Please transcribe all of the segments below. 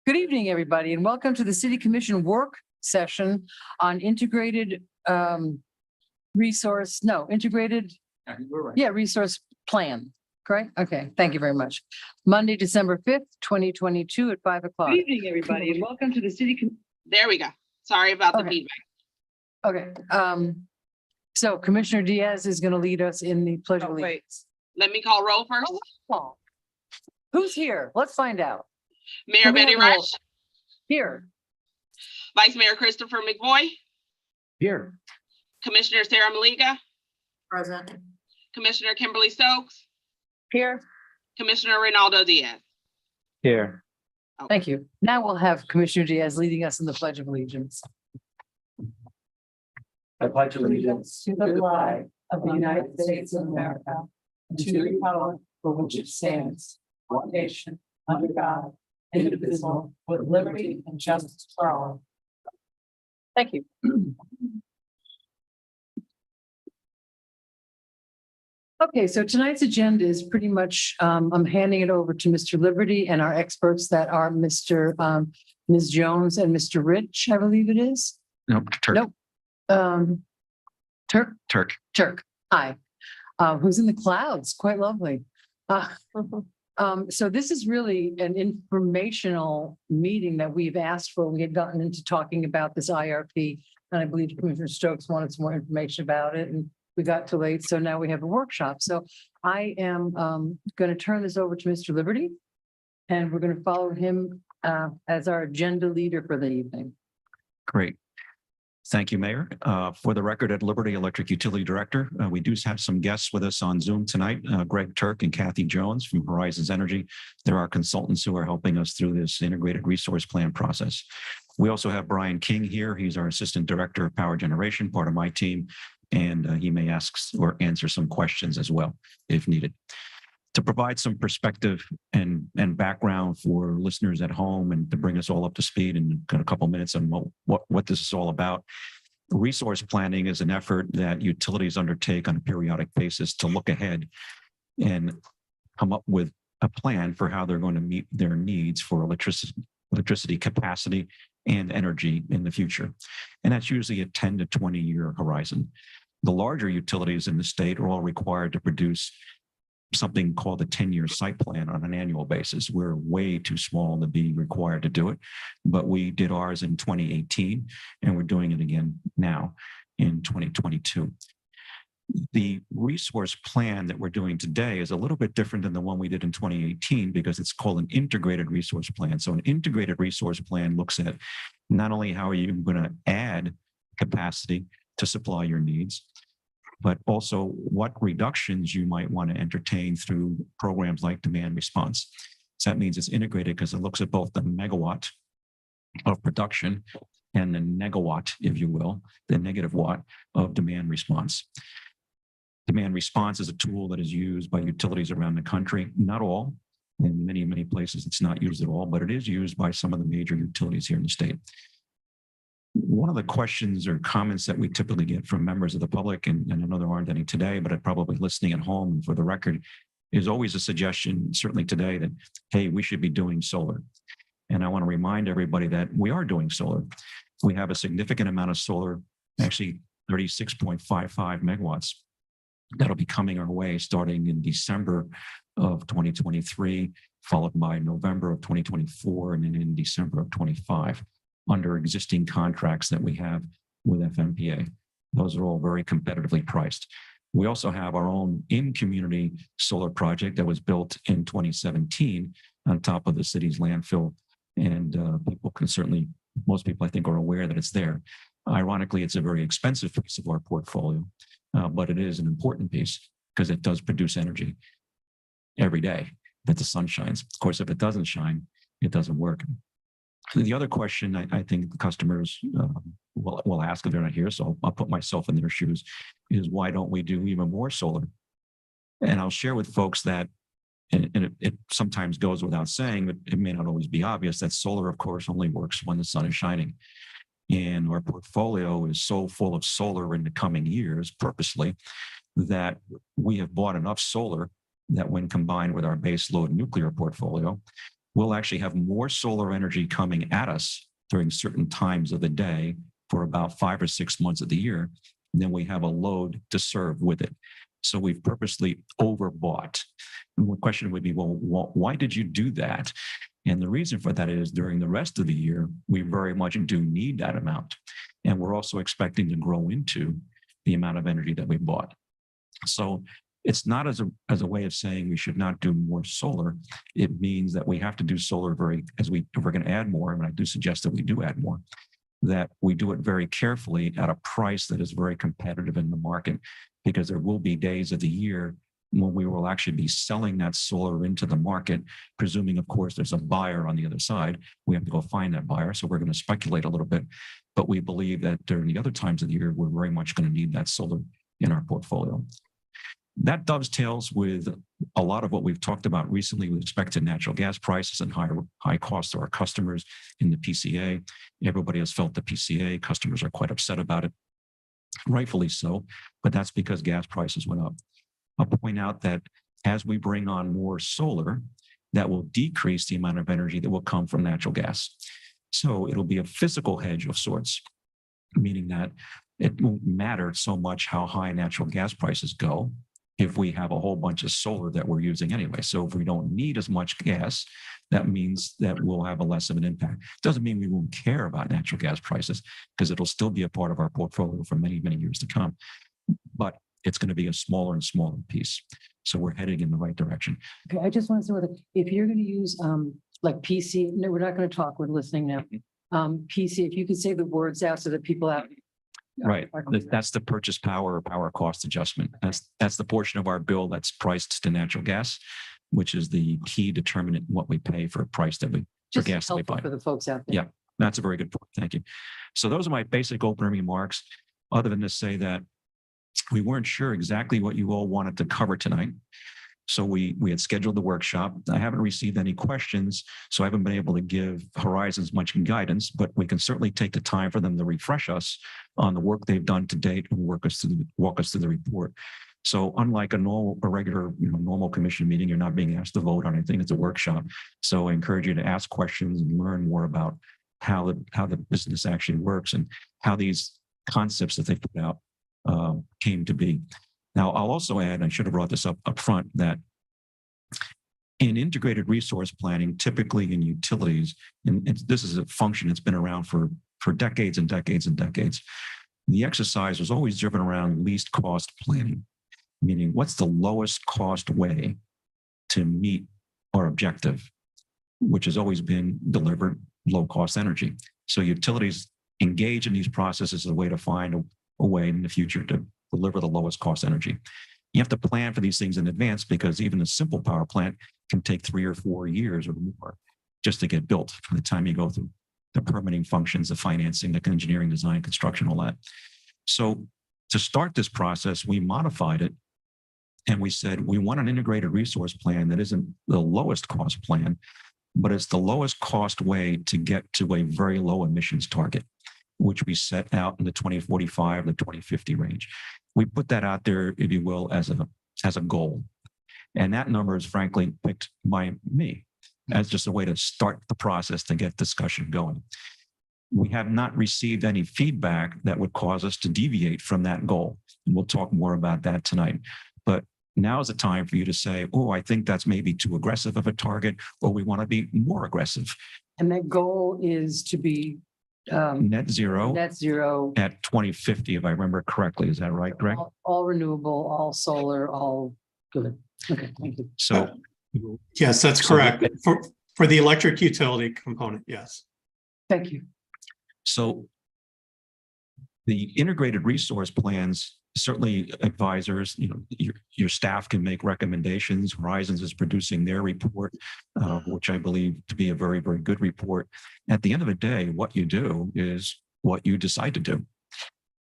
Good evening, everybody, and welcome to the City Commission work session on integrated resource plan, correct? Okay, thank you very much. Monday, December 5th, 2022 at 5 o'clock. Good evening, everybody, and welcome to the There we go. Sorry about the Okay. feedback. Okay, so Commissioner Diaz is going to lead us in the pledge of allegiance. Let me call roll first. Oh, who's here? Let's find out. Mayor Can we Betty have a roll? Rush, Here. Vice Mayor Christopher McVoy, Here. Commissioner Sarah Maliga, Present. Commissioner Kimberly Stokes, Here. Commissioner Reynaldo Diaz. Here. Thank you. Now we'll have Commissioner Diaz leading us in the pledge of allegiance. I pledge allegiance To the flag of the United States of America, and to the republic for which it stands, one nation, under God, indivisible, with liberty and justice for all. Thank you. Okay, so tonight's agenda is pretty much, I'm handing it over to Mr. Liberty and our experts that are Ms. Jones and Mr. Rich, I believe it is. Nope. Turk. Nope. Turk. Hi. Who's in the clouds? Quite lovely. So this is really an informational meeting that we've asked for. We had gotten into talking about this IRP, and I believe Commissioner Stokes wanted some more information about it, and we got too late. So now we have a workshop. So I am going to turn this over to Mr. Liberty, and we're going to follow him as our agenda leader for the evening. Great. Thank you, Mayor. For the record, at Liberty Electric Utility Director, we do have some guests with us on Zoom tonight, Greg Turk and Kathy Jones from Horizons Energy. There are consultants who are helping us through this integrated resource plan process. We also have Brian King here. He's our Assistant Director of Power Generation, part of my team, and he may ask or answer some questions as well if needed. To provide some perspective and background for listeners at home and to bring us all up to speed in a couple minutes on what this is all about. Resource planning is an effort that utilities undertake on a periodic basis to look ahead and come up with a plan for how they're going to meet their needs for electricity capacity and energy in the future. And that's usually a 10 to 20 year horizon. The larger utilities in the state are all required to produce something called a 10-year site plan on an annual basis. We're way too small to be required to do it, but we did ours in 2018 and we're doing it again now in 2022. The resource plan that we're doing today is a little bit different than the one we did in 2018 because it's called an integrated resource plan. So an integrated resource plan looks at not only how are you going to add capacity to supply your needs, but also what reductions you might want to entertain through programs like demand response. So that means it's integrated because it looks at both the megawatt of production and the negawatt, if you will, the negative watt of demand response. Demand response is a tool that is used by utilities around the country. Not all, in many, many places it's not used at all, but it is used by some of the major utilities here in the state. One of the questions or comments that we typically get from members of the public, and I know there aren't any today, but are probably listening at home and for the record, is always a suggestion, certainly today, that, hey, we should be doing solar. And I want to remind everybody that we are doing solar. We have a significant amount of solar, actually 36.55 megawatts, that'll be coming our way starting in December of 2023, followed by November of 2024, and then in December of 25. Under existing contracts that we have with FMPA. Those are all very competitively priced. We also have our own in-community solar project that was built in 2017 on top of the city's landfill. And people can certainly, most people I think are aware that it's there. Ironically, it's a very expensive piece of our portfolio, but it is an important piece because it does produce energy every day that the sun shines. Of course, if it doesn't shine, it doesn't work. The other question I think the customers will ask if they're not here, so I'll put myself in their shoes, is why don't we do even more solar? And I'll share with folks that, and it sometimes goes without saying, but it may not always be obvious, that solar, of course, only works when the sun is shining. And our portfolio is so full of solar in the coming years, purposely, that we have bought enough solar that when combined with our base load nuclear portfolio, we'll actually have more solar energy coming at us during certain times of the day for about 5 or 6 months of the year. And then we have a load to serve with it. So we've purposely overbought. And the question would be, well, why did you do that? And the reason for that is during the rest of the year, we very much do need that amount. And we're also expecting to grow into the amount of energy that we bought. So it's not as a way of saying we should not do more solar. It means that we have to do solar if we're going to add more, and I do suggest that we do add more, that we do it very carefully at a price that is very competitive in the market, because there will be days of the year when we will actually be selling that solar into the market, presuming, of course, there's a buyer on the other side. We have to go find that buyer. So we're going to speculate a little bit, but we believe that during the other times of the year, we're very much going to need that solar in our portfolio. That dovetails with a lot of what we've talked about recently with respect to natural gas prices and high costs to our customers in the PCA. Everybody has felt the PCA. Customers are quite upset about it, rightfully so, but that's because gas prices went up. I'll point out that as we bring on more solar, that will decrease the amount of energy that will come from natural gas. So it'll be a physical hedge of sorts, meaning that it won't matter so much how high natural gas prices go if we have a whole bunch of solar that we're using anyway. So if we don't need as much gas, that means that we'll have a less of an impact. Doesn't mean we won't care about natural gas prices, because it'll still be a part of our portfolio for many, many years to come. But it's going to be a smaller and smaller piece. So we're heading in the right direction. Okay, I just want to say whether, if you're going to use like PC, no, we're not going to talk, we're listening now. PC, if you could say the words out so that people out. Right. That's the purchase power or power cost adjustment. That's the portion of our bill that's priced to natural gas, which is the key determinant in what we pay for a price that we for Just gas that we helpful buy. for the folks out there. Yeah, that's a very good point. Thank you. So those are my basic opening remarks, other than to say that we weren't sure exactly what you all wanted to cover tonight. So we had scheduled the workshop. I haven't received any questions, so I haven't been able to give Horizons much guidance, but we can certainly take the time for them to refresh us on the work they've done to date and walk us through the report. So unlike a regular, normal commission meeting, you're not being asked to vote on anything. It's a workshop. So I encourage you to ask questions and learn more about how the business actually works and how these concepts that they put out came to be. Now, I'll also add, I should have brought this up front, that in integrated resource planning, typically in utilities, and this is a function that's been around for decades and decades and decades, the exercise was always driven around least cost planning, meaning what's the lowest cost way to meet our objective, which has always been delivered low cost energy. So utilities engage in these processes as a way to find a way in the future to deliver the lowest cost energy. You have to plan for these things in advance, because even a simple power plant can take 3 or 4 years or more just to get built from the time you go through the permitting functions, the financing, the engineering, design, construction, all that. So to start this process, we modified it and we said, we want an integrated resource plan that isn't the lowest cost plan, but it's the lowest cost way to get to a very low emissions target, which we set out in the 2045, the 2050 range. We put that out there, if you will, as a goal. And that number is frankly picked by me as just a way to start the process to get discussion going. We have not received any feedback that would cause us to deviate from that goal. And we'll talk more about that tonight. But now is the time for you to say, oh, I think that's maybe too aggressive of a target, or we want to be more aggressive. And that goal is to be Net zero at 2050, if I remember correctly. Is that right, Greg? all renewable, all solar, all good. Okay, thank you. So yes, that's correct. For the electric utility component, yes. Thank you. So the integrated resource plans, certainly advisors, your staff can make recommendations. Horizons is producing their report, which I believe to be a very, very good report. At the end of the day, what you do is what you decide to do.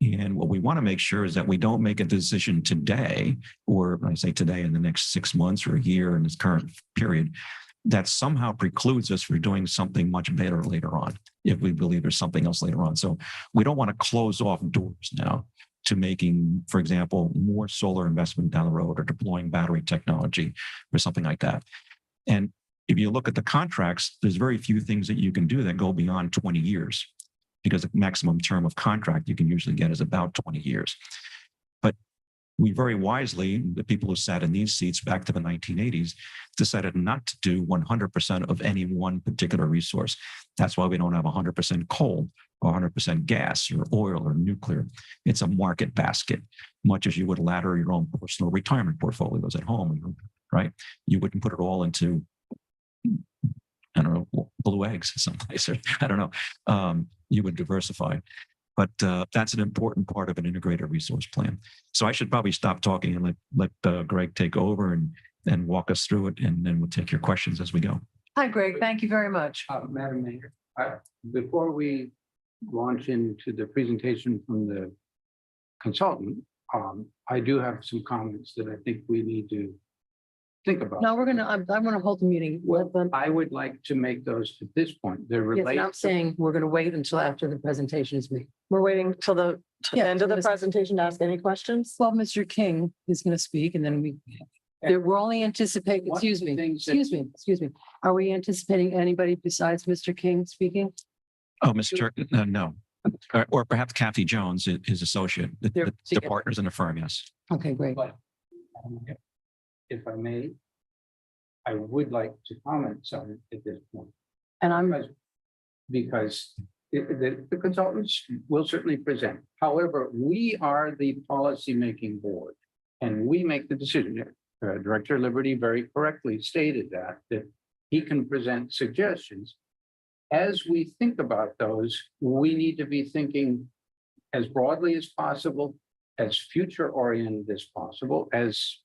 And what we want to make sure is that we don't make a decision today, or when I say today, in the next 6 months or a year in this current period, that somehow precludes us from doing something much better later on, if we believe there's something else later on. So we don't want to close off doors now to making, for example, more solar investment down the road, or deploying battery technology or something like that. And if you look at the contracts, there's very few things that you can do that go beyond 20 years because the maximum term of contract you can usually get is about 20 years. But we very wisely, the people who sat in these seats back to the 1980s, decided not to do 100% of any one particular resource. That's why we don't have 100% coal or 100% gas or oil or nuclear. It's a market basket, much as you would ladder your own personal retirement portfolios at home, right? You wouldn't put it all into, I don't know, blue eggs someplace, or I don't know. You would diversify. But that's an important part of an integrated resource plan. So I should probably stop talking and let Greg take over and walk us through it, and then we'll take your questions as we go. Hi, Greg. Thank you very much. Madam Mayor, before we launch into the presentation from the consultant, I do have some comments that I think we need to think about. No, I want to hold the meeting. Well, I would like to make those at this point. They're Yes, related. and I'm saying we're going to wait until after the presentation is made. We're waiting till the Yeah, end of the Miss- presentation to ask any questions. Well, Mr. King is going to speak and then we're only anticipating, One of excuse the me, things that- excuse me. Are we anticipating anybody besides Mr. King speaking? Oh, Mr. No. Or perhaps Kathy Jones, his associate, They're the together. partners in the firm, yes. Okay, great. But if I may, I would like to comment some at this point. And I'm, Because the consultants will certainly present. However, we are the policymaking board and we make the decision. Director Liberty very correctly stated that he can present suggestions. As we think about those, we need to be thinking as broadly as possible, as future oriented as possible. As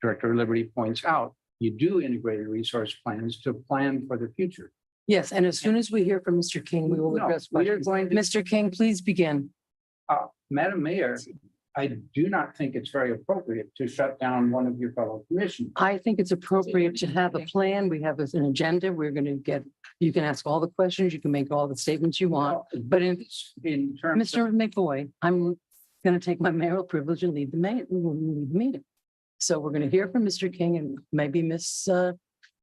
Director Liberty points out, you do integrated resource plans to plan for the future. yes, and as soon as we hear from Mr. King, we will No, address we are questions. going to, Mr. King, please begin. Madam Mayor, I do not think it's very appropriate to shut down one of your fellow commissioners. I think it's appropriate to have a plan. We have an agenda. We're going to get, you can ask all the questions, you can make all the statements you want. But in terms of Mr. McVoy, I'm going to take my mayoral privilege and lead the meeting. So we're going to hear from Mr. King and maybe Miss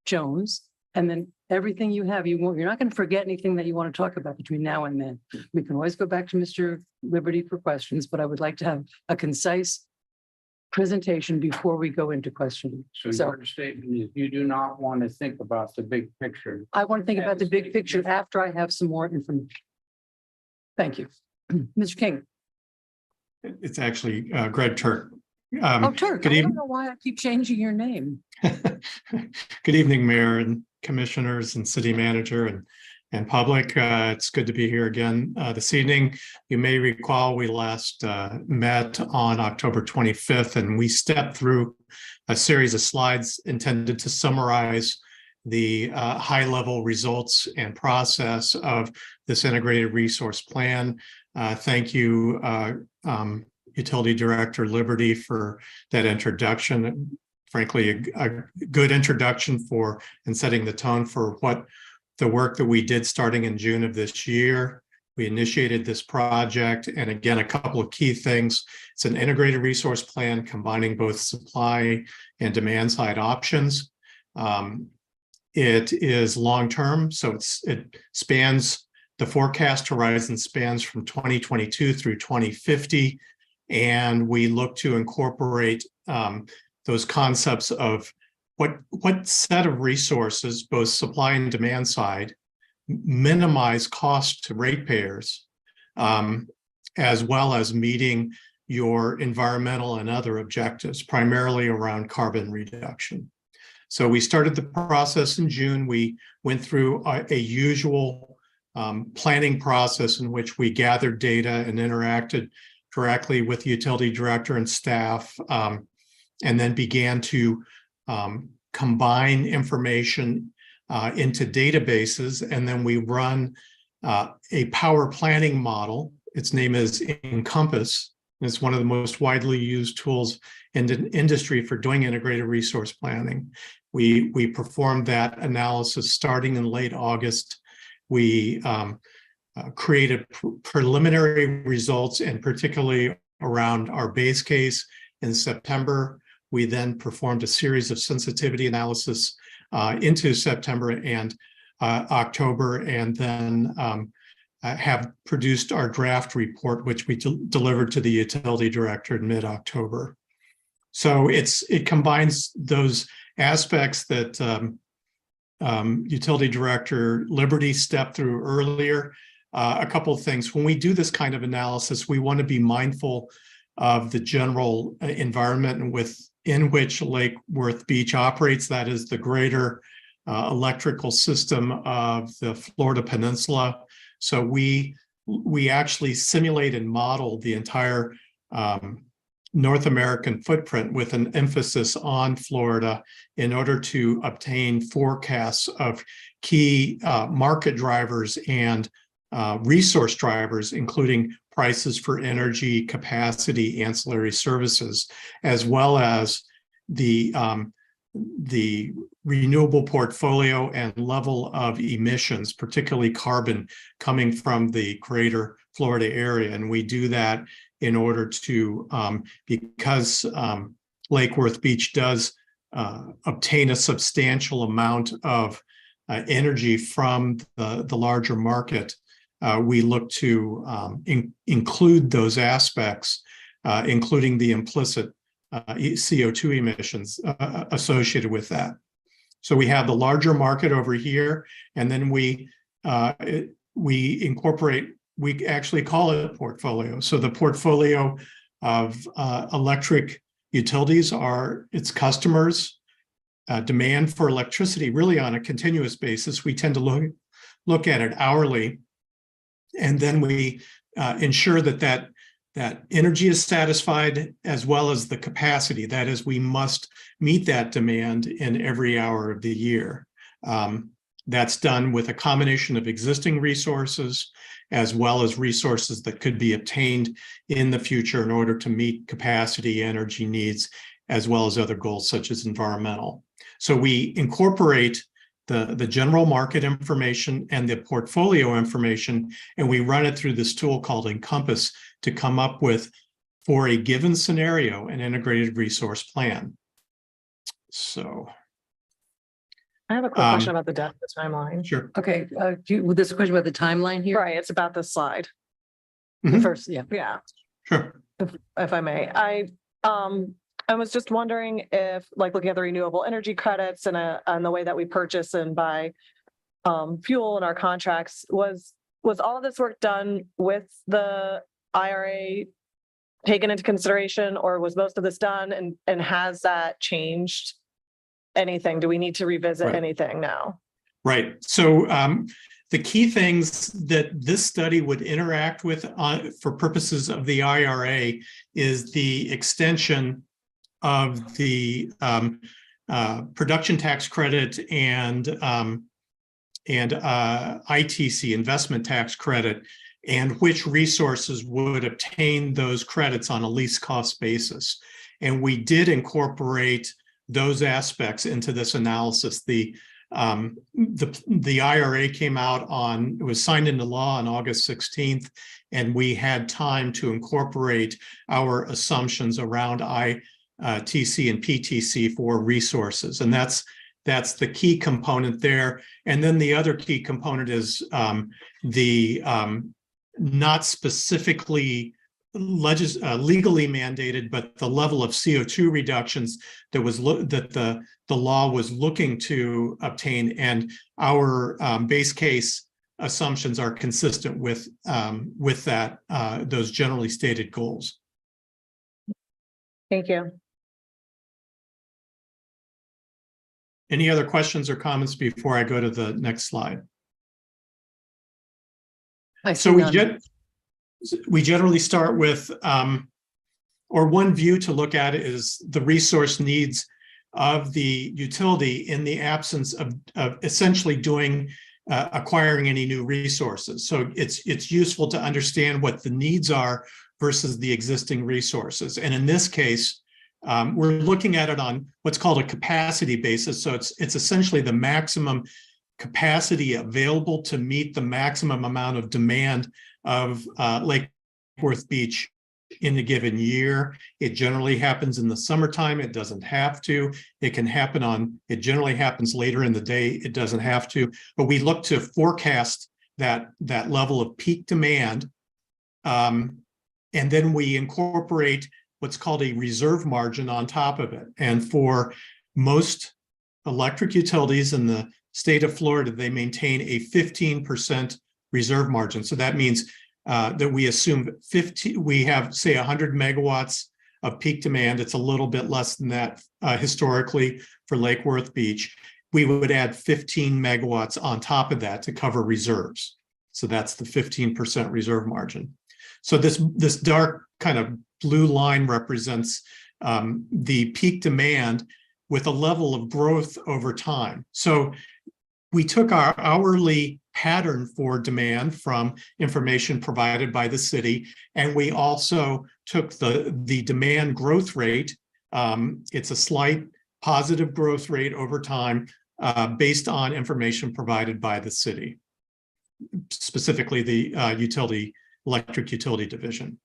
Jones. And then everything you have, you're not going to forget anything that you want to talk about between now and then. We can always go back to Mr. Liberty for questions, but I would like to have a concise presentation before we go into questioning. So So- your statement is you do not want to think about the big picture. I want to think about the big picture after I have some more information. Thank you. Mr. King. It's actually Greg Turk. Oh, Turk, Good I don't evening. know why I keep changing your name. Good evening, Mayor and Commissioners and City Manager and public. It's good to be here again this evening. You may recall we last met on October 25th, and we stepped through a series of slides intended to summarize the high-level results and process of this integrated resource plan. Thank you, Utility Director Liberty, for that introduction. Frankly, a good introduction for and setting the tone for what the work that we did starting in June of this year. We initiated this project, and again, a couple of key things. It's an integrated resource plan combining both supply and demand side options. It is long-term, so it spans, the forecast horizon spans from 2022 through 2050. And we look to incorporate those concepts of what set of resources, both supply and demand side, minimize cost to ratepayers, as well as meeting your environmental and other objectives, primarily around carbon reduction. So we started the process in June. We went through a usual planning process in which we gathered data and interacted directly with the utility director and staff, and then began to combine information into databases. And then we run a power planning model. Its name is Encompass. It's one of the most widely used tools in the industry for doing integrated resource planning. We performed that analysis starting in late August. We created preliminary results, and particularly around our base case in September. We then performed a series of sensitivity analysis into September and October, and then have produced our draft report, which we delivered to the utility director in mid-October. So it combines those aspects that utility director Liberty stepped through earlier. A couple of things. When we do this kind of analysis, we want to be mindful of the general environment within which Lake Worth Beach operates. That is the greater electrical system of the Florida Peninsula. So we actually simulate and model the entire North American footprint with an emphasis on Florida in order to obtain forecasts of key market drivers and resource drivers, including prices for energy, capacity, ancillary services, as well as the renewable portfolio and level of emissions, particularly carbon coming from the greater Florida area. And we do that in order to, because Lake Worth Beach does obtain a substantial amount of energy from the larger market, we look to include those aspects, including the implicit CO2 emissions associated with that. So we have the larger market over here, and then we incorporate, we actually call it a portfolio. So the portfolio of electric utilities are its customers, demand for electricity really on a continuous basis. We tend to look at it hourly, and then we ensure that energy is satisfied as well as the capacity. That is, we must meet that demand in every hour of the year. That's done with a combination of existing resources as well as resources that could be obtained in the future in order to meet capacity, energy needs, as well as other goals such as environmental. So we incorporate the general market information and the portfolio information, and we run it through this tool called Encompass to come up with, for a given scenario, an integrated resource plan. So I have a quick question about the timeline. sure. Okay, there's a question about the timeline here. Right, it's about the slide. The first, yeah. Yeah, Sure. if I may. I was just wondering if, like, looking at the renewable energy credits and the way that we purchase and buy fuel in our contracts, was all of this work done with the IRA taken into consideration, or was most of this done, and has that changed anything? Do we need to revisit anything now? Right. So the key things that this study would interact with for purposes of the IRA is the extension of the production tax credit and ITC, investment tax credit, and which resources would obtain those credits on a least cost basis. And we did incorporate those aspects into this analysis. The IRA came out it was signed into law on August 16th, and we had time to incorporate our assumptions around ITC and PTC for resources. And that's the key component there. And then the other key component is the not specifically legally mandated, but the level of CO2 reductions that the law was looking to obtain, and our base case assumptions are consistent with that those generally stated goals. Thank you. Any other questions or comments before I go to the next slide? So we generally start with, or one view to look at is the resource needs of the utility in the absence of essentially acquiring any new resources. So it's useful to understand what the needs are versus the existing resources. And in this case, we're looking at it on what's called a capacity basis. So it's essentially the maximum capacity available to meet the maximum amount of demand of Lake Worth Beach in a given year. It generally happens in the summertime. It doesn't have to. It can happen it generally happens later in the day. It doesn't have to. But we look to forecast that level of peak demand. And then we incorporate what's called a reserve margin on top of it. And for most electric utilities in the state of Florida, they maintain a 15% reserve margin. So that means that we assume we have, say, 100 megawatts of peak demand. It's a little bit less than that historically for Lake Worth Beach. We would add 15 megawatts on top of that to cover reserves. So that's the 15% reserve margin. So this dark kind of blue line represents the peak demand with a level of growth over time. So we took our hourly pattern for demand from information provided by the city, and we also took the demand growth rate. It's a slight positive growth rate over time based on information provided by the city, specifically the electric utility division.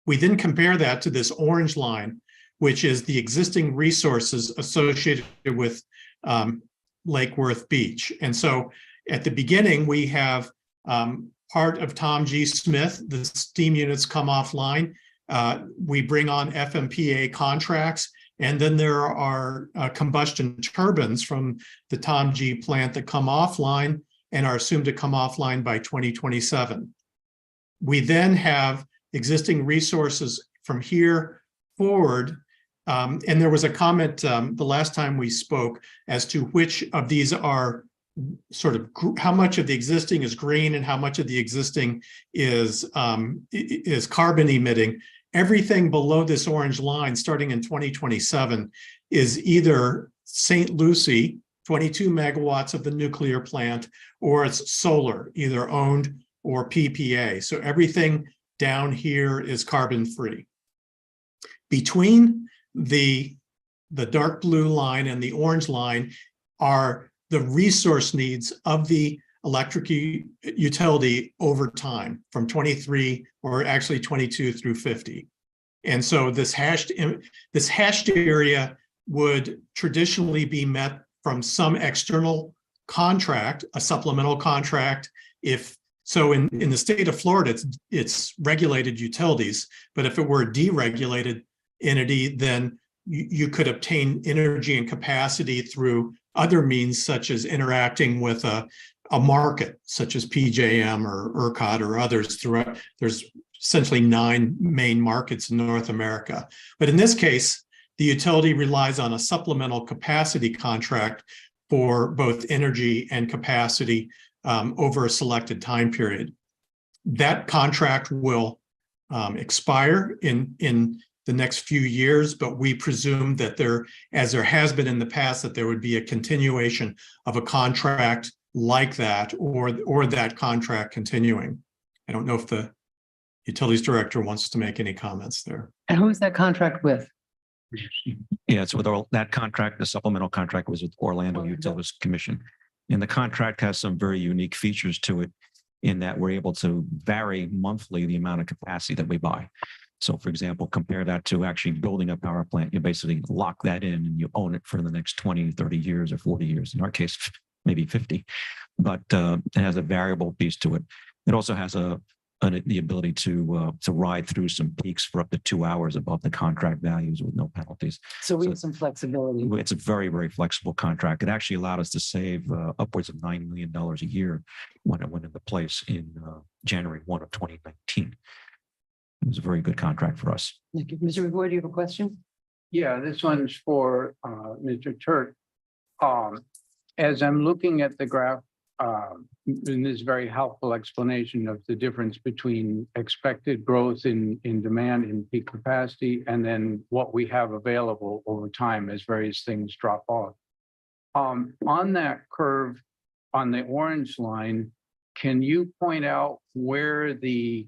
We then compare that to this orange line, which is the existing resources associated with Lake Worth Beach. And so at the beginning, we have part of Tom G. Smith, the steam units come offline. We bring on FMPA contracts, and then there are combustion turbines from the Tom G. plant that come offline and are assumed to come offline by 2027. We then have existing resources from here forward. And there was a comment the last time we spoke as to which of these are sort of how much of the existing is green and how much of the existing is carbon emitting. Everything below this orange line starting in 2027 is either St. Lucie, 22 megawatts of the nuclear plant, or it's solar, either owned or PPA. So everything down here is carbon free. Between the dark blue line and the orange line are the resource needs of the electric utility over time from 23 or actually 22 through 50. And so this hashed area would traditionally be met from some external contract, a supplemental contract. If so, in the state of Florida, it's regulated utilities, but if it were a deregulated entity, then you could obtain energy and capacity through other means, such as interacting with a market, such as PJM or ERCOT or others. Throughout, there's essentially 9 main markets in North America. But in this case, the utility relies on a supplemental capacity contract for both energy and capacity over a selected time period. That contract will expire in the next few years, but we presume that as there has been in the past, that there would be a continuation of a contract like that, or that contract continuing. I don't know if the utilities director wants to make any comments there. And who is that contract with? Yeah, it's with that contract. The supplemental contract was with Orlando Utilities Commission. And the contract has some very unique features to it in that we're able to vary monthly the amount of capacity that we buy. So for example, compare that to actually building a power plant. You basically lock that in and you own it for the next 20, 30 years or 40 years. In our case, maybe 50, but it has a variable piece to it. It also has the ability to ride through some peaks for up to 2 hours above the contract values with no penalties. So we have some flexibility. It's a very, very flexible contract. It actually allowed us to save upwards of $9 million a year when it went into place in January 1 of 2019. It was a very good contract for us. Thank you. Mr. McVoy, do you have a question? Yeah, this one's for Mr. Turk. As I'm looking at the graph, in this very helpful explanation of the difference between expected growth in demand in peak capacity and then what we have available over time as various things drop off. On that curve, on the orange line, can you point out where the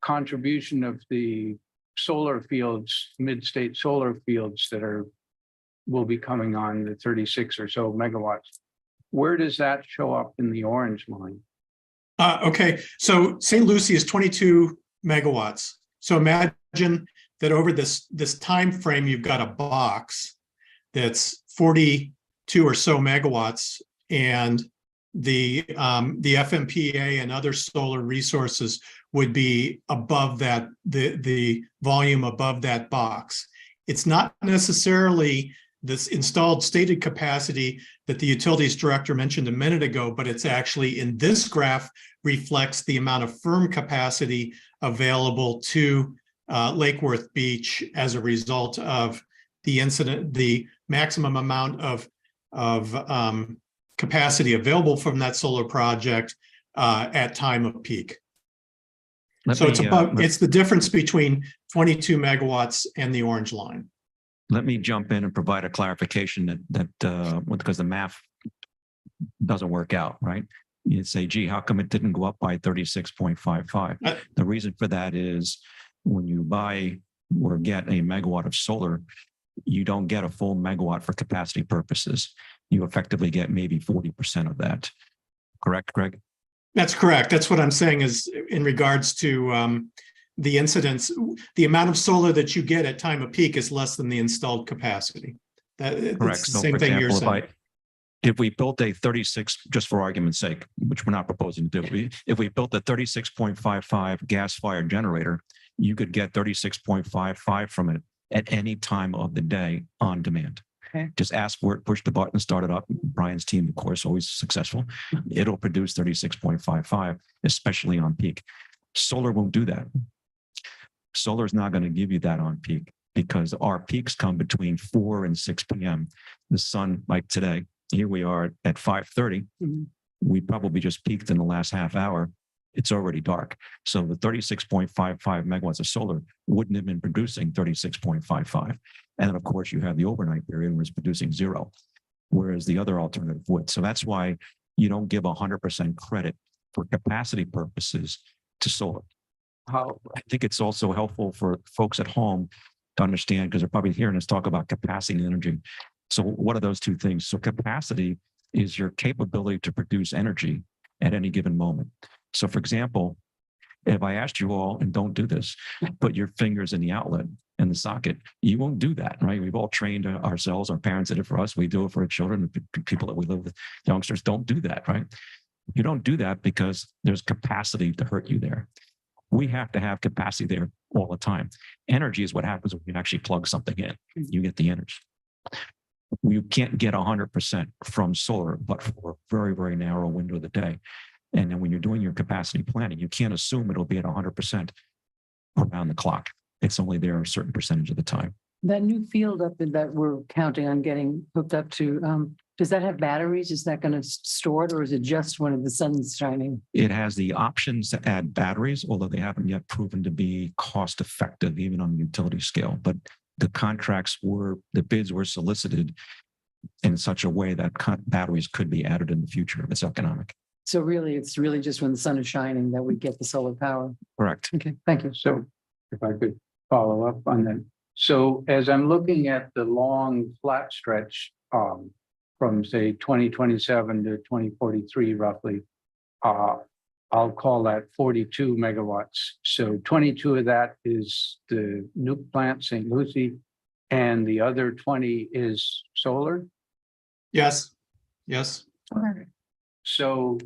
contribution of the solar fields, mid-state solar fields that will be coming on, the 36 or so megawatts, where does that show up in the orange line? Okay, so St. Lucie is 22 megawatts. So imagine that over this time frame, you've got a box that's 42 or so megawatts, and the FMPA and other solar resources would be above that, the volume above that box. It's not necessarily this installed stated capacity that the utilities director mentioned a minute ago, but it's actually in this graph reflects the amount of firm capacity available to Lake Worth Beach as a result of the incident, the maximum amount of capacity available from that solar project at time of peak. So it's about, it's the difference between 22 megawatts and the orange line. Let me jump in and provide a clarification that because the math doesn't work out, right? You'd say, gee, how come it didn't go up by 36.55? The reason for that is when you buy or get a megawatt of solar, you don't get a full megawatt for capacity purposes. You effectively get maybe 40% of that. Correct, Greg? That's correct. That's what I'm saying is in regards to the incidence, the amount of solar that you get at time of peak is less than the installed capacity. Correct. The same thing you're saying. If we built a 36, just for argument's sake, which we're not proposing to do, if we built a 36.55 gas-fired generator, you could get 36.55 from it at any time of the day on demand. Okay. Just ask for it, push the button, start it up. Brian's team, of course, always successful. It'll produce 36.55, especially on peak. Solar won't do that. Solar is not going to give you that on peak because our peaks come between 4 and 6 p.m. The sun, like today, here we are at 5:30. Mhm. We probably just peaked in the last half hour. It's already dark. So the 36.55 megawatts of solar wouldn't have been producing 36.55. And then, of course, you have the overnight period where it's producing 0, whereas the other alternative would. So that's why you don't give 100% credit for capacity purposes to solar. How, I think it's also helpful for folks at home to understand, because they're probably hearing us talk about capacity and energy. So what are those two things? So capacity is your capability to produce energy at any given moment. So for example, if I asked you all, and don't do this, put your fingers in the outlet and the socket, you won't do that, right? We've all trained ourselves, our parents did it for us, we do it for our children, people that we live with, youngsters don't do that, right? You don't do that because there's capacity to hurt you there. We have to have capacity there all the time. Energy is what happens when you actually plug something in, you get the energy. You can't get 100% from solar, but for a very, very narrow window of the day. And then when you're doing your capacity planning, you can't assume it'll be at 100% around the clock. It's only there a certain percentage of the time. That new field up that we're counting on getting hooked up to, does that have batteries? Is that going to store it, or is it just when the sun's shining? It has the options to add batteries, although they haven't yet proven to be cost effective, even on the utility scale. But the the bids were solicited in such a way that batteries could be added in the future if it's economic. So really, it's really just when the sun is shining that we get the solar power. Correct. Okay, thank you. so if I could follow up on that. So as I'm looking at the long flat stretch, from say 2027 to 2043 roughly, I'll call that 42 megawatts. So 22 of that is the nuke plant, St. Lucie, and the other 20 is solar. Yes, yes. So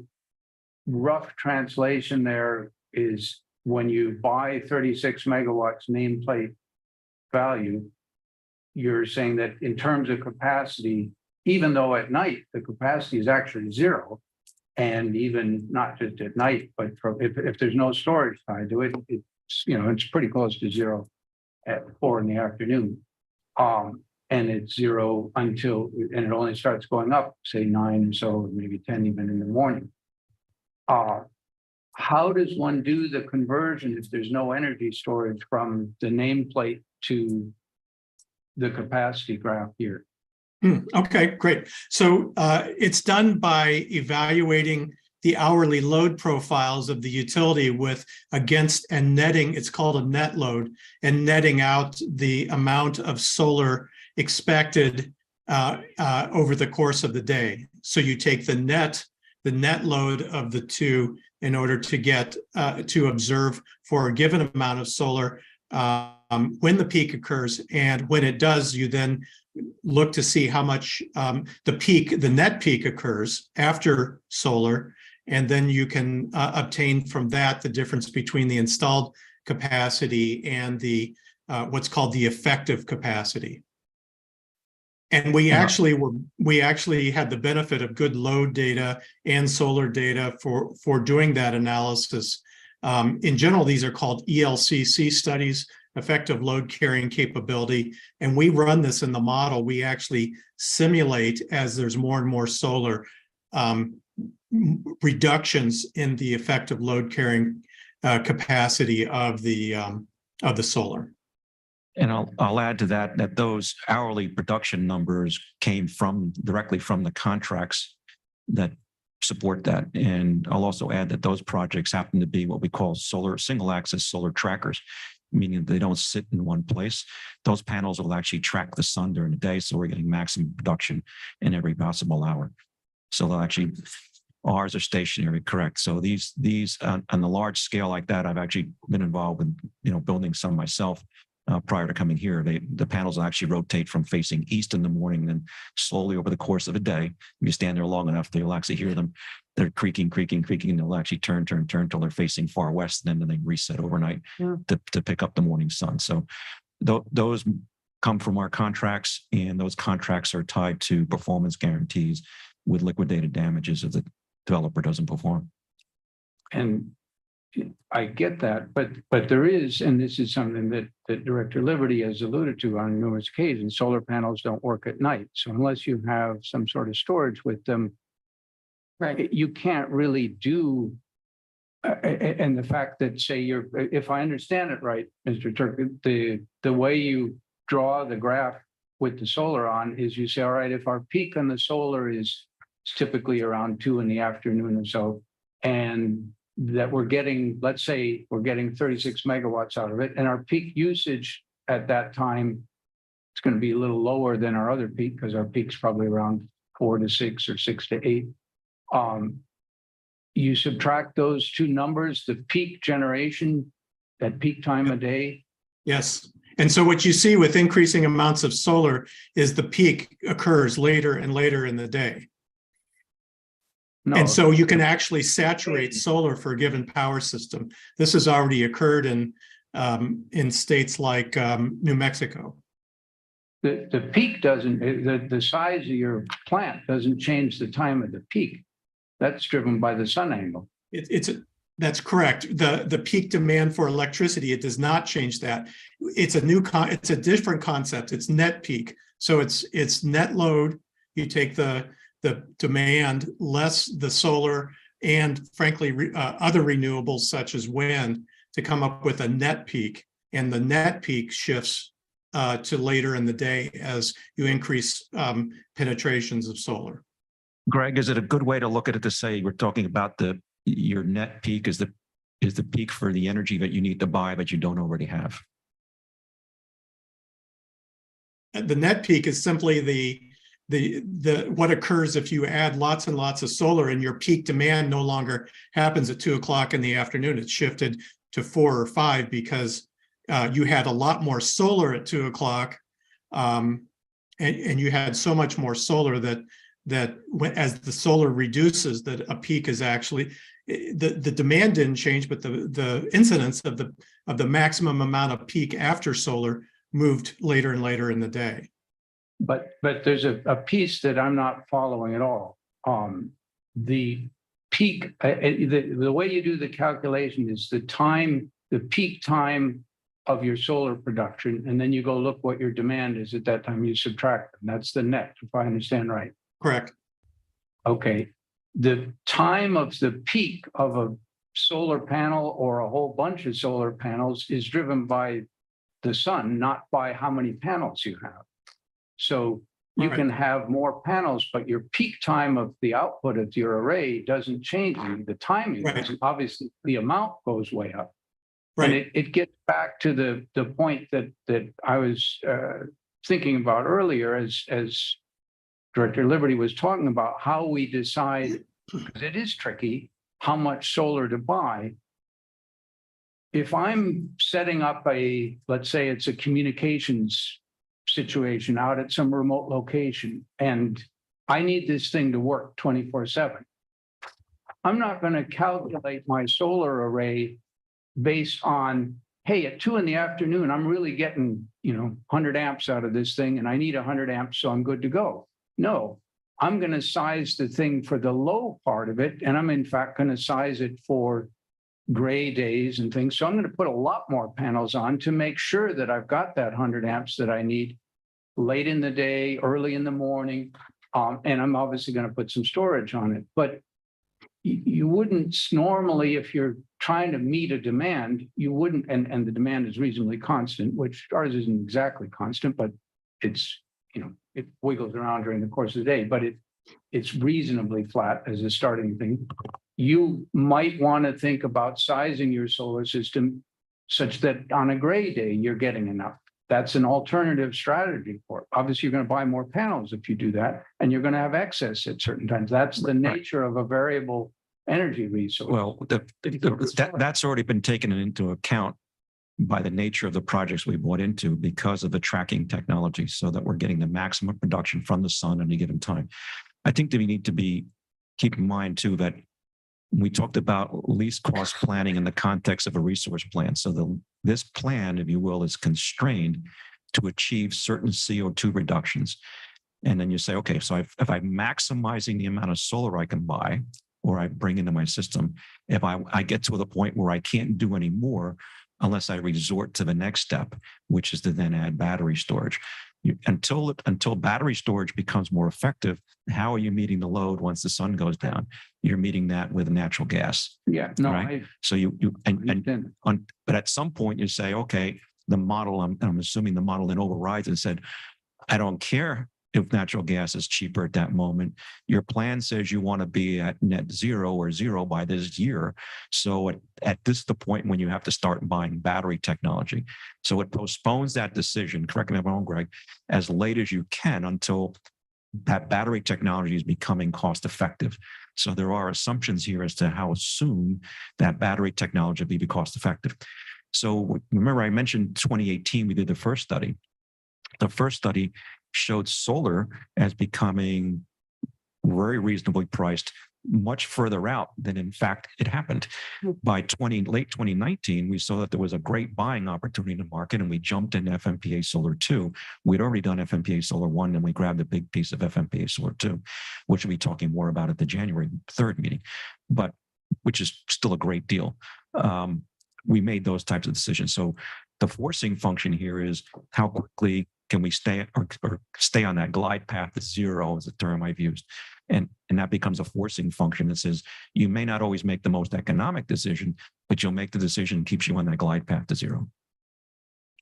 rough translation there is when you buy 36 megawatts nameplate value, you're saying that in terms of capacity, even though at night the capacity is actually 0, and even not just at night, but if there's no storage tied to it, it's, it's pretty close to 0 at 4 in the afternoon. And it's 0 until, and it only starts going up, say 9 or so, maybe 10 even in the morning. How does one do the conversion if there's no energy storage from the nameplate to the capacity graph here? Okay, great. So it's done by evaluating the hourly load profiles of the utility against and netting, it's called a net load, and netting out the amount of solar expected over the course of the day. So you take the net the net load of the two in order to get to observe for a given amount of solar when the peak occurs. And when it does, you then look to see how much the net peak occurs after solar. And then you can obtain from that the difference between the installed capacity and the what's called the effective capacity. And we actually had the benefit of good load data and solar data for doing that analysis. In general, these are called ELCC studies, effective load carrying capability. And we run this in the model. We actually simulate, as there's more and more solar, reductions in the effective load carrying capacity of the solar. And I'll add to that those hourly production numbers came directly from the contracts that support that. And I'll also add that those projects happen to be what we call single axis solar trackers, meaning they don't sit in one place. Those panels will actually track the sun during the day. So we're getting maximum production in every possible hour. So they'll actually, ours are stationary, correct. So these on the large scale like that, I've actually been involved with, building some myself. Prior to coming here, the panels will actually rotate from facing east in the morning, and slowly over the course of a day, if you stand there long enough, you'll actually hear them. They're creaking, and they'll actually turn till they're facing far west, and then they reset overnight to pick up the morning sun. So those come from our contracts, and those contracts are tied to performance guarantees with liquidated damages if the developer doesn't perform. And I get that, but there is, and this is something that Director Liberty has alluded to on numerous occasions, solar panels don't work at night. So unless you have some sort of storage with them, Right. you can't really do, and the fact that, say, if I understand it right, Mr. Turk, the way you draw the graph with the solar on is you say, all right, if our peak on the solar is typically around 2 p.m. or so, and that we're getting, let's say we're getting 36 megawatts out of it, and our peak usage at that time, it's going to be a little lower than our other peak because our peak's probably around 4 to 6 or 6 to 8. You subtract those two numbers, the peak generation at peak time of day. Yes. And so what you see with increasing amounts of solar is the peak occurs later and later in the day. No, And so you can actually saturate solar for a given power system. This has already occurred in states like New Mexico. the peak doesn't, the size of your plant doesn't change the time of the peak. That's driven by the sun angle. That's correct. The peak demand for electricity, it does not change that. It's a different concept. It's net peak. So it's net load. You take the demand less the solar and frankly other renewables such as wind to come up with a net peak. And the net peak shifts to later in the day as you increase penetrations of solar. Greg, is it a good way to look at it to say we're talking about your net peak is the peak for the energy that you need to buy that you don't already have? The net peak is simply what occurs if you add lots and lots of solar and your peak demand no longer happens at 2 o'clock in the afternoon. It's shifted to 4 or 5 because you had a lot more solar at 2 o'clock, and you had so much more solar that as the solar reduces, that a peak is actually the demand didn't change, but the incidence of the maximum amount of peak after solar moved later and later in the day. But there's a piece that I'm not following at all. The peak, the way you do the calculation is the peak time of your solar production, and then you go look what your demand is at that time. You subtract them. That's the net, if I understand right. Correct. Okay. The time of the peak of a solar panel or a whole bunch of solar panels is driven by the sun, not by how many panels you have. So you can have more panels, but your peak time of the output of your array doesn't change. The timing, obviously, the amount goes way up. Right. And it gets back to the point that I was thinking about earlier as Director Liberty was talking about how we decide because it is tricky, how much solar to buy. If I'm setting up let's say it's a communications situation out at some remote location, and I need this thing to work 24/7. I'm not going to calculate my solar array based on, hey, at 2 PM, I'm really getting, 100 amps out of this thing and I need 100 amps, so I'm good to go. No, I'm going to size the thing for the low part of it. And I'm in fact going to size it for gray days and things. So I'm going to put a lot more panels on to make sure that I've got that 100 amps that I need late in the day, early in the morning. And I'm obviously going to put some storage on it, but you wouldn't normally, if you're trying to meet a demand, you wouldn't, and the demand is reasonably constant, which ours isn't exactly constant, but it's, it wiggles around during the course of the day, but it's reasonably flat as a starting thing. You might want to think about sizing your solar system such that on a gray day, you're getting enough. That's an alternative strategy for it. Obviously, you're going to buy more panels if you do that, and you're going to have excess at certain times. That's the nature of a variable energy resource. Well, that's already been taken into account by the nature of the projects we bought into because of the tracking technology, so that we're getting the maximum production from the sun at any given time. I think that we need to keep in mind too that we talked about least cost planning in the context of a resource plan. So this plan, if you will, is constrained to achieve certain CO2 reductions. And then you say, okay, so if I'm maximizing the amount of solar I can buy or I bring into my system, if I get to the point where I can't do any more unless I resort to the next step, which is to then add battery storage. Until battery storage becomes more effective, how are you meeting the load once the sun goes down? You're meeting that with natural gas. Yeah, no, right? So but at some point you say, okay, the model, I'm assuming the model then overrides and said, I don't care if natural gas is cheaper at that moment. Your plan says you want to be at net zero or zero by this year. So at this the point when you have to start buying battery technology. So it postpones that decision, correct me if I'm wrong, Greg, as late as you can until that battery technology is becoming cost effective. So there are assumptions here as to how soon that battery technology will be cost effective. So remember I mentioned 2018, we did the first study. The first study showed solar as becoming very reasonably priced much further out than in fact it happened. By late 2019, we saw that there was a great buying opportunity in the market and we jumped into FMPA Solar 2. We'd already done FMPA Solar 1 and we grabbed a big piece of FMPA Solar 2, which we'll be talking more about at the January 3rd meeting, but which is still a great deal. We made those types of decisions. So the forcing function here is how quickly can we stay on that glide path to zero is a term I've used. And that becomes a forcing function that says you may not always make the most economic decision, but you'll make the decision that keeps you on that glide path to zero.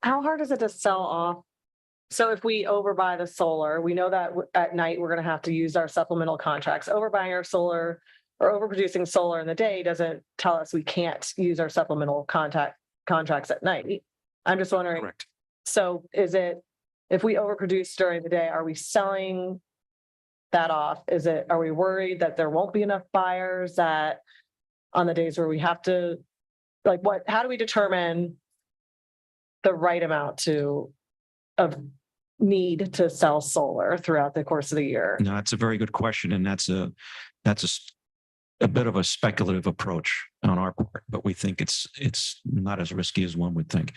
How hard is it to sell off? So if we overbuy the solar, we know that at night we're going to have to use our supplemental contracts. Overbuying our solar or overproducing solar in the day doesn't tell us we can't use our supplemental contracts at night. I'm just wondering. Correct. So if we overproduce during the day, are we selling that off? Are we worried that there won't be enough buyers that on the days where we have to, how do we determine the right amount of need to sell solar throughout the course of the year? No, that's a very good question. And that's a bit of a speculative approach on our part, but we think it's not as risky as one would think.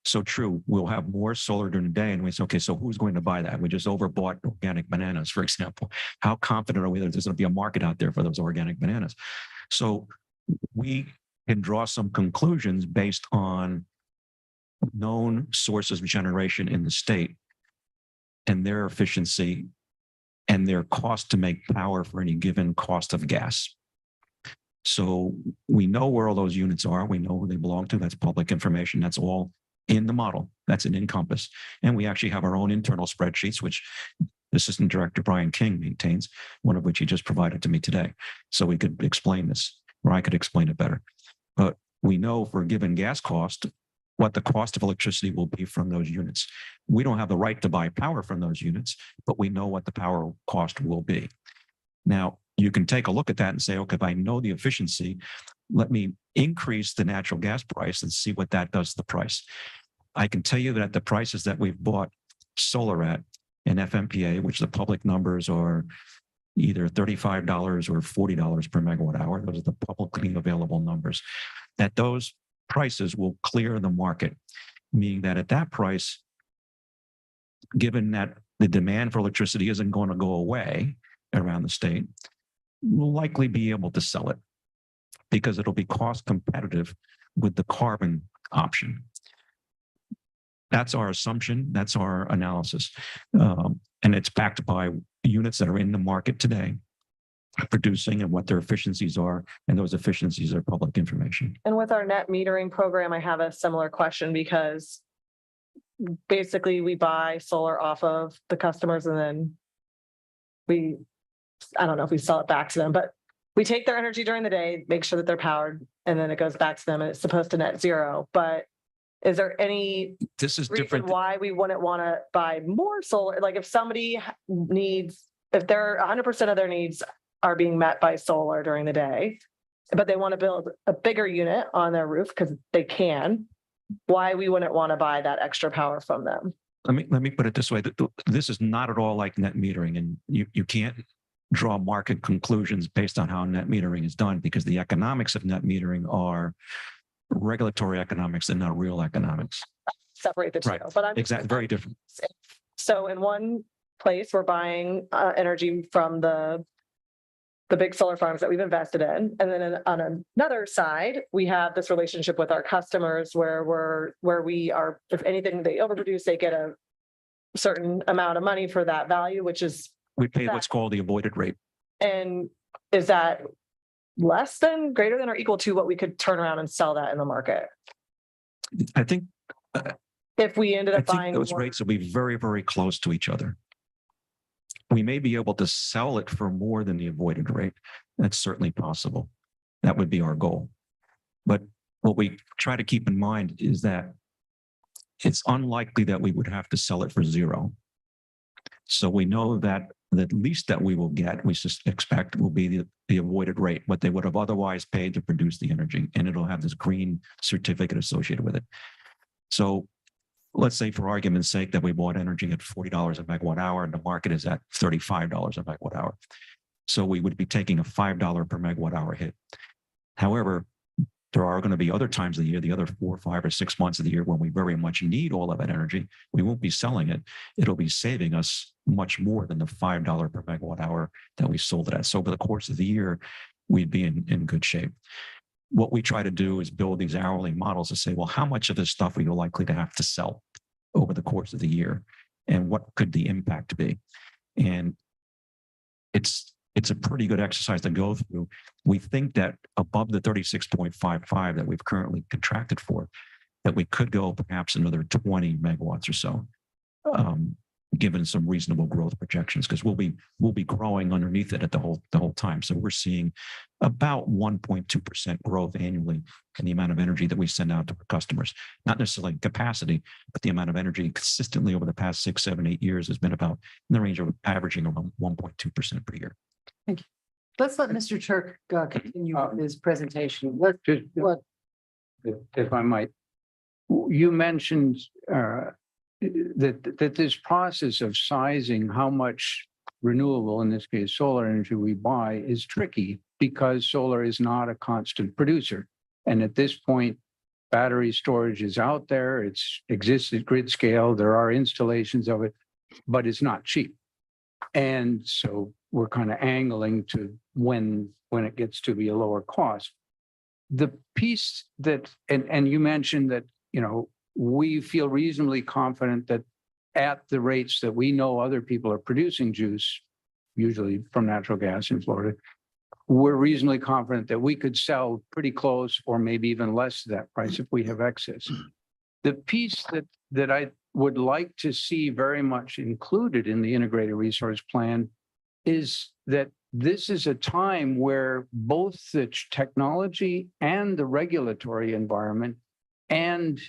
So true, we'll have more solar during the day and we say, okay, so who's going to buy that? We just overbought organic bananas, for example. How confident are we that there's going to be a market out there for those organic bananas? So we can draw some conclusions based on known sources of generation in the state and their efficiency and their cost to make power for any given cost of gas. So we know where all those units are. We know who they belong to. That's public information. That's all in the model. That's an Encompass. And we actually have our own internal spreadsheets, which Assistant Director Brian King maintains, one of which he just provided to me today. So we could explain this, or I could explain it better. But we know for a given gas cost, what the cost of electricity will be from those units. We don't have the right to buy power from those units, but we know what the power cost will be. Now, you can take a look at that and say, okay, if I know the efficiency, let me increase the natural gas price and see what that does to the price. I can tell you that the prices that we've bought solar at in FMPA, which the public numbers are either $35 or $40 per megawatt hour. Those are the publicly available numbers. That those prices will clear the market, meaning that at that price, given that the demand for electricity isn't going to go away around the state, we'll likely be able to sell it because it'll be cost competitive with the carbon option. That's our assumption. That's our analysis. And it's backed by units that are in the market today producing and what their efficiencies are. And those efficiencies are public information. And with our net metering program, I have a similar question because basically we buy solar off of the customers and then I don't know if we sell it back to them, but we take their energy during the day, make sure that they're powered, and then it goes back to them and it's supposed to net zero. But is there any This is reason different. why we wouldn't want to buy more solar? Like if somebody needs, if they're 100% of their needs are being met by solar during the day, but they want to build a bigger unit on their roof because they can, why we wouldn't want to buy that extra power from them? Let me put it this way. This is not at all like net metering, and you can't draw market conclusions based on how net metering is done because the economics of net metering are regulatory economics and not real economics. Separate the two, Right. but I'm Exactly, very different. So in one place, we're buying energy from the big solar farms that we've invested in. And then on another side, we have this relationship with our customers where we are, if anything, they overproduce, they get a certain amount of money for that value, which is, We pay what's called the avoided rate. and is that less than, greater than, or equal to what we could turn around and sell that in the market? I think If we ended I up think buying those more? rates will be very, very close to each other. We may be able to sell it for more than the avoided rate. That's certainly possible. That would be our goal. But what we try to keep in mind is that it's unlikely that we would have to sell it for zero. So we know that the least that we will get, we expect will be the avoided rate, what they would have otherwise paid to produce the energy, and it'll have this green certificate associated with it. So let's say for argument's sake that we bought energy at $40 a megawatt hour and the market is at $35 a megawatt hour. So we would be taking a $5 per megawatt hour hit. However, there are going to be other times of the year, the other 4, 5, or 6 months of the year when we very much need all of that energy. We won't be selling it. It'll be saving us much more than the $5 per megawatt hour that we sold it at. So over the course of the year, we'd be in good shape. What we try to do is build these hourly models to say, well, how much of this stuff are you likely to have to sell over the course of the year? And what could the impact be? And it's a pretty good exercise to go through. We think that above the 36.55 that we've currently contracted for, that we could go perhaps another 20 megawatts or so, given some reasonable growth projections, because we'll be growing underneath it at the whole time. So we're seeing about 1.2% growth annually in the amount of energy that we send out to our customers. Not necessarily capacity, but the amount of energy consistently over the past 6, 7, 8 years has been about in the range of averaging around 1.2% per year. Let's let Mr. Turk continue with his presentation. Let, Just what, if I might, you mentioned that this process of sizing how much renewable, in this case, solar energy we buy is tricky because solar is not a constant producer. And at this point, battery storage is out there. It's exists at grid scale. There are installations of it, but it's not cheap. And so we're kind of angling to when it gets to be a lower cost. The piece that, and you mentioned that, you know, we feel reasonably confident that at the rates that we know other people are producing juice, usually from natural gas in Florida, we're reasonably confident that we could sell pretty close or maybe even less to that price if we have excess. The piece that I would like to see very much included in the integrated resource plan is that this is a time where both the technology and the regulatory environment, and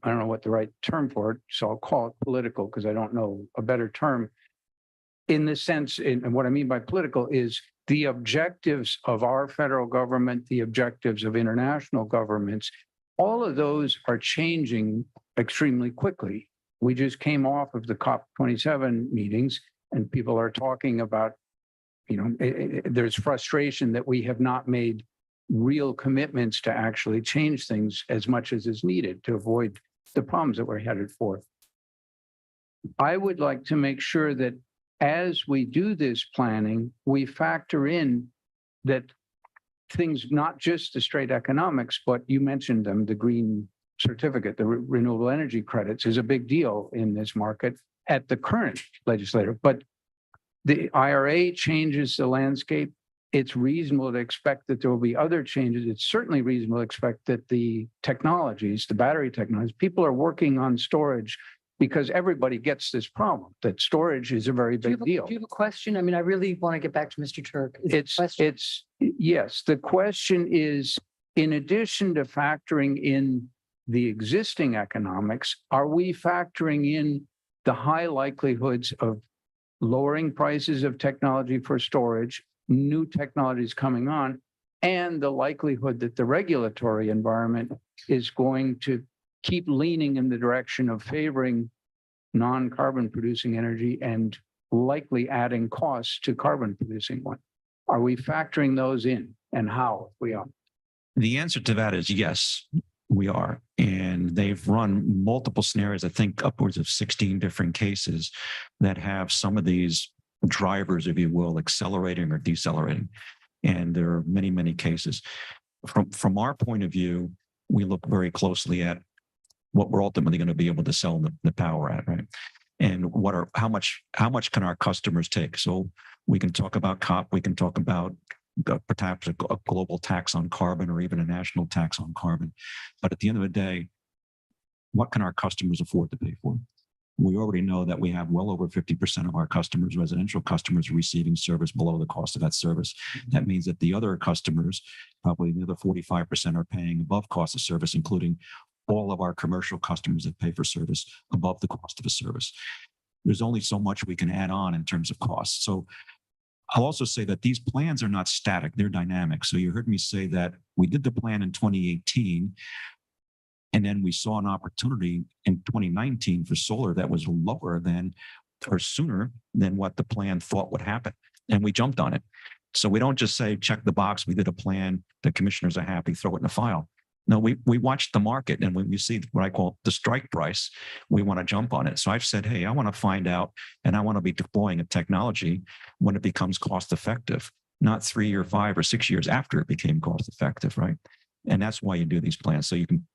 I don't know what the right term for it, so I'll call it political because I don't know a better term, in the sense, and what I mean by political is the objectives of our federal government, the objectives of international governments, all of those are changing extremely quickly. We just came off of the COP27 meetings and people are talking about, there's frustration that we have not made real commitments to actually change things as much as is needed to avoid the problems that we're headed for. I would like to make sure that as we do this planning, we factor in that things, not just the straight economics, but you mentioned them, the green certificate, the renewable energy credits is a big deal in this market at the current legislature. But the IRA changes the landscape. It's reasonable to expect that there will be other changes. It's certainly reasonable to expect that the technologies, the battery technologies, people are working on storage because everybody gets this problem, that storage is a very big deal. Do you have a question? I mean, I really want to get back to Mr. Turk. Yes, the question is, in addition to factoring in the existing economics, are we factoring in the high likelihoods of lowering prices of technology for storage, new technologies coming on, and the likelihood that the regulatory environment is going to keep leaning in the direction of favoring non-carbon producing energy and likely adding costs to carbon producing one? Are we factoring those in, and how we are? The answer to that is yes, we are. And they've run multiple scenarios, I think upwards of 16 different cases that have some of these drivers, if you will, accelerating or decelerating. And there are many, many cases. From our point of view, we look very closely at what we're ultimately going to be able to sell the power at, right? And how much can our customers take? So we can talk about COP, we can talk about perhaps a global tax on carbon or even a national tax on carbon. But at the end of the day, what can our customers afford to pay for? We already know that we have well over 50% of our customers, residential customers, receiving service below the cost of that service. That means that the other customers, probably the other 45%, are paying above cost of service, including all of our commercial customers that pay for service above the cost of a service. There's only so much we can add on in terms of costs. So I'll also say that these plans are not static, they're dynamic. So you heard me say that we did the plan in 2018, and then we saw an opportunity in 2019 for solar that was lower than or sooner than what the plan thought would happen. And we jumped on it. So we don't just say, check the box, we did a plan, the commissioners are happy, throw it in the file. No, we watched the market, and when we see what I call the strike price, we want to jump on it. So I've said, hey, I want to find out, and I want to be deploying a technology when it becomes cost effective, not 3 or 5 or 6 years after it became cost effective, right? And that's why you do these plans. So you can,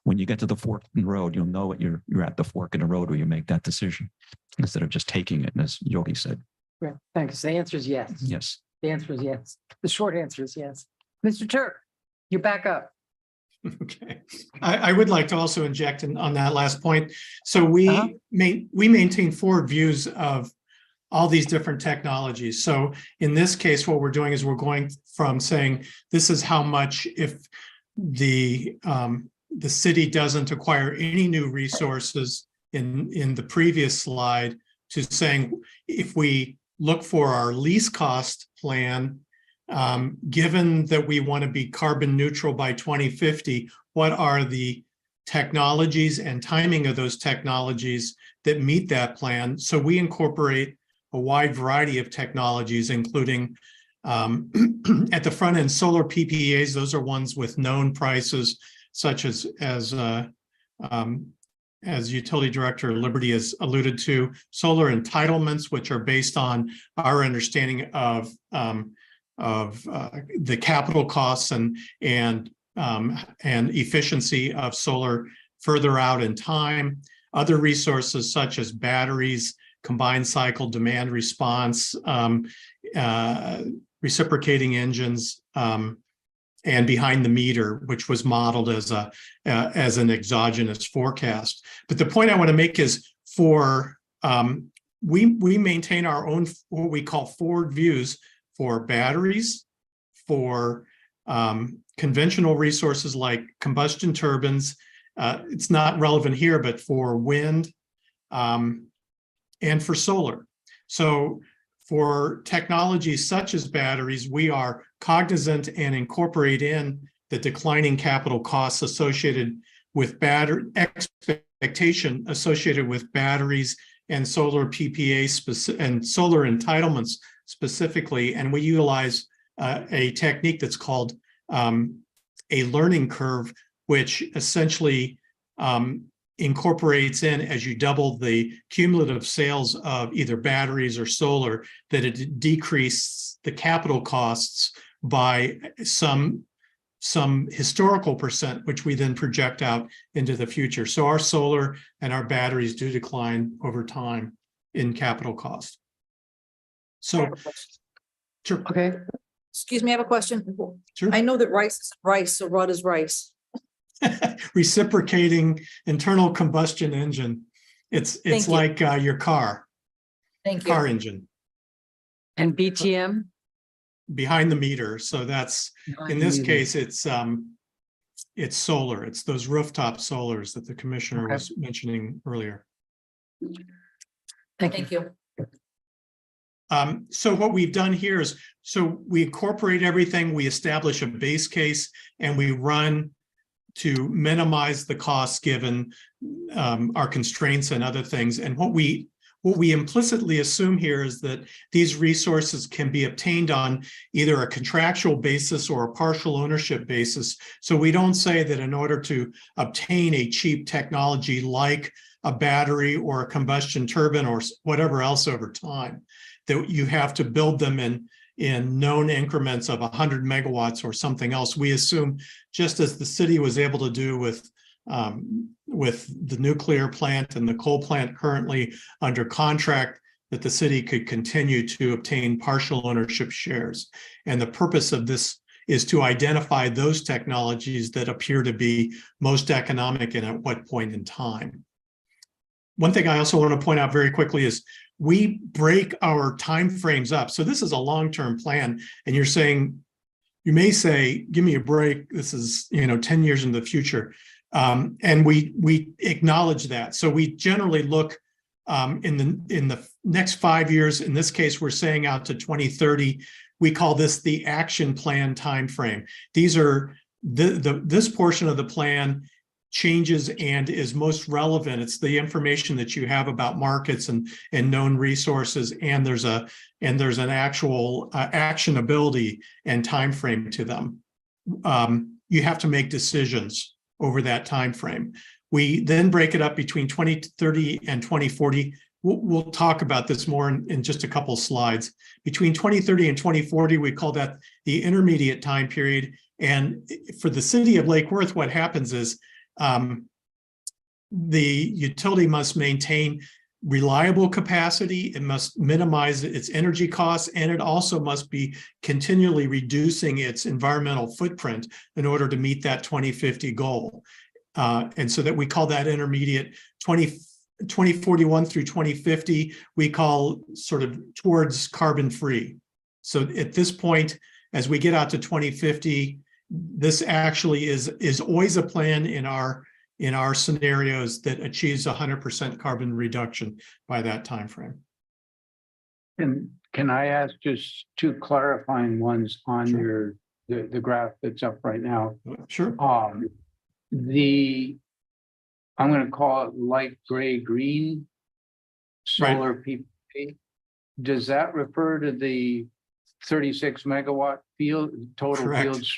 when you get to the fork in the road, you'll know it. You're at the fork in the road where you make that decision instead of just taking it. And as Yogi said, Great. Thanks. The answer is yes. yes. The answer is yes. The short answer is yes. Mr. Turk, you're back up. Okay, I would like to also inject on that last point. So we maintain forward views of all these different technologies. So in this case, what we're doing is we're going from saying this is how much if the city doesn't acquire any new resources in the previous slide, to saying if we look for our least cost plan, given that we want to be carbon neutral by 2050, what are the technologies and timing of those technologies that meet that plan? So we incorporate a wide variety of technologies, including at the front end, solar PPAs. Those are ones with known prices, such as Utility Director Liberty has alluded to, solar entitlements, which are based on our understanding of the capital costs and efficiency of solar further out in time. Other resources such as batteries, combined cycle demand response, reciprocating engines, and behind the meter, which was modeled as an exogenous forecast. But the point I want to make is we maintain our own what we call forward views for batteries, for conventional resources like combustion turbines. It's not relevant here, but for wind and for solar. So for technologies such as batteries, we are cognizant and incorporate in the declining capital costs associated with expectation associated with batteries and solar PPA and solar entitlements specifically. And we utilize a technique that's called a learning curve, which essentially incorporates in, as you double the cumulative sales of either batteries or solar, that it decreases the capital costs by some historical percent, which we then project out into the future. So our solar and our batteries do decline over time in capital cost. So, sure. Okay, Excuse me, I have a question. Sure. I know that rice is rice, so what is rice? Reciprocating internal combustion engine. It's Thank you. like your car Thank you. engine and BTM? behind the meter. So that's, in this case, it's solar. It's those rooftop solars that the commissioner Okay. was mentioning earlier. Thank you. Thank you. So what we've done here is, so we incorporate everything, we establish a base case, and we run to minimize the costs given our constraints and other things. And what we implicitly assume here is that these resources can be obtained on either a contractual basis or a partial ownership basis. So we don't say that in order to obtain a cheap technology like a battery or a combustion turbine or whatever else over time, that you have to build them in known increments of 100 megawatts or something else. We assume, just as the city was able to do with the nuclear plant and the coal plant currently under contract, that the city could continue to obtain partial ownership shares. And the purpose of this is to identify those technologies that appear to be most economic and at what point in time. One thing I also want to point out very quickly is we break our timeframes up. So this is a long-term plan, and you may say, give me a break. This is 10 years in the future. And we acknowledge that. So we generally look in the next 5 years. In this case, we're saying out to 2030. We call this the action plan timeframe. These are this portion of the plan changes and is most relevant. It's the information that you have about markets and known resources, and there's an actual actionability and time frame to them. You have to make decisions over that time frame. We then break it up between 2030 and 2040. We'll talk about this more in just a couple between 2030 and 2040. We call that the intermediate time period. And for the city of Lake Worth, what happens is the utility must maintain reliable capacity, it must minimize its energy costs, and it also must be continually reducing its environmental footprint in order to meet that 2050 goal. And so that we call that intermediate 2041 through 2050, we call sort of towards carbon free. So at this point, as we get out to 2050, this actually is always a plan in our scenarios that achieves 100% carbon reduction by that time frame. And can I ask just two clarifying ones on Sure. the graph that's up right now? Sure. I'm going to call it light gray green solar PV. Does that refer to the 36 megawatt field total Correct. fields?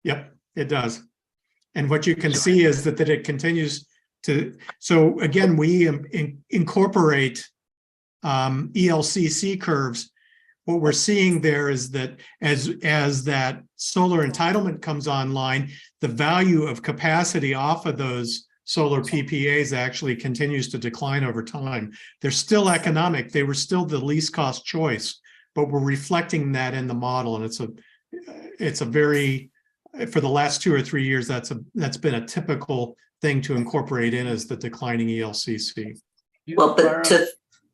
Yep, it does. And what you can see is that it continues to, so again, we incorporate ELCC curves. What we're seeing there is that as that solar entitlement comes online, the value of capacity off of those solar PPAs actually continues to decline over time. They're still economic. They were still the least cost choice, but we're reflecting that in the model. And it's a very, for the last 2 or 3 years, that's been a typical thing to incorporate in as the declining ELCC. Well, but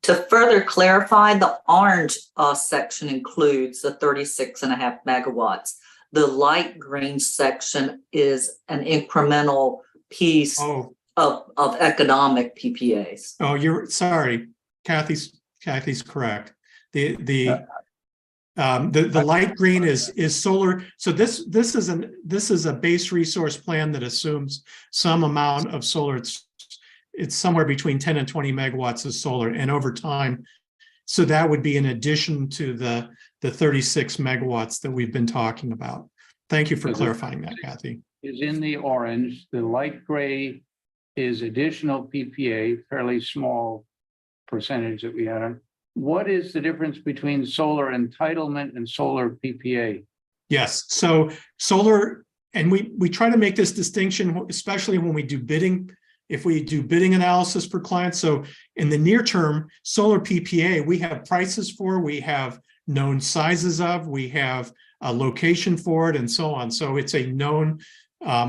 to further clarify, the orange section includes the 36.5 megawatts. The light green section is an incremental piece of economic PPAs. Oh, you're sorry, Kathy's Kathy's correct. The light green is solar. So this is a base resource plan that assumes some amount of solar. It's somewhere between 10 and 20 megawatts of solar, and over time. So that would be in addition to the 36 megawatts that we've been talking about. Thank you for clarifying that, Kathy. Is in the orange, the light gray is additional PPA, fairly small percentage that we had on. What is the difference between solar entitlement and solar PPA? Yes, so solar, and we try to make this distinction, especially when we do bidding. If we do bidding analysis for clients, so in the near term, solar PPA, we have prices for, we have known sizes of, we have a location for it, and so on. So it's a known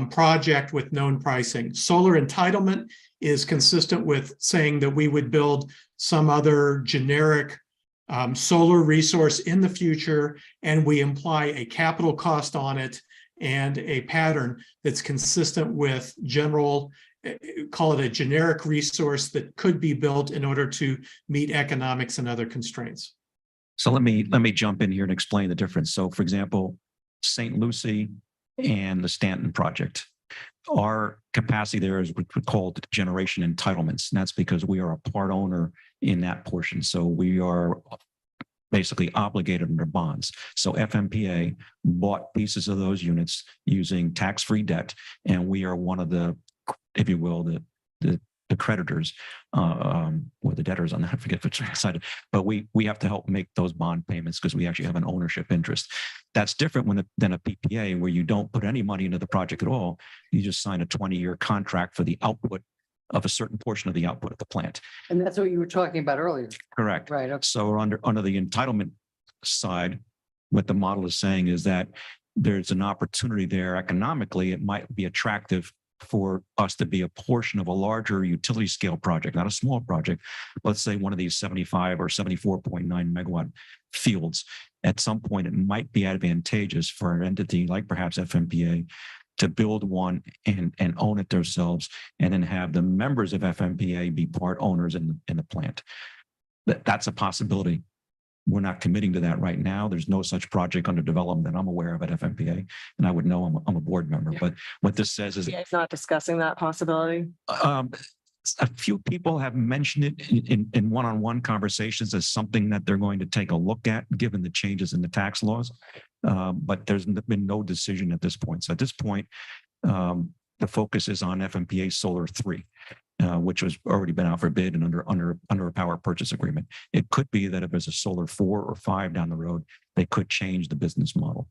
project with known pricing. Solar entitlement is consistent with saying that we would build some other generic solar resource in the future, and we imply a capital cost on it and a pattern that's consistent with general, call it a generic resource that could be built in order to meet economics and other constraints. So let me jump in here and explain the difference. So for example, St. Lucie and the Stanton project, our capacity there is what we call generation entitlements. And that's because we are a part owner in that portion. So we are basically obligated under bonds. So FMPA bought pieces of those units using tax-free debt, and we are one of the, if you will, the creditors or the debtors on that. I forget which side, but we have to help make those bond payments because we actually have an ownership interest. That's different than a PPA where you don't put any money into the project at all. You just sign a 20-year contract for the output of a certain portion of the output of the plant. And that's what you were talking about earlier, Correct. right? Okay. So under the entitlement side, what the model is saying is that there's an opportunity there economically. It might be attractive for us to be a portion of a larger utility scale project, not a small project. Let's say one of these 75 or 74.9 megawatt fields. At some point, it might be advantageous for an entity like perhaps FMPA to build one and own it themselves, and then have the members of FMPA be part owners in the plant. That's a possibility. We're not committing to that right now. There's no such project under development that I'm aware of at FMPA, and I would know I'm a board member. But what this says is, It's not discussing that possibility. a few people have mentioned it in one-on-one conversations as something that they're going to take a look at, given the changes in the tax laws. But there's been no decision at this point. So at this point, the focus is on FMPA Solar 3. Which has already been out for bid and under a power purchase agreement. It could be that if there's a solar 4 or 5 down the road, they could change the business model.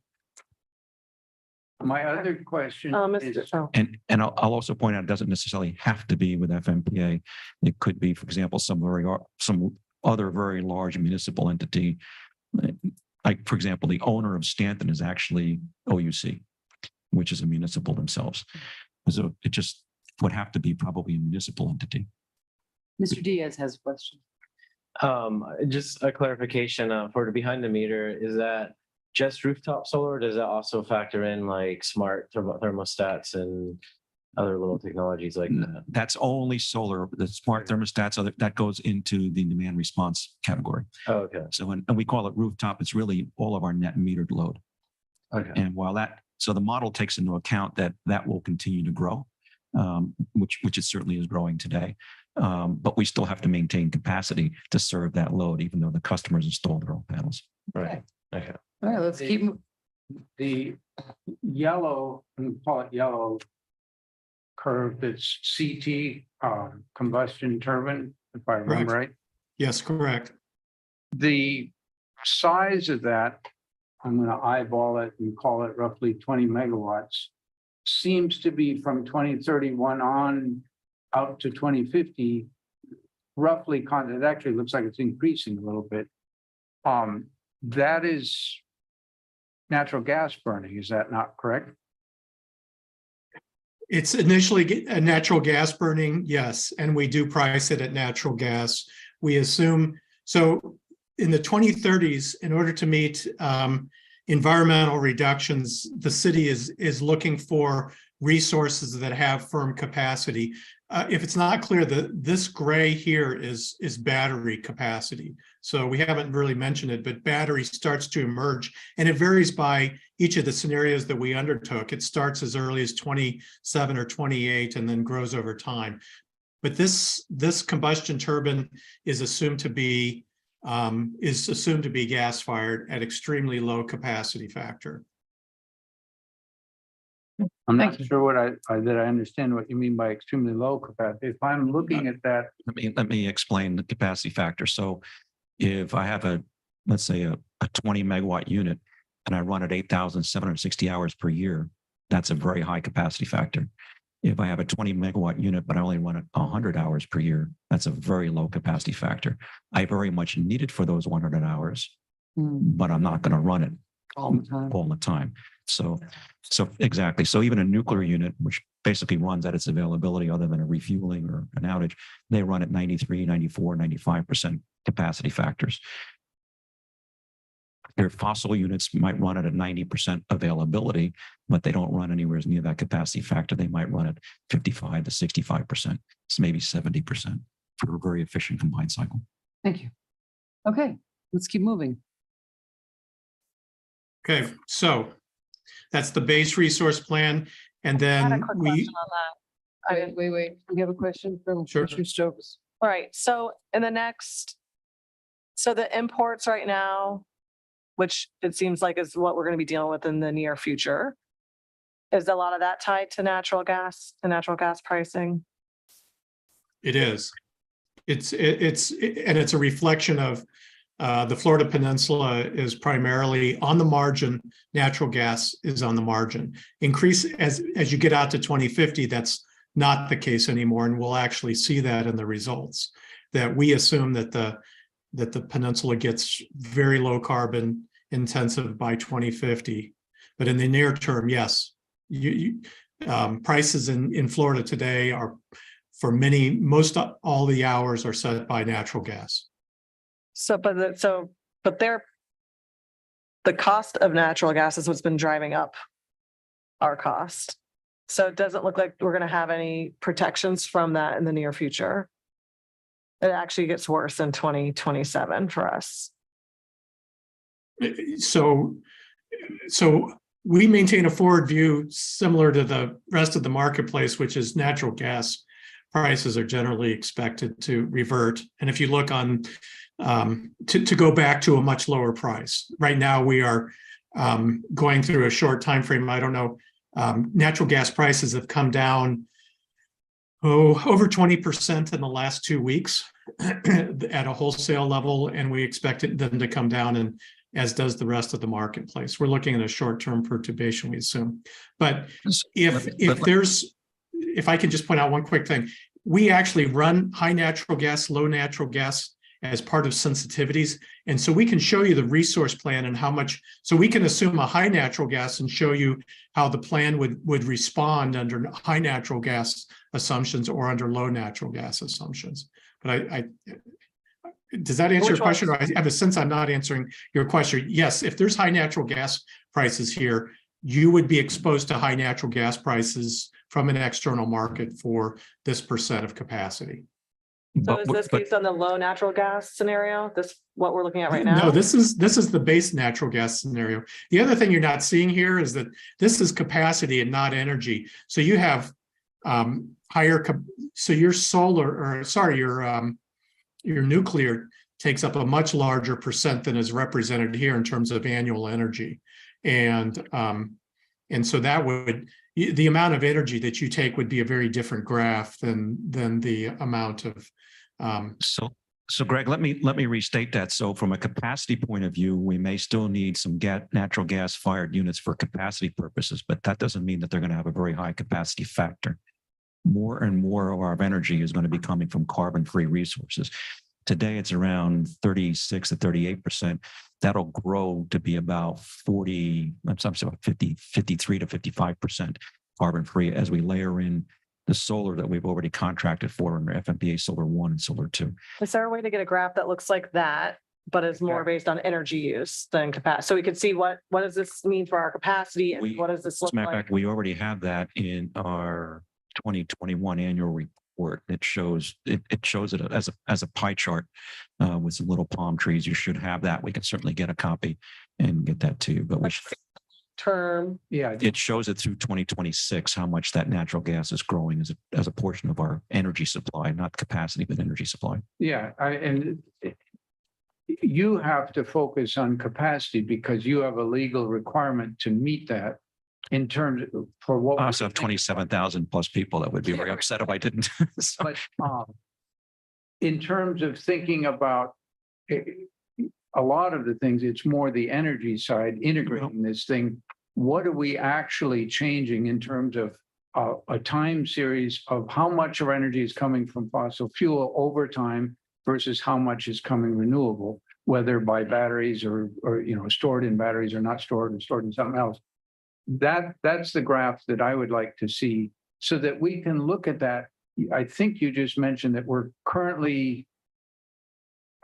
My other question is, And I'll also point out, it doesn't necessarily have to be with FMPA. It could be, for example, some other very large municipal entity. Like, for example, the owner of Stanton is actually OUC, which is a municipal themselves. So it just would have to be probably a municipal entity. Mr. Diaz has a question. Just a clarification for the behind the meter, is that just rooftop solar? Or does that also factor in like smart thermostats and other little technologies like that? That's only solar. The smart thermostats, that goes into the demand response category. Oh, okay. So, and we call it rooftop. It's really all of our net metered load. Okay. And while so the model takes into account that will continue to grow. Which it certainly is growing today. But we still have to maintain capacity to serve that load, even though the customers install their own panels. Right. Okay. All right, let's keep. the yellow, we call it yellow curve, that's CT combustion turbine, if I remember right. Yes, correct. The size of that, I'm going to eyeball it and call it roughly 20 megawatts, seems to be from 2031 on out to 2050, roughly, it actually looks like it's increasing a little bit. That is natural gas burning, is that not correct? It's initially a natural gas burning, yes, and we do price it at natural gas. We assume, so in the 2030s, in order to meet environmental reductions, the city is looking for resources that have firm capacity. if it's not clear, this gray here is battery capacity. So we haven't really mentioned it, but battery starts to emerge, and it varies by each of the scenarios that we undertook. It starts as early as 27 or 28 and then grows over time. But this combustion turbine is assumed to be gas fired at extremely low capacity factor. I'm Thank not you. sure what I understand what you mean by extremely low capacity. If I'm looking at that, Let me explain the capacity factor. So if I have let's say a 20 megawatt unit and I run at 8,760 hours per year, that's a very high capacity factor. If I have a 20 megawatt unit, but I only run it 100 hours per year, that's a very low capacity factor. I very much need it for those 100 hours, but I'm not going to run it All the time. all the time. So exactly. So even a nuclear unit, which basically runs at its availability other than a refueling or an outage, they run at 93, 94, 95% capacity factors. Their fossil units might run at a 90% availability, but they don't run anywhere near that capacity factor. They might run at 55 to 65%, so maybe 70% for a very efficient combined cycle. Thank you. Okay, let's keep moving. Okay, so that's the base resource plan. And I had a then quick we, question on that. Wait. We have a question from Sure. Commissioner Stokes. All right, so in the next, so the imports right now, which it seems like is what we're going to be dealing with in the near future, is a lot of that tied to natural gas and natural gas pricing? it is. It's a reflection of the Florida Peninsula is primarily on the margin. Natural gas is on the margin. Increase as you get out to 2050, that's not the case anymore. And we'll actually see that in the results, that we assume that the peninsula gets very low carbon intensive by 2050. But in the near term, yes, prices in Florida today are for most all the hours are set by natural gas. So, but the cost of natural gas is what's been driving up our cost. So it doesn't look like we're going to have any protections from that in the near future. It actually gets worse in 2027 for us. So we maintain a forward view similar to the rest of the marketplace, which is natural gas prices are generally expected to revert. And if you look on to go back to a much lower price, right now we are going through a short time frame. I don't know. Natural gas prices have come down over 20% in the last 2 weeks at a wholesale level, and we expect them to come down, and as does the rest of the marketplace. We're looking at a short-term perturbation, we assume. But if I can just point out one quick thing, we actually run high natural gas, low natural gas as part of sensitivities. And so we can show you the resource plan and how much, so we can assume a high natural gas and show you how the plan would respond under high natural gas assumptions or under low natural gas assumptions. But does that answer your question? Or I have a sense I'm not answering your question. Yes, if there's high natural gas prices here, you would be exposed to high natural gas prices from an external market for this percent of capacity. So is this based on the low natural gas scenario? This what we're looking at right now? No, this is the base natural gas scenario. The other thing you're not seeing here is that this is capacity and not energy. So you have so your your nuclear takes up a much larger percent than is represented here in terms of annual energy. And so that would, the amount of energy that you take would be a very different graph than the amount of. So Greg, let me restate that. So from a capacity point of view, we may still need some natural gas fired units for capacity purposes, but that doesn't mean that they're going to have a very high capacity factor. More and more of our energy is going to be coming from carbon-free resources. Today, it's around 36 to 38%. That'll grow to be about 53 to 55% carbon-free as we layer in the solar that we've already contracted for under FMPA Solar 1 and Solar 2. Is there a way to get a graph that looks like that, but is more based on energy use than capacity? So we could see what does this mean for our capacity and what does this As look a matter of like? fact, we already have that in our 2021 annual report. report. It shows it as a pie chart with some little palm trees. You should have that. We can certainly get a copy and get that to you. But Term, Yeah, it shows it through 2026 how much that natural gas is growing as a portion of our energy supply, not capacity, but energy supply. yeah, you have to focus on capacity because you have a legal requirement to meet that in terms of for what. I also have 27,000 plus people that would be very upset if I didn't. So, But in terms of thinking about a lot of the things, it's more the energy side, integrating this thing. What are we actually changing in terms of a time series of how much of our energy is coming from fossil fuel over time versus how much is coming renewable, whether by batteries or stored in batteries or not stored or stored in something else. That's the graph that I would like to see so that we can look at that. I think you just mentioned that we're currently,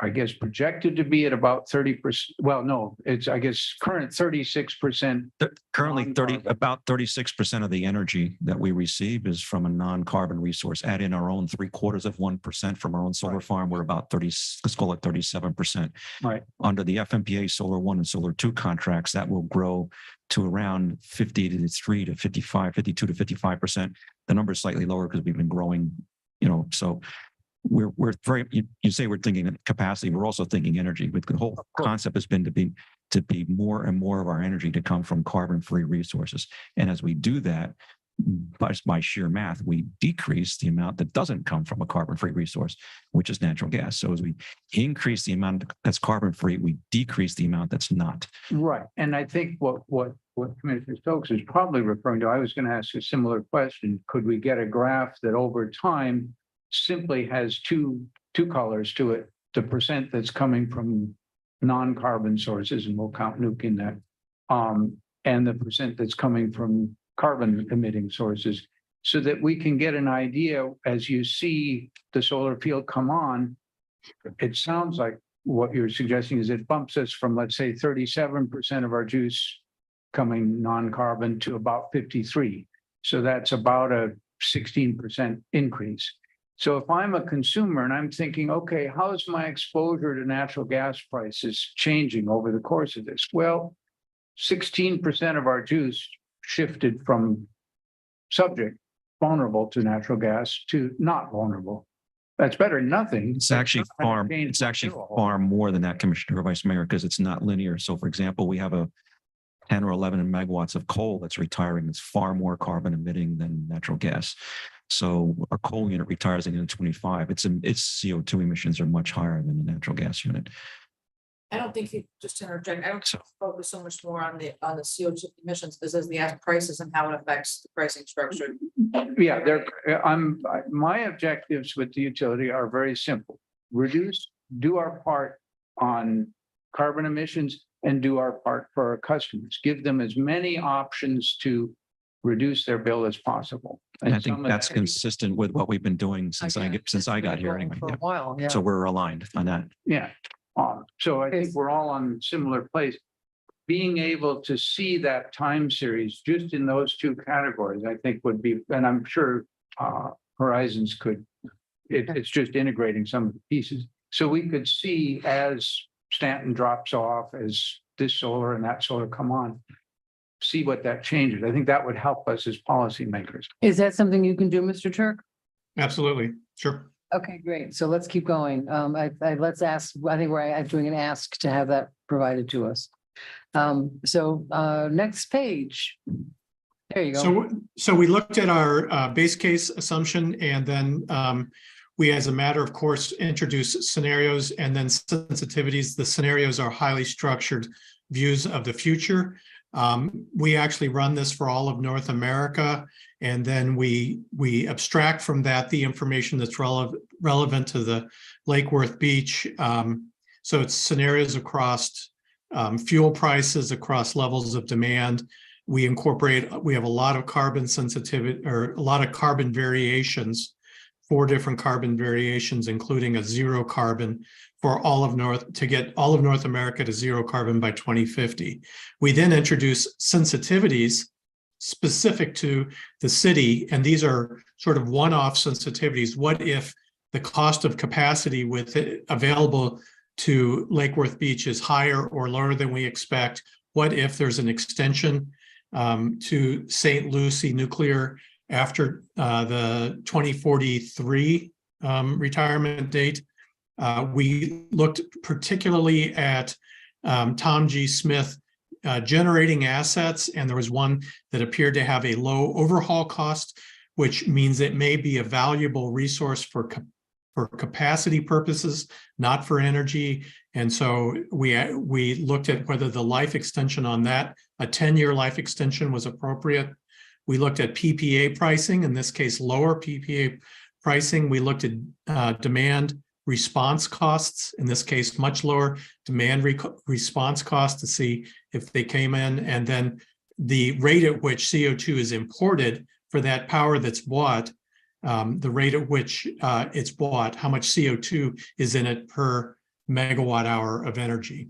I guess, projected to be at about 30%. Well, no, it's, I guess, current 36%. Currently Non-carbon. about 36% of the energy that we receive is from a non-carbon resource. Add in our own 0.75% from our own solar farm, we're about 30, let's call it 37%. Right. Under the FMPA Solar 1 and Solar 2 contracts, that will grow to around 53 to 55, 52 to 55%. The number is slightly lower because we've been growing, so we're very, you say we're thinking capacity, we're also thinking energy. But the whole concept has been to be more and more of our energy to come from carbon-free resources. And as we do that, by sheer math, we decrease the amount that doesn't come from a carbon-free resource, which is natural gas. So as we increase the amount that's carbon-free, we decrease the amount that's not. Right. And I think what Commissioner Stokes is probably referring to, I was going to ask a similar question. Could we get a graph that over time simply has two colors to it, the percent that's coming from non-carbon sources, and we'll count nuke in that, and the percent that's coming from carbon emitting sources, so that we can get an idea as you see the solar field come on. It sounds like what you're suggesting is it bumps us from, let's say, 37% of our juice coming non-carbon to about 53. So that's about a 16% increase. So if I'm a consumer and I'm thinking, okay, how's my exposure to natural gas prices changing over the course of this? Well, 16% of our juice shifted from vulnerable to natural gas to not vulnerable. That's better than nothing. It's actually far more than that, Commissioner Vice Mayor, because it's not linear. So for example, we have a 10 or 11 megawatts of coal that's retiring. It's far more carbon emitting than natural gas. So our coal unit retires in 2025. Its CO2 emissions are much higher than the natural gas unit. I don't think you just interject. I don't focus so much more on the CO2 emissions as the gas prices and how it affects the pricing structure. Yeah, my objectives with the utility are very simple. Do our part on carbon emissions and do our part for our customers. Give them as many options to reduce their bill as possible. And I think that's consistent with what we've been doing since I got here anyway. For a Yeah. while, yeah. So we're aligned on that. Yeah. So I think we're all on a similar place. Being able to see that time series just in those two categories, I think would be, and I'm sure Horizons could, it's just integrating some of the pieces. So we could see as Stanton drops off, as this solar and that solar come on, see what that changes. I think that would help us as policymakers. Is that something you can do, Mr. Turk? Absolutely. Sure. Okay, great. So let's keep going. Let's ask, I think I'm doing an ask to have that provided to us. Next page. There you go. So we looked at our base case assumption, and then we, as a matter of course, introduce scenarios and then sensitivities. The scenarios are highly structured views of the future. We actually run this for all of North America, and then we abstract from that the information that's relevant to the Lake Worth Beach. So it's scenarios across fuel prices, across levels of demand. We have a lot of carbon sensitivity, or a lot of carbon variations, 4 different carbon variations, including a zero carbon for to get all of North America to zero carbon by 2050. We then introduce sensitivities specific to the city, and these are sort of one-off sensitivities. What if the cost of capacity with it available to Lake Worth Beach is higher or lower than we expect? What if there's an extension to St. Lucie Nuclear after the 2043 retirement date? We looked particularly at Tom G. Smith generating assets, and there was one that appeared to have a low overhaul cost, which means it may be a valuable resource for capacity purposes, not for energy. And so we looked at whether the life extension on that, a 10-year life extension, was appropriate. We looked at PPA pricing, in this case, lower PPA pricing. We looked at demand response costs, in this case, much lower demand response costs to see if they came in, and then the rate at which CO2 is imported for that power that's bought, the rate at which it's bought, how much CO2 is in it per megawatt hour of energy.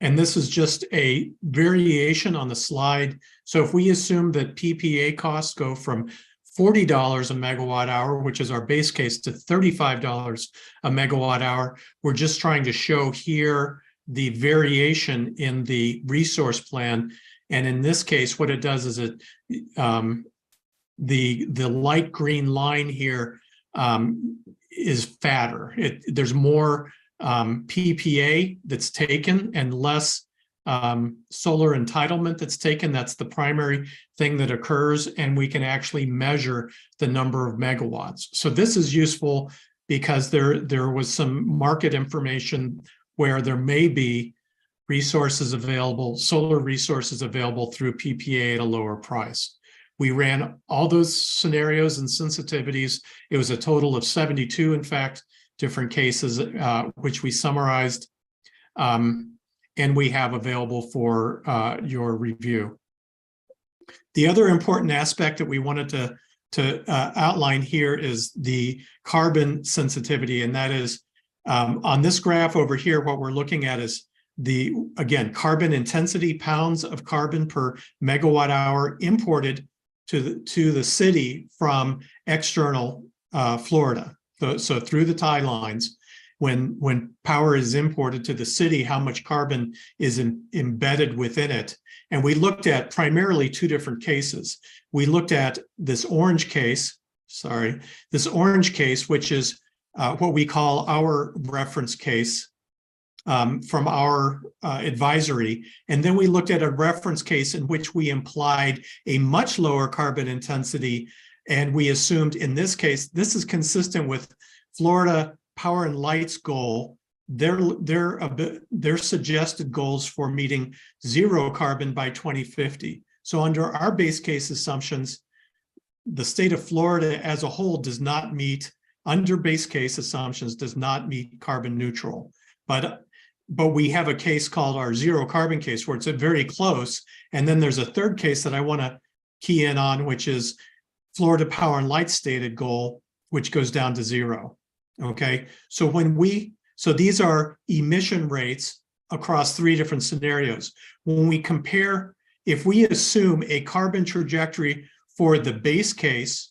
And this is just a variation on the slide. So if we assume that PPA costs go from $40 a megawatt hour, which is our base case, to $35 a megawatt hour, we're just trying to show here the variation in the resource plan. And in this case, what it does is it the light green line here is fatter. There's more PPA that's taken and less solar entitlement that's taken. That's the primary thing that occurs, and we can actually measure the number of megawatts. So this is useful because there was some market information where there may be resources available, solar resources available through PPA at a lower price. We ran all those scenarios and sensitivities. It was a total of 72, in fact, different cases, which we summarized and we have available for your review. The other important aspect that we wanted to outline here is the carbon sensitivity, and that is on this graph over here, what we're looking at is again, carbon intensity, pounds of carbon per megawatt hour imported to the city from external Florida. So through the tie lines, when power is imported to the city, how much carbon is embedded within it. And we looked at primarily two different cases. We looked at this orange case, which is what we call our reference case from our advisory. And then we looked at a reference case in which we implied a much lower carbon intensity. And we assumed in this case, this is consistent with Florida Power and Light's goal. Their suggested goals for meeting zero carbon by 2050. So under our base case assumptions, the state of Florida as a whole does not meet, under base case assumptions, does not meet carbon neutral. But we have a case called our zero carbon case where it's very close. And then there's a third case that I want to key in on, which is Florida Power and Light stated goal, which goes down to zero. Okay, so so these are emission rates across three different scenarios. When we compare, if we assume a carbon trajectory for the base case,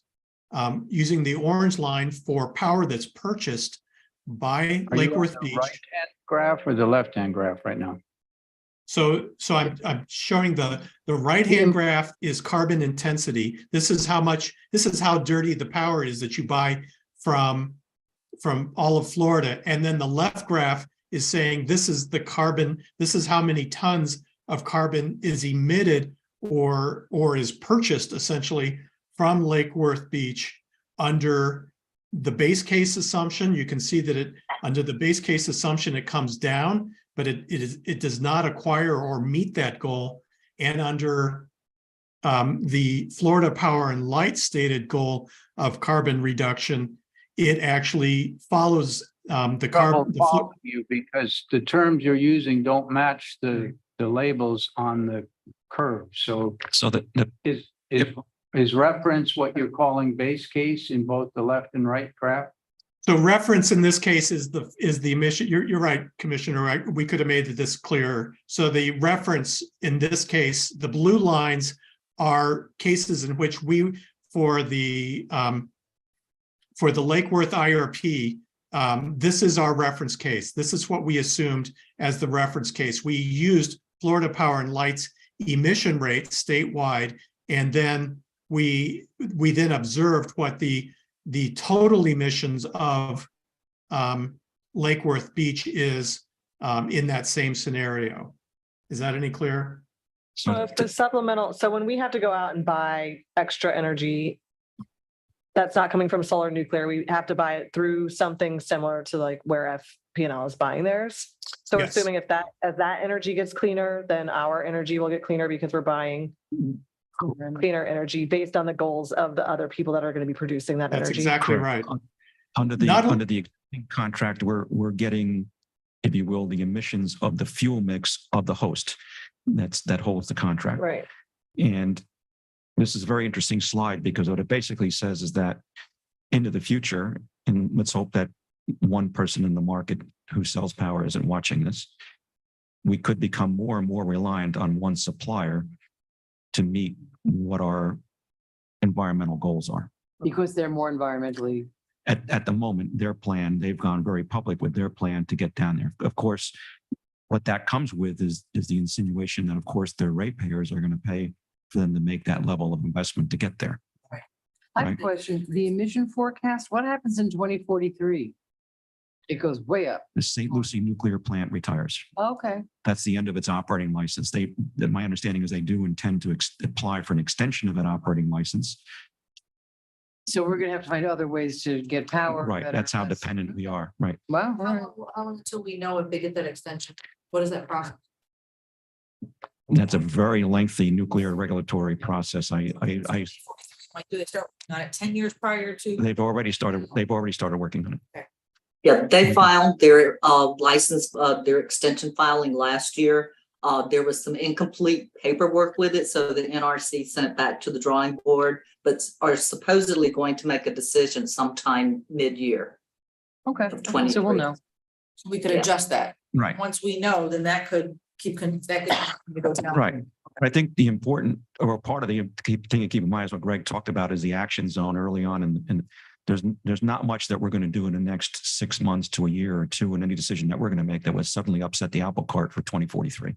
using the orange line for power that's purchased by Lake Worth Beach. Right-hand graph or the left-hand graph right now? So I'm showing the right-hand graph is carbon intensity. This is how dirty the power is that you buy from all of Florida. And then the left graph is saying this is the carbon, this is how many tons of carbon is emitted or is purchased essentially from Lake Worth Beach under the base case assumption. You can see that under the base case assumption, it comes down, but it does not acquire or meet that goal. And under the Florida Power and Light stated goal of carbon reduction, it actually follows the carbon. Because the terms you're using don't match the labels on the curve. So is reference what you're calling base case in both the left and right graph? So reference in this case is the emission. You're right, Commissioner. Right? We could have made this clearer. So the reference in this case, the blue lines are cases in which for the Lake Worth IRP, this is our reference case. This is what we assumed as the reference case. We used Florida Power and Light's emission rate statewide, and then we then observed what the total emissions of Lake Worth Beach is in that same scenario. Is that any clearer? So if the supplemental, so when we have to go out and buy extra energy, that's not coming from solar nuclear, we have to buy it through something similar to like where FPNL is buying theirs. So Yes. assuming as that energy gets cleaner, then our energy will get cleaner because we're buying cleaner energy based on the goals of the other people that are going to be producing that That's energy. exactly Correct. right. Under the existing contract, we're getting, if you will, the emissions of the fuel mix of the host. That holds the contract. Right. And this is a very interesting slide because what it basically says is that into the future, and let's hope that one person in the market who sells power isn't watching this, we could become more and more reliant on one supplier to meet what our environmental goals are. Because they're more environmentally. At the moment, their plan, they've gone very public with their plan to get down there. Of course, what that comes with is the insinuation that, of course, their ratepayers are going to pay for them to make that level of investment to get there. I have a Right. question. The emission forecast, what happens in 2043? It goes way up. The St. Lucie nuclear plant retires. Okay. That's the end of its operating license. My understanding is they do intend to apply for an extension of that operating license. So we're gonna have to find other ways to get power. Right. better, That's how less. dependent we are. Right. Wow. all right. How long until we know if they get that extension? What is that process? That's a very lengthy nuclear regulatory process. Like, do they start on it 10 years prior to? They've already started working on it. Yeah, they filed their license, their extension filing last year. There was some incomplete paperwork with it, so the NRC sent it back to the drawing board, but are supposedly going to make a decision sometime mid-year Okay. of 23. So we'll know. We could Yeah. adjust that. Right. Once we know, then that could that could go down. Right. I think the important or part of the thing to keep in mind is what Greg talked about is the action zone early on. And there's not much that we're going to do in the next 6 months to a year or two in any decision that we're going to make that would suddenly upset the apple cart for 2043.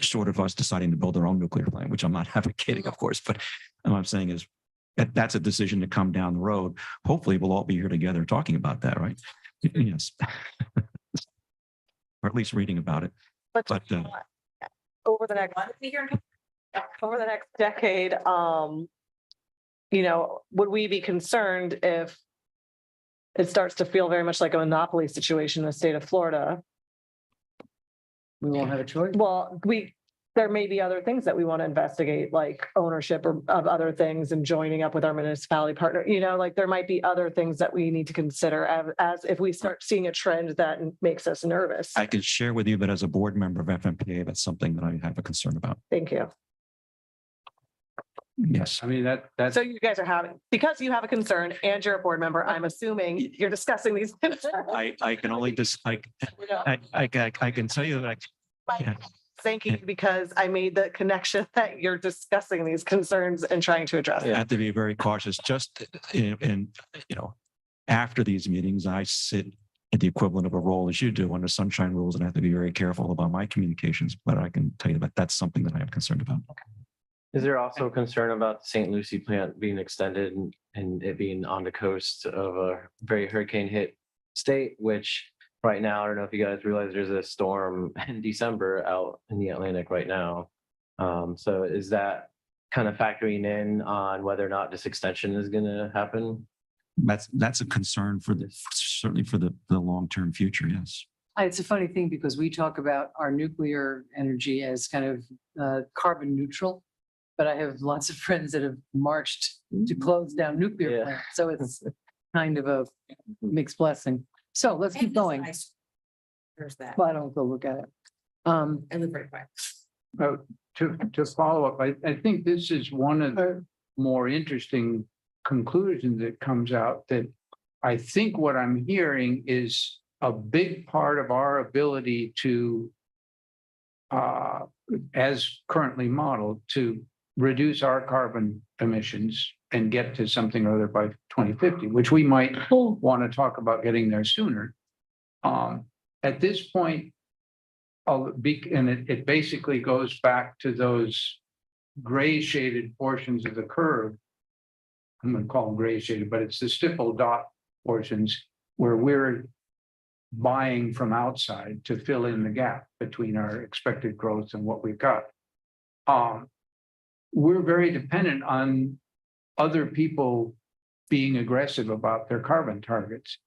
Short of us deciding to build our own nuclear plant, which I'm not advocating, of course, but what I'm saying is that's a decision to come down the road. Hopefully we'll all be here together talking about that, right? Yes. Or at least reading about it. But over the next decade, would we be concerned if it starts to feel very much like a monopoly situation in the state of Florida? We won't have a choice. Well, there may be other things that we want to investigate, like ownership of other things and joining up with our municipality partner, like there might be other things that we need to consider as if we start seeing a trend that makes us nervous. I can share with you that as a board member of FMPA, that's something that I have a concern about. Thank you. Yes. I mean, that's. So you guys are because you have a concern and you're a board member, I'm assuming you're discussing these. I can only I can tell you that yeah. Thank you, because I made the connection that you're discussing these concerns and trying to address I it. have to be very cautious. Just after these meetings, I sit at the equivalent of a role as you do under sunshine rules, and I have to be very careful about my communications. But I can tell you that that's something that I am concerned about. Is there also a concern about the St. Lucie plant being extended and it being on the coast of a very hurricane hit state, which right now, I don't know if you guys realize there's a storm in December out in the Atlantic right now. So is that kind of factoring in on whether or not this extension is going to happen? That's a concern certainly for the long-term future. Yes. It's a funny thing because we talk about our nuclear energy as kind of carbon neutral, but I have lots of friends that have marched to close down nuclear Yeah. plants. So it's kind of a mixed blessing. So let's keep going. There's that. Well, I don't go look at it. I live right by. Well, to follow up, I think this is one of the more interesting conclusions that comes out, that I think what I'm hearing is a big part of our ability to as currently modeled, to reduce our carbon emissions and get to something or other by 2050, which we might want to talk about getting there sooner. At this point, it basically goes back to those gray shaded portions of the curve. I'm going to call them gray shaded, but it's the stipple dot portions where we're buying from outside to fill in the gap between our expected growth and what we've got. We're very dependent on other people being aggressive about their carbon targets.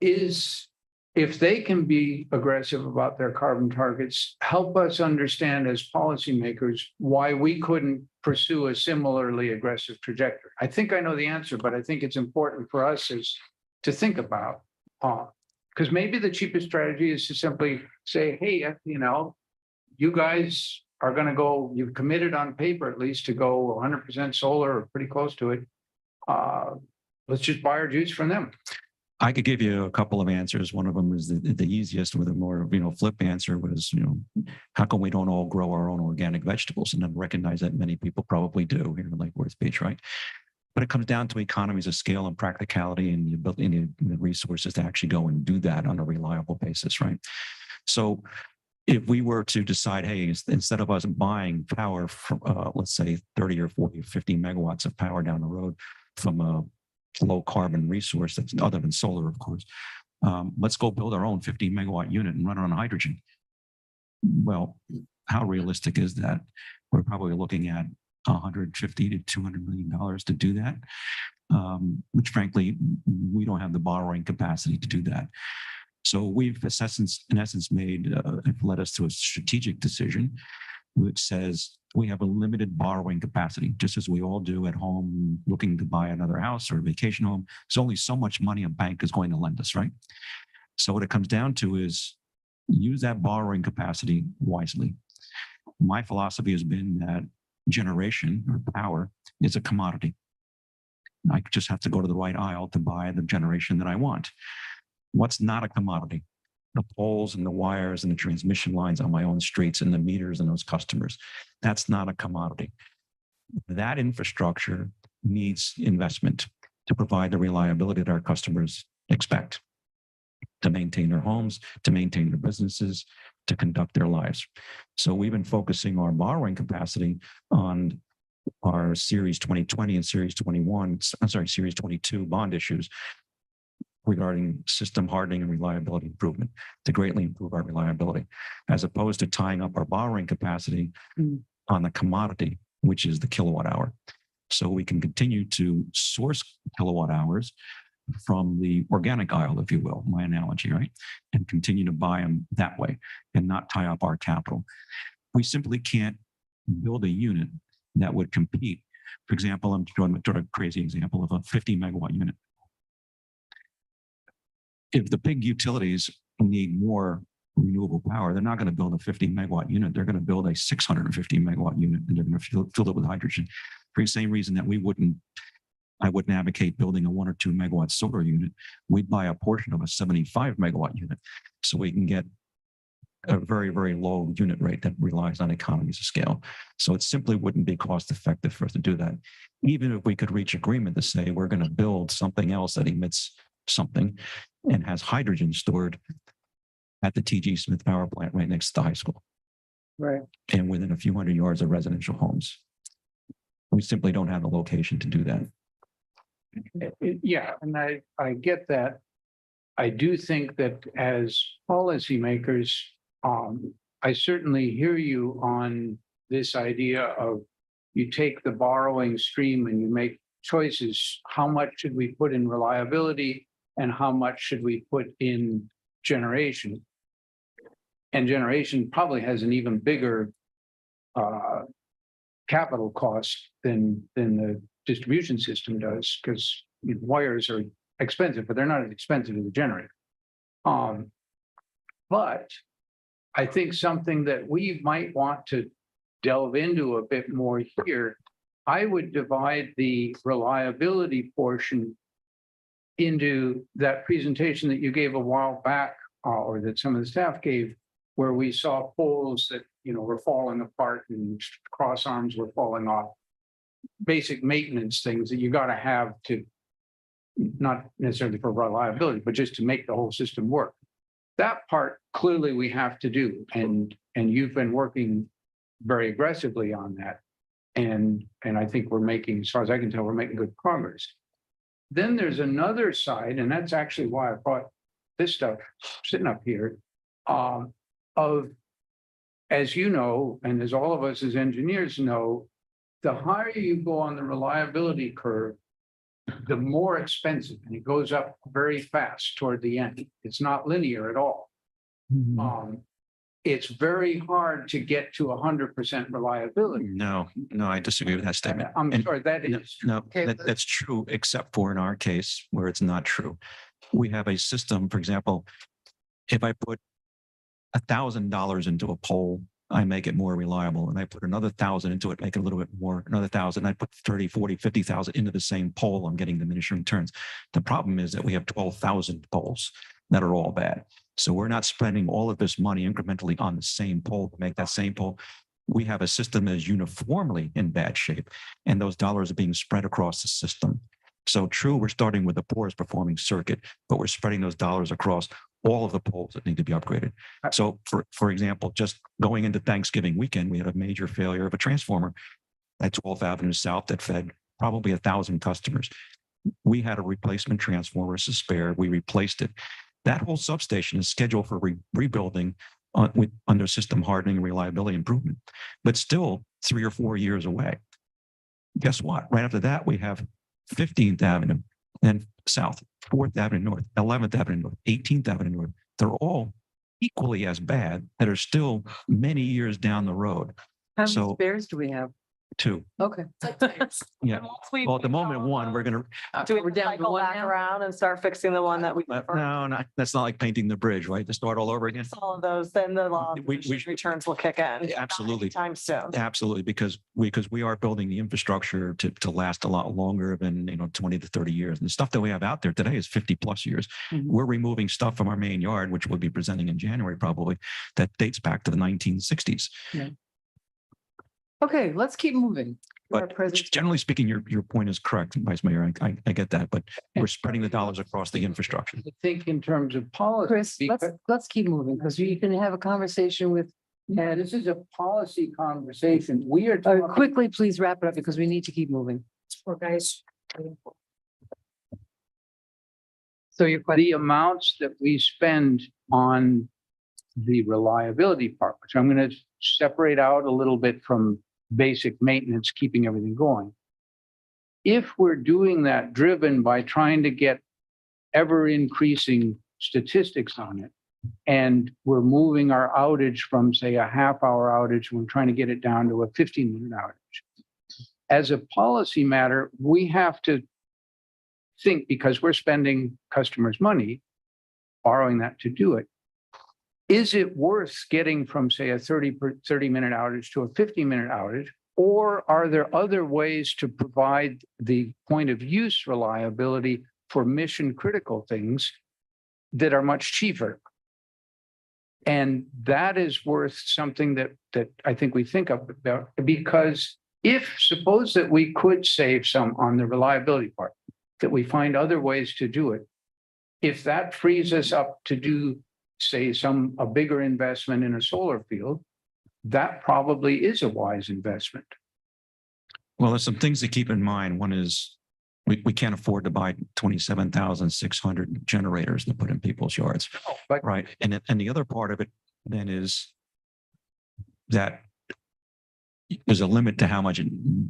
If they can be aggressive about their carbon targets, help us understand as policymakers why we couldn't pursue a similarly aggressive trajectory. I think I know the answer, but I think it's important for us to think about. Because maybe the cheapest strategy is to simply say, hey, you guys are going to go, you've committed on paper at least to go 100% solar or pretty close to it. Let's just buy our juice from them. I could give you a couple of answers. One of them is the easiest with a more, flip answer was, how come we don't all grow our own organic vegetables? And then recognize that many people probably do here in Lake Worth Beach, right? But it comes down to economies of scale and practicality and the ability and the resources to actually go and do that on a reliable basis, right? So if we were to decide, hey, instead of us buying power from, let's say 30 or 40 or 50 megawatts of power down the road from a low carbon resource that's other than solar, of course, let's go build our own 50 megawatt unit and run it on hydrogen. Well, how realistic is that? We're probably looking at $150 to $200 million to do that, which frankly, we don't have the borrowing capacity to do that. So we've in essence made, led us to a strategic decision, which says we have a limited borrowing capacity, just as we all do at home, looking to buy another house or a vacation home. There's only so much money a bank is going to lend us, right? So what it comes down to is use that borrowing capacity wisely. My philosophy has been that generation or power is a commodity. I just have to go to the right aisle to buy the generation that I want. What's not a commodity? The poles and the wires and the transmission lines on my own streets and the meters and those customers. That's not a commodity. That infrastructure needs investment to provide the reliability that our customers expect, to maintain their homes, to maintain their businesses, to conduct their lives. So we've been focusing our borrowing capacity on our Series 2020 and Series 22 bond issues regarding system hardening and reliability improvement to greatly improve our reliability, as opposed to tying up our borrowing capacity on the commodity, which is the kilowatt hour. So we can continue to source kilowatt hours from the organic aisle, if you will, my analogy, right? And continue to buy them that way and not tie up our capital. We simply can't build a unit that would compete. For example, I'm throwing a crazy example of a 50 megawatt unit. If the big utilities need more renewable power, they're not going to build a 50 megawatt unit. They're going to build a 650 megawatt unit, and they're going to fill it with hydrogen. For the same reason that I wouldn't advocate building a 1 or 2 megawatt solar unit. We'd buy a portion of a 75 megawatt unit so we can get a very, very low unit rate that relies on economies of scale. So it simply wouldn't be cost effective for us to do that. Even if we could reach agreement to say we're going to build something else that emits something and has hydrogen stored at the TG Smith power plant right next to the high school. Right. And within a few hundred yards of residential homes. We simply don't have the location to do that. Yeah, and I get that. I do think that as policymakers, I certainly hear you on this idea of you take the borrowing stream and you make choices. How much should we put in reliability and how much should we put in generation? And generation probably has an even bigger capital cost than the distribution system does, because wires are expensive, but they're not as expensive as a generator. But I think something that we might want to delve into a bit more here, I would divide the reliability portion into that presentation that you gave a while back, or that some of the staff gave, where we saw poles that were falling apart and cross arms were falling off. Basic maintenance things that you got to have to, not necessarily for reliability, but just to make the whole system work. That part clearly we have to do, and you've been working very aggressively on that. And I think we're making, as far as I can tell, we're making good progress. Then there's another side, and that's actually why I brought this stuff sitting up here, of, as you know, and as all of us as engineers know, the higher you go on the reliability curve, the more expensive, and it goes up very fast toward the end. It's not linear at all. It's very hard to get to 100% reliability. No, I disagree with that statement. I'm And- sorry, that No, is. no, Okay, that's true, except for in our case where it's not true. We have a system, for example, if I put $1,000 into a pole, I make it more reliable. And I put another 1,000 into it, make it a little bit more, another 1,000. I put 30, 40, 50,000 into the same pole. I'm getting diminishing returns. The problem is that we have 12,000 poles that are all bad. So we're not spending all of this money incrementally on the same pole to make that same pole. We have a system that is uniformly in bad shape, and those dollars are being spread across the system. So true, we're starting with the poorest performing circuit, but we're spreading those dollars across all of the poles that need to be upgraded. So for example, just going into Thanksgiving weekend, we had a major failure of a transformer at 12th Avenue South that fed probably 1,000 customers. We had a replacement transformer as a spare. We replaced it. That whole substation is scheduled for rebuilding under system hardening and reliability improvement, but still 3 or 4 years away. Guess what? Right after that, we have 15th Avenue and South, 4th Avenue North, 11th Avenue North, 18th Avenue North. They're all equally as bad that are still many years down the road. How many So- spares do we have? 2. Okay. It's like tires. Yeah. And once we Well, at the moment, 1, we're going do We're we down to cycle one back now? around and start fixing the one that we. to, no, that's not like painting the bridge, right? To start all over again. All of those, then the law of We- diminishing returns will kick in. Absolutely. Time soon. Absolutely, because we are building the infrastructure to last a lot longer than 20 to 30 years. And the stuff that we have out there today is 50 plus years. Mhm. We're removing stuff from our main yard, which we'll be presenting in January probably, that dates back to the 1960s. Okay, let's keep moving. Our But president- generally speaking, your point is correct, Vice Mayor. I get that, but we're spreading the dollars across the infrastructure. I think in terms of policy. Chris, because- let's keep moving because you can have a conversation with Yeah, this is a policy conversation. We are talking. quickly, please wrap it up because we need to keep moving. Poor guys. So your question, The amounts that we spend on the reliability part, which I'm going to separate out a little bit from basic maintenance, keeping everything going. If we're doing that driven by trying to get ever increasing statistics on it, and we're moving our outage from, say, a half-hour outage, we're trying to get it down to a 15-minute outage. As a policy matter, we have to think, because we're spending customers' money, borrowing that to do it. Is it worth getting from, say, a 30-minute outage to a 50-minute outage? Or are there other ways to provide the point of use reliability for mission critical things that are much cheaper? And that is worth something that I think we think about, because if suppose that we could save some on the reliability part, that we find other ways to do it. If that frees us up to do, say, a bigger investment in a solar field, that probably is a wise investment. Well, there's some things to keep in mind. One is we can't afford to buy 27,600 generators to put in people's yards. But Right. And the other part of it then is that there's a limit to how much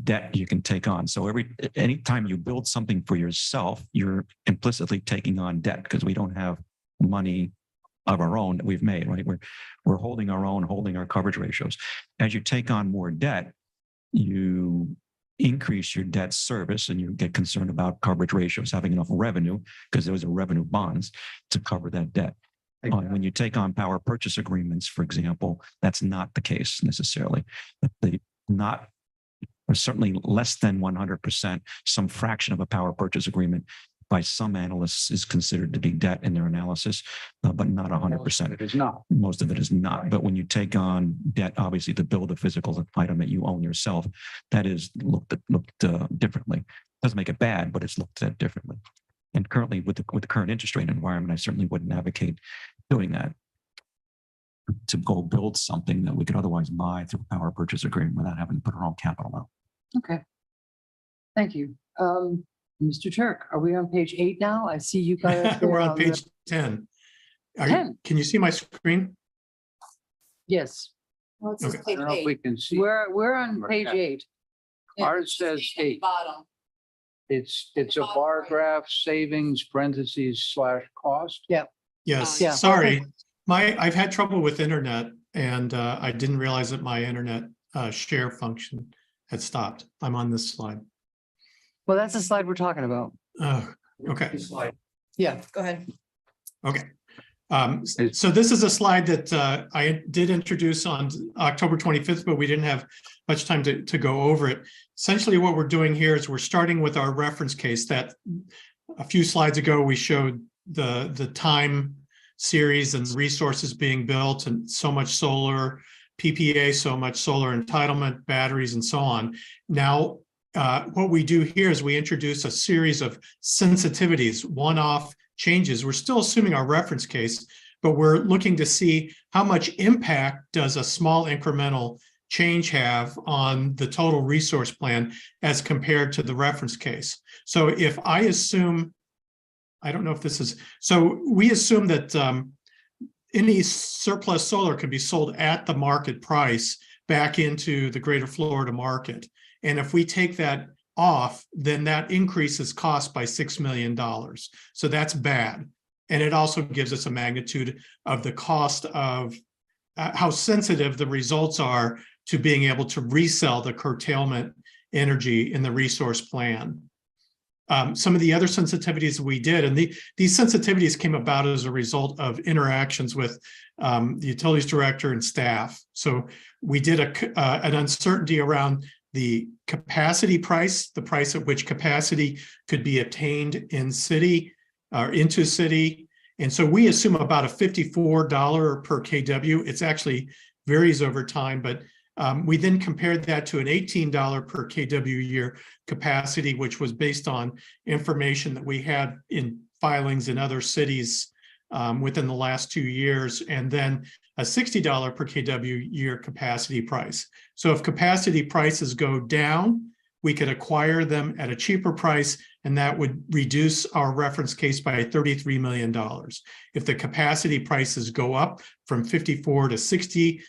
debt you can take on. So anytime you build something for yourself, you're implicitly taking on debt because we don't have money of our own that we've made, right? We're holding our own, holding our coverage ratios. As you take on more debt, you increase your debt service and you get concerned about coverage ratios having enough revenue because those are revenue bonds to cover that debt. When you take on power purchase agreements, for example, that's not the case necessarily. Or certainly less than 100%, some fraction of a power purchase agreement by some analysts is considered to be debt in their analysis, but not 100%. It is not. Most of it is not. But when you take on debt, obviously to build a physical item that you own yourself, that is looked differently. Doesn't make it bad, but it's looked at differently. And currently, with the current interest rate environment, I certainly wouldn't advocate doing that. To go build something that we could otherwise buy through a power purchase agreement without having to put our own capital out. Okay. Thank you. Mr. Turk, are we on page 8 now? I see you guys. We're on page 10. Can you see my screen? Yes, Well, it says Okay. I page don't know if we 8. can see. we're on page 8. Ours says At the 8. Bottom. It's a bar graph, savings, parentheses, / cost. Yes, Yeah. sorry. I've had trouble with internet and I didn't realize that my internet share function had stopped. I'm on this slide. Well, that's the slide we're talking about. Okay. Yeah. Go ahead. Okay. So this is a slide that I did introduce on October 25th, but we didn't have much time to go over it. Essentially, what we're doing here is we're starting with our reference case that a few slides ago, we showed the time series and resources being built and so much solar, PPA, so much solar entitlement, batteries, and so on. Now, what we do here is we introduce a series of sensitivities, one-off changes. We're still assuming our reference case, but we're looking to see how much impact does a small incremental change have on the total resource plan as compared to the reference case. So if I assume, I don't know if this is, so we assume that any surplus solar can be sold at the market price back into the greater Florida market. And if we take that off, then that increases cost by $6 million. So that's bad. And it also gives us a magnitude of the cost of how sensitive the results are to being able to resell the curtailment energy in the resource plan. Some of the other sensitivities we did, and these sensitivities came about as a result of interactions with the utilities director and staff. So we did an uncertainty around the capacity price, the price at which capacity could be obtained in city or into city. And so we assume about a $54 per kW. It's actually varies over time, but we then compared that to an $18 per kW year capacity, which was based on information that we had in filings in other cities within the last 2 years, and then a $60 per kW year capacity price. So if capacity prices go down, we could acquire them at a cheaper price, and that would reduce our reference case by $33 million. If the capacity prices go up from 54 to 60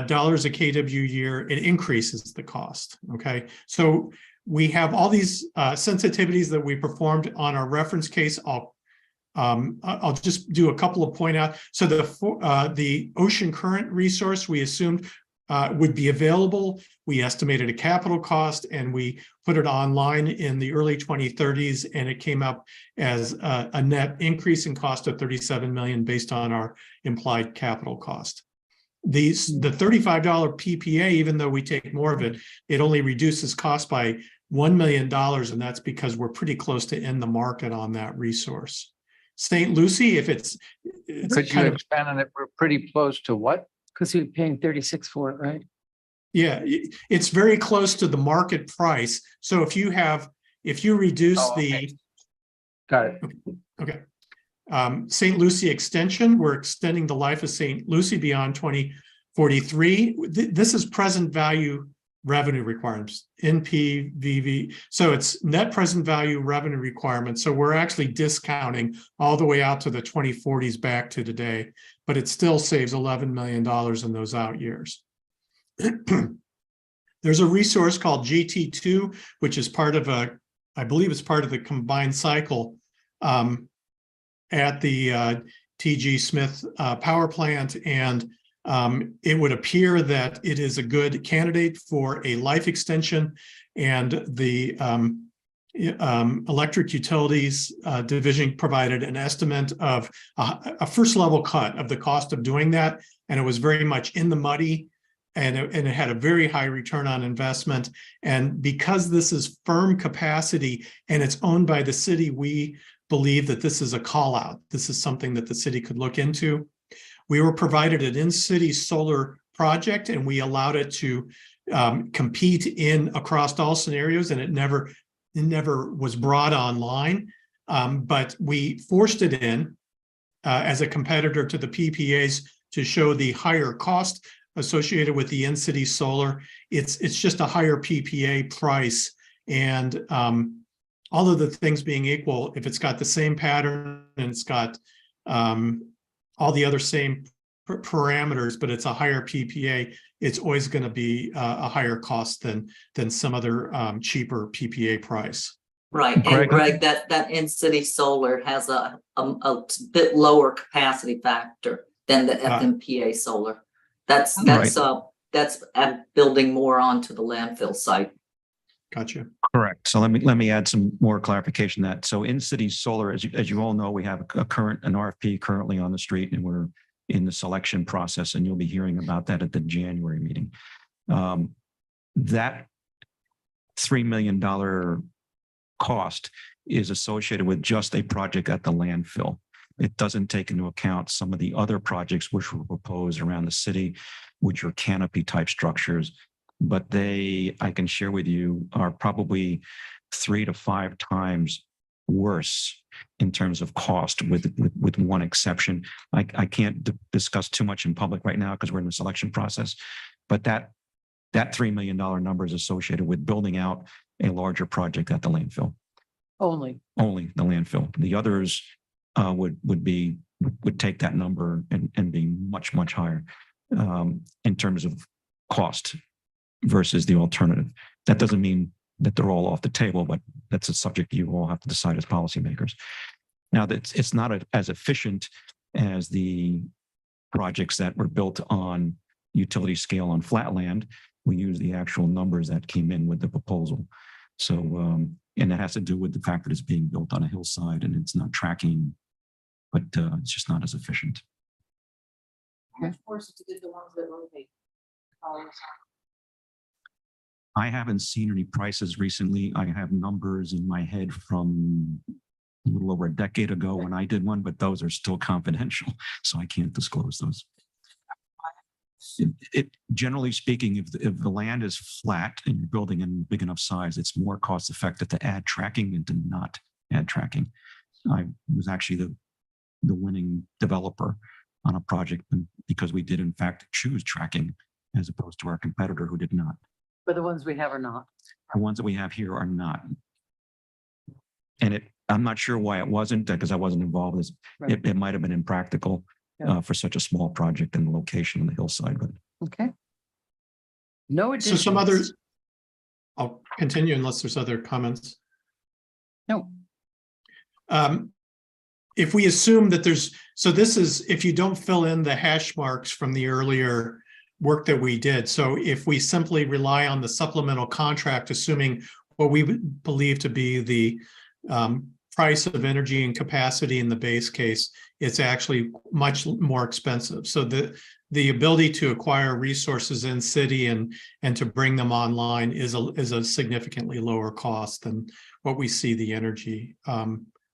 dollars a kW year, it increases the cost. Okay, so we have all these sensitivities that we performed on our reference case. I'll just do a couple of point out. So the ocean current resource we assumed would be available. We estimated a capital cost and we put it online in the early 2030s, and it came up as a net increase in cost of $37 million based on our implied capital cost. The $35 PPA, even though we take more of it, it only reduces cost by $1 million, and that's because we're pretty close to in the market on that resource. St. Lucie, if it's Could you expand on it? We're pretty close to what? Because we're paying 36 for it, right? yeah, it's very close to the market price. So if you reduce okay. Got it. Okay. St. Lucie extension, we're extending the life of St. Lucie beyond 2043. This is present value revenue requirements, NPVV. So it's net present value revenue requirements. So we're actually discounting all the way out to the 2040s back to today, but it still saves $11 million in those out years. There's a resource called GT2, which is part of I believe it's part of the combined cycle at the TG Smith power plant, and it would appear that it is a good candidate for a life extension, and the electric utilities division provided an estimate of a first level cut of the cost of doing that, and it was very much in the muddy, and it had a very high return on investment. And because this is firm capacity and it's owned by the city, we believe that this is a call out. This is something that the city could look into. We were provided an in-city solar project and we allowed it to compete across all scenarios, and it never was brought online. But we forced it in as a competitor to the PPAs to show the higher cost associated with the in-city solar. It's just a higher PPA price. And all of the things being equal, if it's got the same pattern and it's got all the other same parameters, but it's a higher PPA, it's always going to be a higher cost than some other cheaper PPA price. Right, and Greg, that in-city solar has a bit lower capacity factor than the FMPA solar. That's building more onto the landfill site. Gotcha. Correct. So let me add some more clarification to that. So in-city solar, as you all know, we have an RFP currently on the street, and we're in the selection process, and you'll be hearing about that at the January meeting. That $3 million cost is associated with just a project at the landfill. It doesn't take into account some of the other projects which were proposed around the city, which are canopy type structures, but I can share with you, are probably 3 to 5 times worse in terms of cost, with one exception. I can't discuss too much in public right now because we're in the selection process, but that $3 million number is associated with building out a larger project at the landfill. Only the landfill. The others would take that number and be much, much higher in terms of cost versus the alternative. That doesn't mean that they're all off the table, but that's a subject you all have to decide as policymakers. Now, it's not as efficient as the projects that were built on utility scale on flat land. We use the actual numbers that came in with the proposal. So, and that has to do with the fact that it's being built on a hillside and it's not tracking, but it's just not as efficient. How much worse to get the ones that rotate? I haven't seen any prices recently. I have numbers in my head from a little over a decade ago when I did one, but those are still confidential, so I can't disclose those. Generally speaking, if the land is flat and you're building in big enough size, it's more cost effective to add tracking than to not add tracking. I was actually the winning developer on a project because we did in fact choose tracking as opposed to our competitor who did not. But the ones we have are not. The ones that we have here are not. And I'm not sure why it wasn't, because I wasn't involved. Right. It might have been impractical for such a small project and the location on the hillside, but. Okay. No So additions. some others, I'll continue unless there's other comments. No. If we assume that this is, if you don't fill in the hash marks from the earlier work that we did. So if we simply rely on the supplemental contract, assuming what we would believe to be the price of energy and capacity in the base case, it's actually much more expensive. So the ability to acquire resources in city and to bring them online is a significantly lower cost than what we see the energy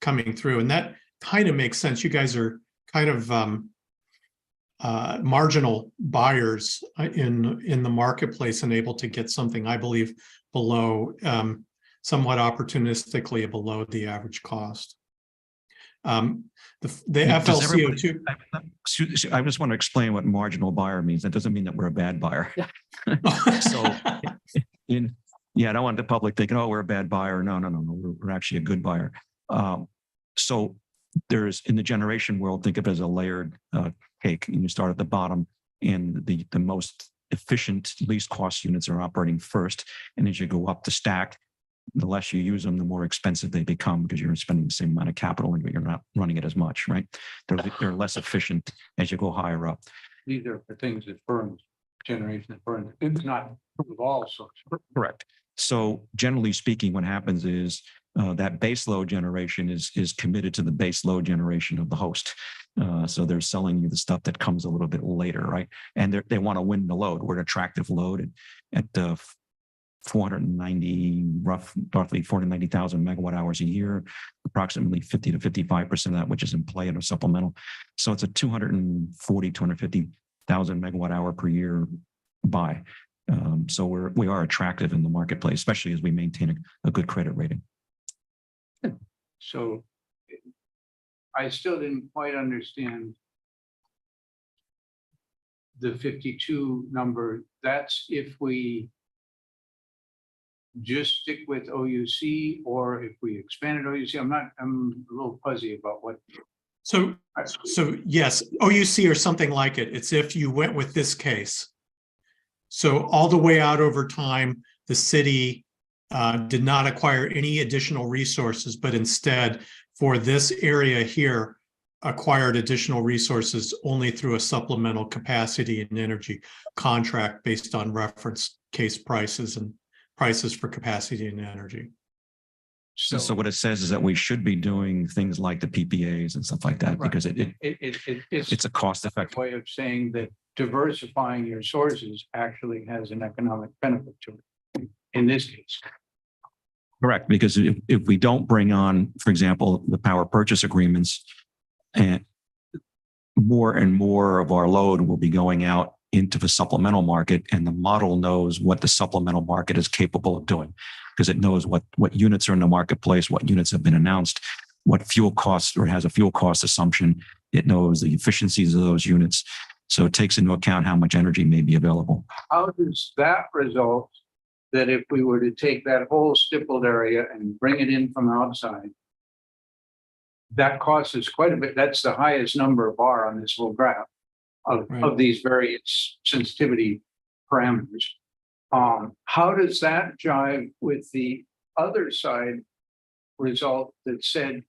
coming through. And that kind of makes sense. You guys are kind of marginal buyers in the marketplace and able to get something, I believe, below somewhat opportunistically below the average cost. The FLCO2. I just want to explain what marginal buyer means. That doesn't mean that we're a bad buyer. So, I don't want the public thinking, oh, we're a bad buyer. No. We're actually a good buyer. So there's, in the generation world, think of it as a layered cake, and you start at the bottom, and the most efficient, least cost units are operating first. And as you go up the stack, the less you use them, the more expensive they become because you're spending the same amount of capital and you're not running it as much, right? They're less efficient as you go higher up. These are for things that burn, generation that burn. It's not of all sorts. Correct. So generally speaking, what happens is that base load generation is committed to the base load generation of the host. So they're selling you the stuff that comes a little bit later, right? And they want to win the load. We're an attractive load at 490, roughly 490,000 megawatt hours a year. approximately 50 to 55% of that, which is in play in a supplemental. So it's a 250,000 megawatt hour per year buy. So we are attractive in the marketplace, especially as we maintain a good credit rating. So I still didn't quite understand the 52 number. That's if we just stick with OUC, or if we expanded OUC. I'm a little fuzzy about what. So yes, OUC or something like it. It's if you went with this case. So all the way out over time, the city did not acquire any additional resources, but instead for this area here, acquired additional resources only through a supplemental capacity and energy contract based on reference case prices and prices for capacity and energy. So what it says is that we should be doing things like the PPAs and stuff like that, Right. because it's a cost effective way of saying that diversifying your sources actually has an economic benefit to it in this case. Correct, because if we don't bring on, for example, the power purchase agreements, and more of our load will be going out into the supplemental market, and the model knows what the supplemental market is capable of doing, because it knows what units are in the marketplace, what units have been announced, what fuel costs, or has a fuel cost assumption. It knows the efficiencies of those units. So it takes into account how much energy may be available. How does that result that if we were to take that whole stippled area and bring it in from outside, that costs us quite a bit. That's the highest number bar on this whole graph of these various sensitivity parameters. How does that jive with the other side result that said,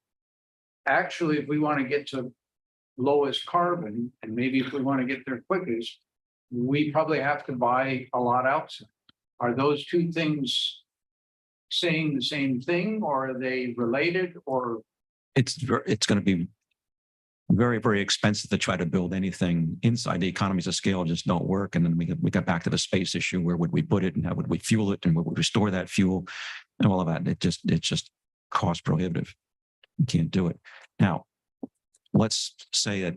actually, if we want to get to lowest carbon, and maybe if we want to get there quickest, we probably have to buy a lot outside? Are those two things saying the same thing, or are they related, or? It's going to be very, very expensive to try to build anything inside. The economies of scale just don't work. And then we got back to the space issue. Where would we put it, and how would we fuel it, and where would we store that fuel, and all of that? It's just cost prohibitive. You can't do it. Now, let's say that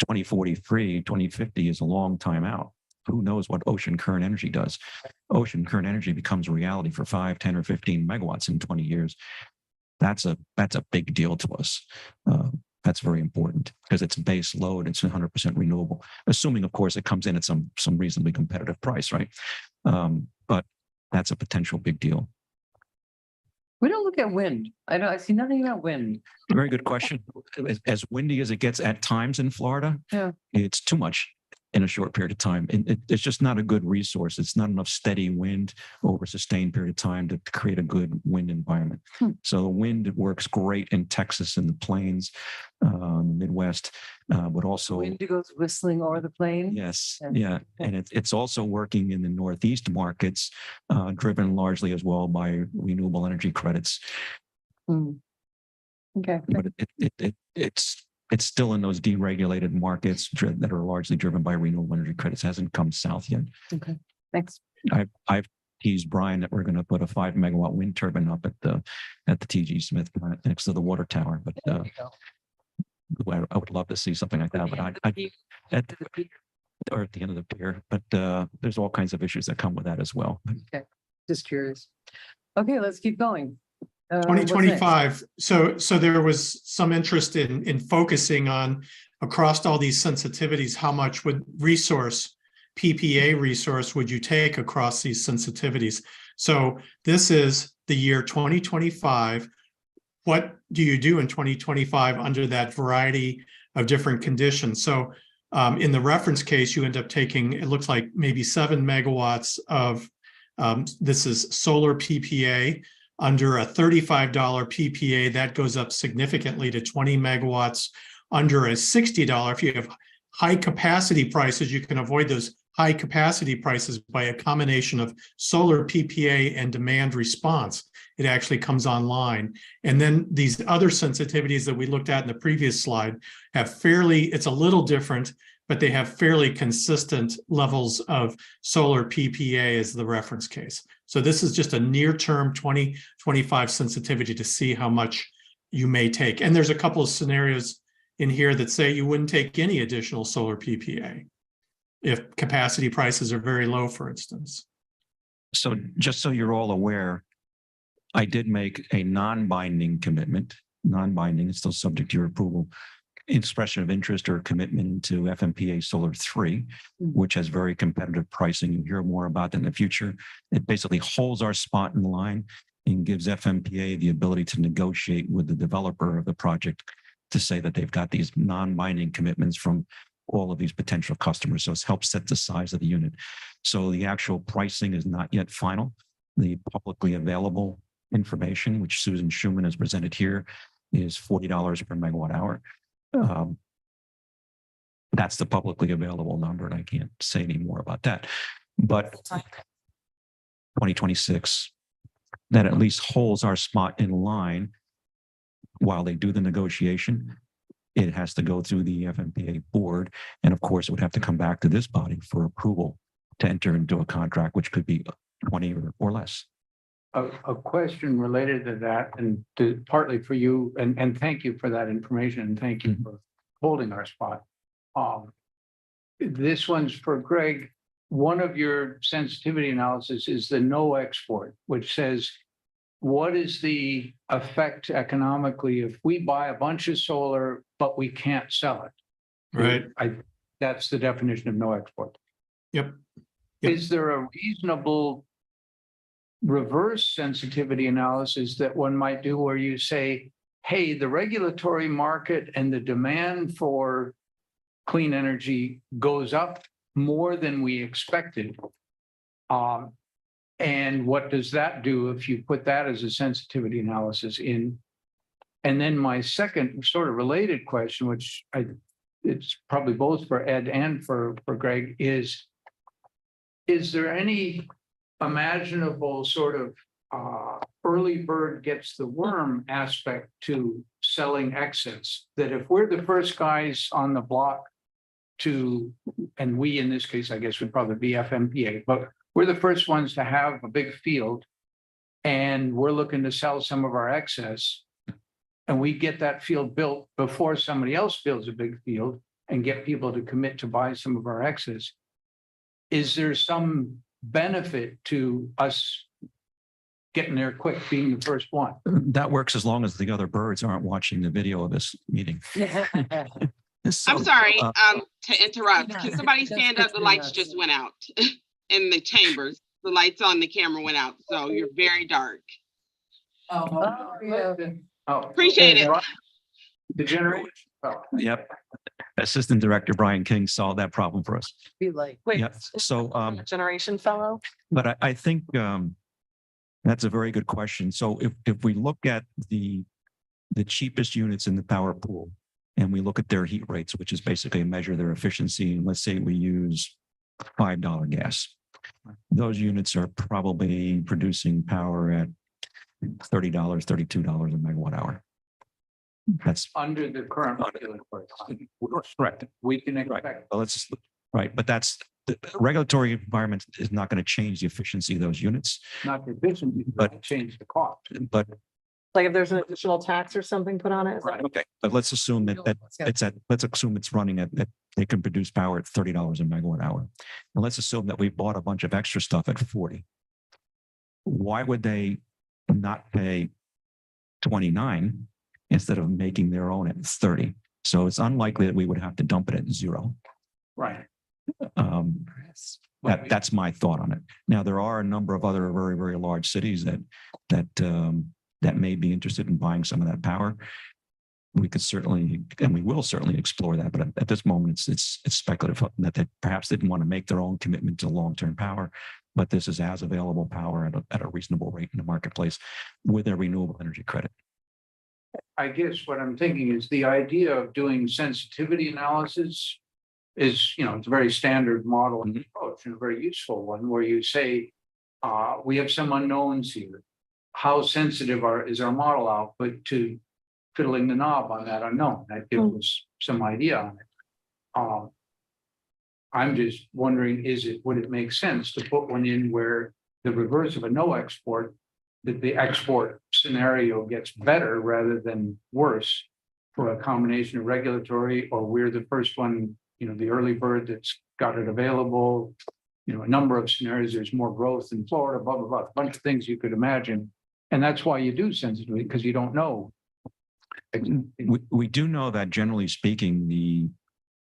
2043, 2050 is a long time out. Who knows what ocean current energy does? Ocean current energy becomes a reality for 5, 10, or 15 megawatts in 20 years. That's a big deal to us. That's very important because it's base load. It's 100% renewable, assuming, of course, it comes in at some reasonably competitive price, right? But that's a potential big deal. We don't look at wind. I see nothing about wind. Very good question. As windy as it gets at times in Florida, Yeah. It's too much in a short period of time. It's just not a good resource. It's not enough steady wind over a sustained period of time to create a good wind environment. So the wind works great in Texas and the plains, Midwest, but also Wind goes whistling over the plain. yes, Yeah. yeah, and it's also working in the Northeast markets, driven largely as well by renewable energy credits. Okay. But it's still in those deregulated markets that are largely driven by renewable energy credits. Hasn't come south yet. Okay. Thanks. I've teased Brian that we're going to put a 5 megawatt wind turbine up at the TG Smith plant next to the water tower. But There you go. I would love to see something like that. But or at the end of the pier. But there's all kinds of issues that come with that as well. Just curious. Okay, let's keep going. What's next? 2025. So there was some interest in focusing on across all these sensitivities, how much would PPA resource would you take across these sensitivities? So this is the year 2025. What do you do in 2025 under that variety of different conditions? So in the reference case, you end up taking, it looks like maybe 7 megawatts of, this is solar PPA. Under a $35 PPA, that goes up significantly to 20 megawatts. Under a $60, if you have high capacity prices, you can avoid those high capacity prices by a combination of solar PPA and demand response. It actually comes online. And then these other sensitivities that we looked at in the previous slide have it's a little different, but they have fairly consistent levels of solar PPA as the reference case. So this is just a near-term 2025 sensitivity to see how much you may take. And there's a couple of scenarios in here that say you wouldn't take any additional solar PPA if capacity prices are very low, for instance. So just so you're all aware, I did make a non-binding commitment, non-binding, it's still subject to your approval, expression of interest or commitment to FMPA Solar 3, which has very competitive pricing. You'll hear more about that in the future. It basically holds our spot in line and gives FMPA the ability to negotiate with the developer of the project to say that they've got these non-binding commitments from all of these potential customers. So it helps set the size of the unit. So the actual pricing is not yet final. The publicly available information, which Susan Schuman has presented here, is $40 per megawatt hour. That's the publicly available number, and I can't say any more about that. But 2026, that at least holds our spot in line while they do the negotiation. It has to go through the FMPA board, and of course, it would have to come back to this body for approval to enter into a contract, which could be 20 or less. A question related to that, and partly for you, and thank you for that information, and thank you for holding our spot. This one's for Greg. One of your sensitivity analysis is the no export, which says, what is the effect economically if we buy a bunch of solar, but we can't sell it? Right. That's the definition of no export. Yep. Is there a reasonable reverse sensitivity analysis that one might do where you say, hey, the regulatory market and the demand for clean energy goes up more than we expected? And what does that do if you put that as a sensitivity analysis in? And then my second sort of related question, which it's probably both for Ed and for Greg, is there any imaginable sort of early bird gets the worm aspect to selling excess? That if we're the first guys on the block to, and we in this case, I guess would probably be FMPA, but we're the first ones to have a big field and we're looking to sell some of our excess, and we get that field built before somebody else builds a big field and get people to commit to buy some of our excess. Is there some benefit to us getting there quick, being the first one? That works as long as the other birds aren't watching the video of this meeting. So, I'm sorry, to interrupt. Can somebody stand up? The lights just went out in the chambers. The lights on the camera went out, so you're very dark. Yeah. Appreciate it. The generation. Yep. Assistant Director Brian King solved that problem for us. Be like, Wait, Yep. So, generation fellow? but I think that's a very good question. So if we look at the cheapest units in the power pool and we look at their heat rates, which is basically a measure of their efficiency, and let's say we use $5 gas, those units are probably producing power at $30, $32 a megawatt hour. That's Under the current regulatory. correct. We can Right. expect. Well, it's right, but that's the regulatory environment is not going to change the efficiency of those units. Not the efficiency, but change the cost. But Like if there's an additional tax or something put on it? is that- okay, but let's assume that let's assume it's running at that they can produce power at $30 a megawatt hour. And let's assume that we bought a bunch of extra stuff at 40. Why would they not pay 29 instead of making their own at 30? So it's unlikely that we would have to dump it at 0. Right. That's my thought on it. Now, there are a number of other very, very large cities that may be interested in buying some of that power. We could certainly, and we will certainly explore that, but at this moment, it's speculative that they perhaps didn't want to make their own commitment to long-term power, but this is as available power at a reasonable rate in the marketplace with a renewable energy credit. I guess what I'm thinking is the idea of doing sensitivity analysis is, it's a very standard model and approach and a very useful one where you say, we have some unknowns here. How sensitive is our model output to fiddling the knob on that unknown? That gives us some idea on it. I'm just wondering, would it make sense to put one in where the reverse of a no export that the export scenario gets better rather than worse for a combination of regulatory, or we're the first one, the early bird that's got it available. A number of scenarios, there's more growth in Florida, blah, blah, blah, a bunch of things you could imagine. And that's why you do sensitivity, because you don't know. We do know that generally speaking,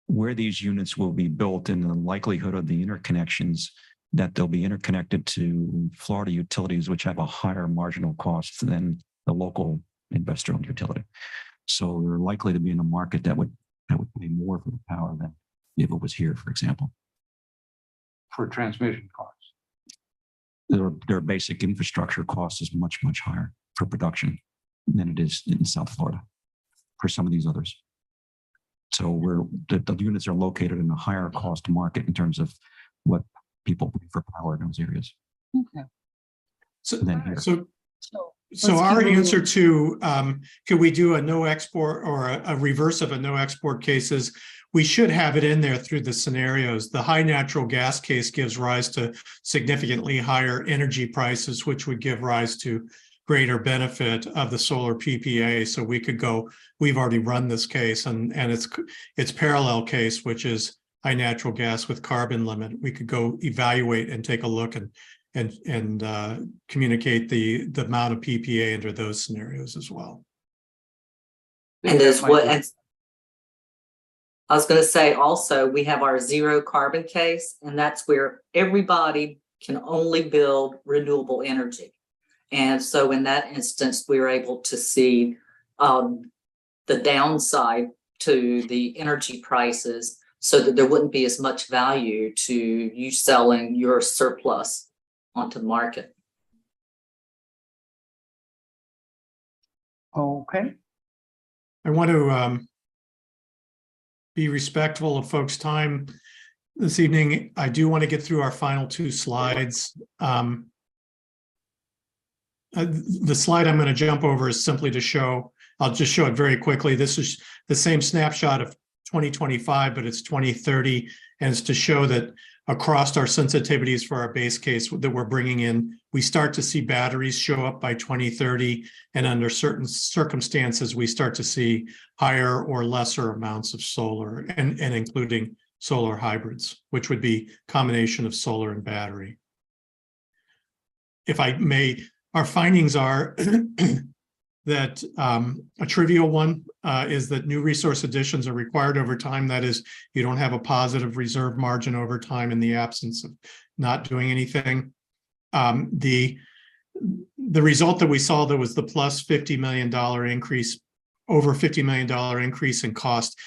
where these units will be built and the likelihood of the interconnections, that they'll be interconnected to Florida utilities, which have a higher marginal cost than the local investor-owned utility. So they're likely to be in a market that would pay more for the power than if it was here, for example. For transmission costs. Their basic infrastructure cost is much, much higher for production than it is in South Florida for some of these others. So the units are located in a higher cost market in terms of what people pay for power in those areas. Okay. Than here. So let's our keep moving. answer to, could we do a no export or a reverse of a no export cases? We should have it in there through the scenarios. The high natural gas case gives rise to significantly higher energy prices, which would give rise to greater benefit of the solar PPA. So we could go, we've already run this case and it's parallel case, which is high natural gas with carbon limit. We could go evaluate and take a look and communicate the amount of PPA under those scenarios as well. And I was going to say also, we have our zero carbon case, and that's where everybody can only build renewable energy. And so in that instance, we were able to see the downside to the energy prices so that there wouldn't be as much value to you selling your surplus onto the market. Okay. I want to be respectful of folks' time this evening. I do want to get through our final two slides. The slide I'm going to jump over is simply to show, I'll just show it very quickly. This is the same snapshot of 2025, but it's 2030. And it's to show that across our sensitivities for our base case that we're bringing in, we start to see batteries show up by 2030. And under certain circumstances, we start to see higher or lesser amounts of solar and including solar hybrids, which would be combination of solar and battery. If I may, our findings are that a trivial one is that new resource additions are required over time. That is, you don't have a positive reserve margin over time in the absence of not doing anything. The result that we saw that was the plus $50 million increase, over $50 million increase in cost.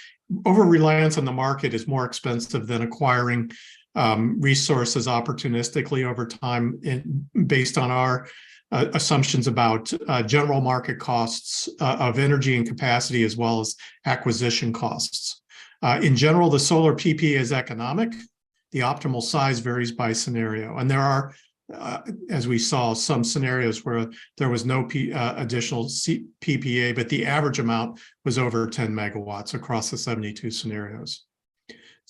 Over reliance on the market is more expensive than acquiring resources opportunistically over time based on our assumptions about general market costs of energy and capacity, as well as acquisition costs. In general, the solar PPA is economic. The optimal size varies by scenario. And there are, as we saw, some scenarios where there was no additional PPA, but the average amount was over 10 megawatts across the 72 scenarios.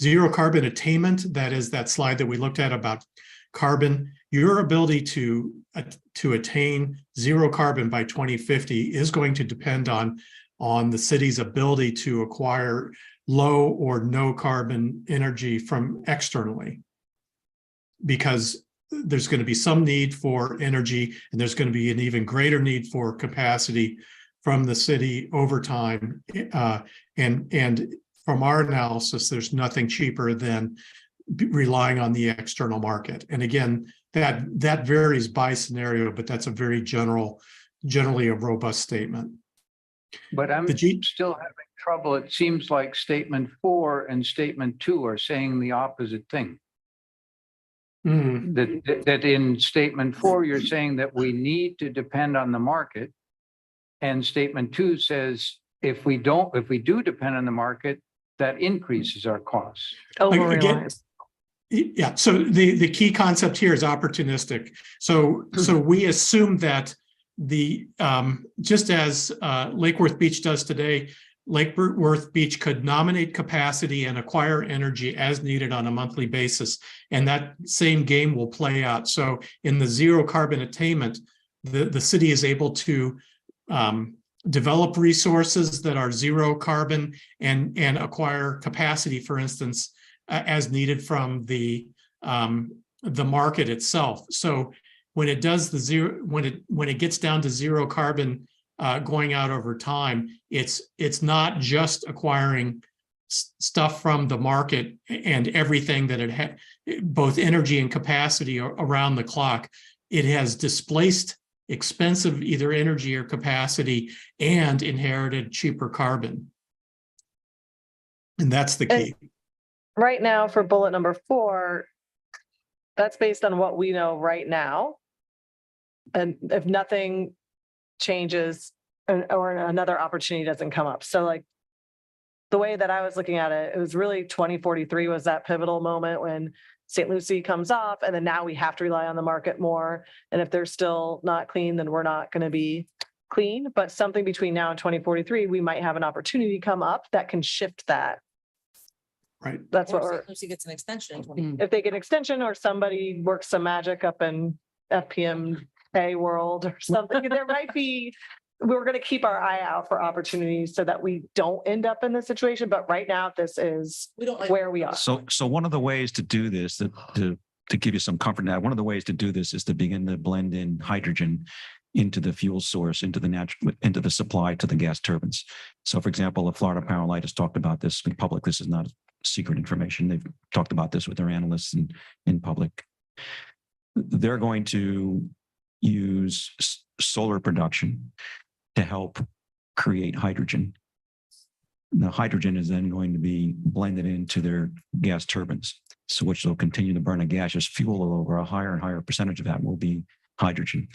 Zero carbon attainment, that is that slide that we looked at about carbon. Your ability to attain zero carbon by 2050 is going to depend on the city's ability to acquire low or no carbon energy from externally, because there's going to be some need for energy and there's going to be an even greater need for capacity from the city over time. And from our analysis, there's nothing cheaper than relying on the external market. And again, that varies by scenario, but that's a very generally a robust statement. But I'm still having trouble. It seems like statement 4 and statement 2 are saying the opposite thing. That in statement 4, you're saying that we need to depend on the market. And statement 2 says, if we do depend on the market, that increases our costs. Over Again, reliance. yeah, so the key concept here is opportunistic. So we assume that just as Lake Worth Beach does today, Lake Worth Beach could nominate capacity and acquire energy as needed on a monthly basis. And that same game will play out. So in the zero carbon attainment, the city is able to develop resources that are zero carbon and acquire capacity, for instance, as needed from the market itself. So when it does the zero, when it gets down to zero carbon going out over time, it's not just acquiring stuff from the market and everything that it had, both energy and capacity around the clock. It has displaced expensive either energy or capacity and inherited cheaper carbon. And that's the key. Right now for bullet number 4, that's based on what we know right now. And if nothing changes or another opportunity doesn't come up. So like the way that I was looking at it, it was really 2043 was that pivotal moment when St. Lucie comes off, and then now we have to rely on the market more. And if they're still not clean, then we're not going to be clean. But something between now and 2043, we might have an opportunity come up that can shift that. Right. That's what Or we're, St. Lucie gets an extension in 20. if they get an extension or somebody works some magic up in FPMA world or something, there might be, we're going to keep our eye out for opportunities so that we don't end up in this situation. But right now, this is We don't like. where we are. So one of the ways to do this, to give you some comfort now, one of the ways to do this is to begin to blend in hydrogen into the fuel source, into the supply to the gas turbines. So for example, if Florida Power Light has talked about this in public, this is not secret information. They've talked about this with their analysts and in public. They're going to use solar production to help create hydrogen. The hydrogen is then going to be blended into their gas turbines, so which will continue to burn a gaseous fuel over a higher and higher percentage of that will be hydrogen.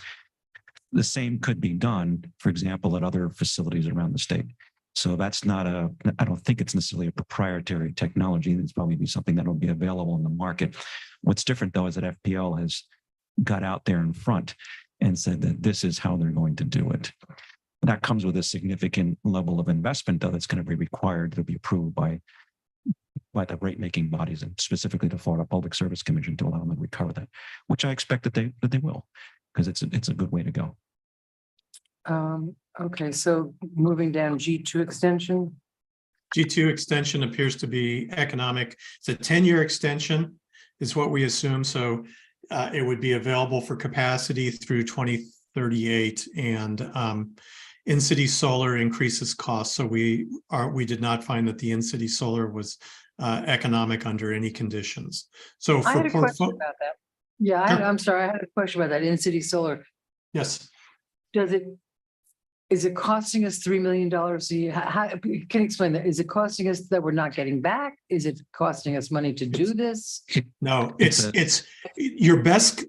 The same could be done, for example, at other facilities around the state. So that's not I don't think it's necessarily a proprietary technology. It's probably be something that will be available in the market. What's different though is that FPL has got out there in front and said that this is how they're going to do it. That comes with a significant level of investment though that's going to be required to be approved by the rate-making bodies and specifically the Florida Public Service Commission to allow them to recover that, which I expect that they will, because it's a good way to go. Okay, so moving down G2 extension. G2 extension appears to be economic. It's a 10-year extension is what we assume. So it would be available for capacity through 2038, and in-city solar increases costs. So we did not find that the in-city solar was economic under any conditions. So I had for a question about that. Yeah, I'm sorry, I had a question about that in-city solar. yes. Is it costing us $3 million a year? Can you explain that? Is it costing us that we're not getting back? Is it costing us money to do this? No, it's your best.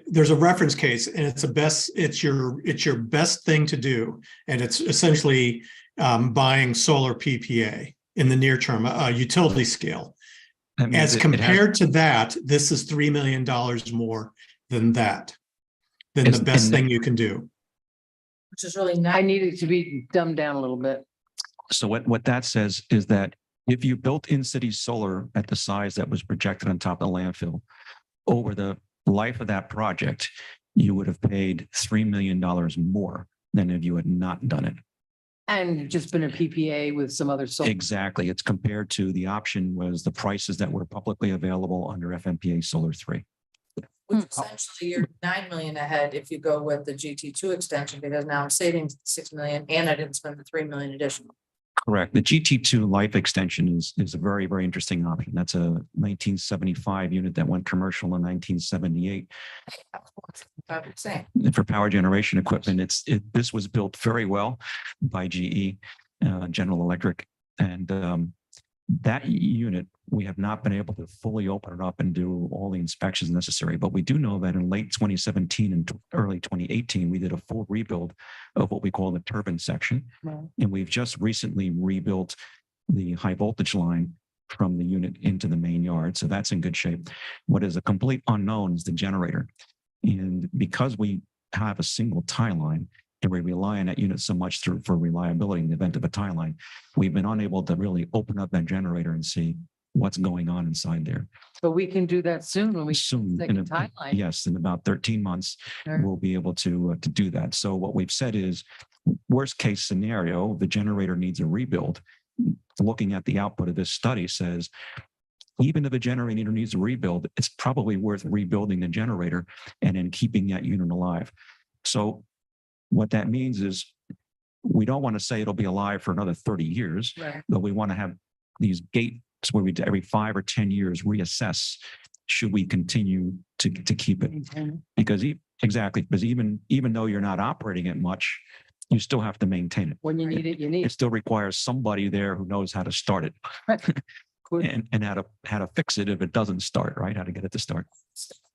There's a reference case, and it's your best thing to do, and it's essentially buying solar PPA in the near term, utility scale. As compared to that, this is $3 million more than that, than the best thing you can do. Which is really not. I need it to be dumbed down a little bit. So what that says is that if you built in-city solar at the size that was projected on top of the landfill, over the life of that project, you would have paid $3 million more than if you had not done it. And just been a PPA with some other solar. Exactly. It's compared to the option was the prices that were publicly available under FMPA Solar 3. Which essentially you're 9 million ahead if you go with the GT2 extension, because now I'm saving 6 million and I didn't spend the 3 million additional. Correct. The GT2 life extension is a very, very interesting option. That's a 1975 unit that went commercial in 1978. I'm saying. And for power generation equipment, this was built very well by GE, General Electric, and that unit, we have not been able to fully open it up and do all the inspections necessary. But we do know that in late 2017 and early 2018, we did a full rebuild of what we call the turbine section. Right. And we've just recently rebuilt the high voltage line from the unit into the main yard. So that's in good shape. What is a complete unknown is the generator. And because we have a single tie line, and we rely on that unit so much for reliability in the event of a tie line, we've been unable to really open up that generator and see what's going on inside there. But we can do that soon when we Soon, take in a timeline. yes, in about 13 months, Sure. we'll be able to do that. So what we've said is, worst case scenario, the generator needs a rebuild. Looking at the output of this study says, even if a generator needs a rebuild, it's probably worth rebuilding the generator and then keeping that unit alive. So what that means is, we don't want to say it'll be alive for another 30 years, Right. but we want to have these gates where we every 5 or 10 years reassess, should we continue to keep it? Maintain it. Because exactly, because even though you're not operating it much, you still have to maintain it. When you need it, you need It still requires somebody there who knows how to start it it. Good. and how to fix it if it doesn't start, right? How to get it to start.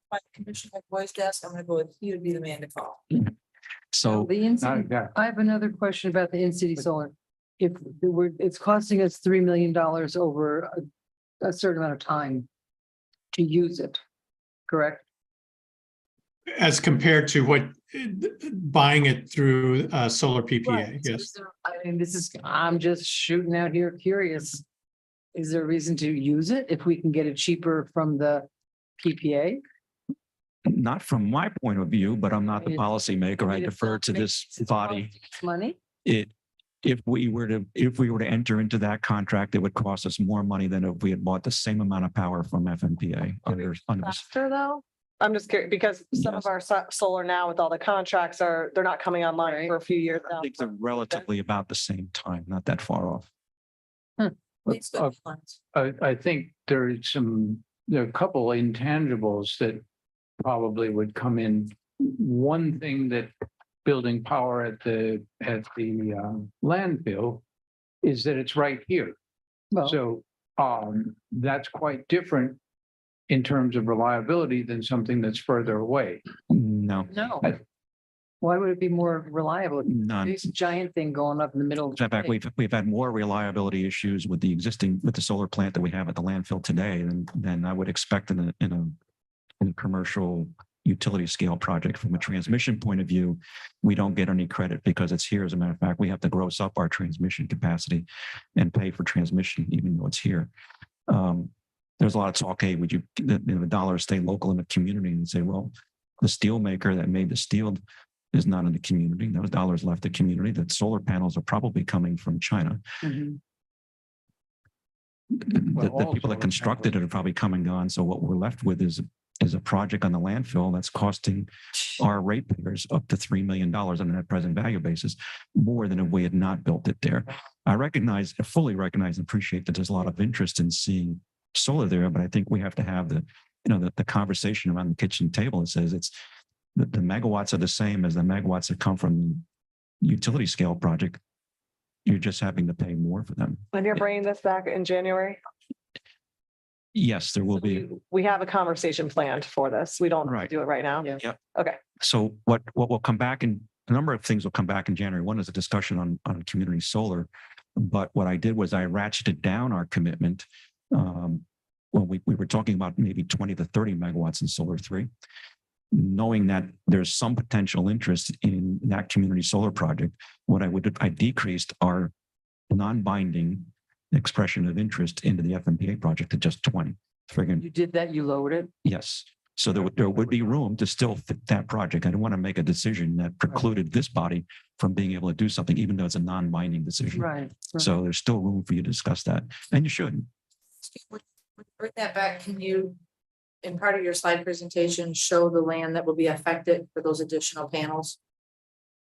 My Commissioner Boy's desk, I'm gonna go with, he would be the man to call. So The Not in-city, exactly. I have another question about the in-city solar. If it's costing us $3 million over a certain amount of time to use it, correct? As compared to what, buying it through solar PPA, Right. So yes. is there- I mean, I'm just shooting out here curious. Is there a reason to use it if we can get it cheaper from the PPA? not from my point of view, but I'm not the It's- policymaker. I mean, it defer to this makes body. Money? If we were to enter into that contract, it would cost us more money than if we had bought the same amount of power from FMPA under this. Faster though? I'm just curious because some of our solar now with all the contracts they're not coming online Right. for a few years I now. think they're relatively about the same time, not that far off. It's good plans. I think there are a couple intangibles that probably would come in. One thing that building power at the landfill is that it's right here. Well, So that's quite different in terms of reliability than something that's further away. No, no. I- Why would it be more reliable? none. This giant thing going up in the middle. In fact, we've had more reliability issues with the solar plant that we have at the landfill today than I would expect in a commercial utility scale project. From a transmission point of view, we don't get any credit because it's here. As a matter of fact, we have to gross up our transmission capacity and pay for transmission, even though it's here. There's a lot of talk, hey, would the dollars stay local in the community, and say, well, the steel maker that made the steel is not in the community. Those dollars left the community. That solar panels are probably coming from China. Mhm. The all people that solar constructed it are probably come and gone. So what we're left with is a project on the landfill that's costing our ratepayers up to $3 million on a net present value basis, more than if we had not built it there. I fully recognize and appreciate that there's a lot of interest in seeing solar there, but I think we have to have the conversation around the kitchen table that says it's the megawatts are the same as the megawatts that come from utility scale project. You're just having to pay more for them. And you're bringing this back in January? Yes, there will be. We have a conversation planned for this. We don't Right. do it right now. Yeah. So what will come back in, a number of things will come back in January. One is a discussion on community solar. But what I did was I ratcheted down our commitment when we were talking about maybe 20 to 30 megawatts in solar 3, knowing that there's some potential interest in that community solar project. I decreased our non-binding expression of interest into the FMPA project to just 20. Friggin', You did that, you lowered it? yes. So there would be room to still fit that project. I didn't want to make a decision that precluded this body from being able to do something, even though it's a non-binding decision. Right. So there's still room for you to discuss that, and you should. Bring that back, can you, in part of your slide presentation, show the land that will be affected for those additional panels?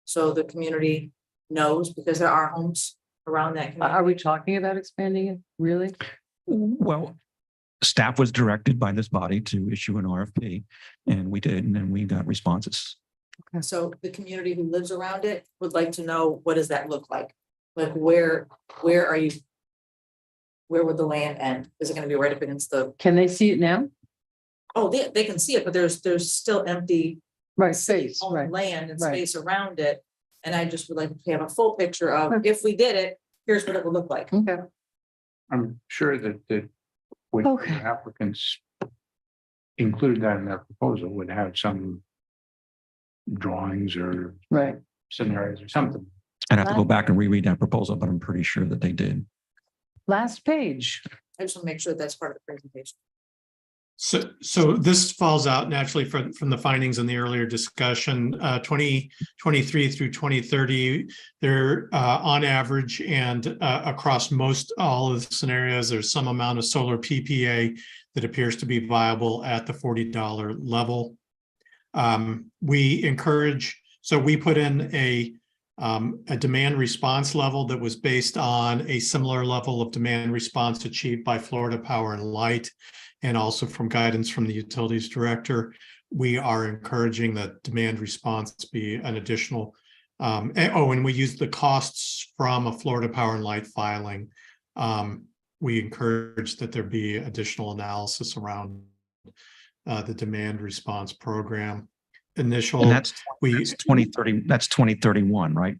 So the community knows, because there are homes around that. Are we talking about expanding it? Really? Well, staff was directed by this body to issue an RFP, and we did, and then we got responses. So the community who lives around it would like to know, what does that look like? Like, where are you? Where would the land end? Is it gonna be right up against the, Can they see it now? oh, they can see it, but there's still empty Right, space, owned right. land and right. space around it. And I just would like to have a full picture of, if we did it, here's what it would look like. Okay. I'm sure that when Okay. applicants include that in their proposal, would have some drawings or Right. scenarios or something. I'd have to go back and reread that proposal, but I'm pretty sure that they did. Last page. I just want to make sure that's part of the presentation. So this falls out naturally from the findings in the earlier discussion, 2023 through 2030. They're on average and across most all of the scenarios, there's some amount of solar PPA that appears to be viable at the $40 level. We encourage, so we put in a demand response level that was based on a similar level of demand response achieved by Florida Power and Light, and also from guidance from the utilities director. We are encouraging that demand response be an additional, and we use the costs from a Florida Power and Light filing. We encourage that there be additional analysis around the demand response program. Initial, And that's 2030, that's 2031, right?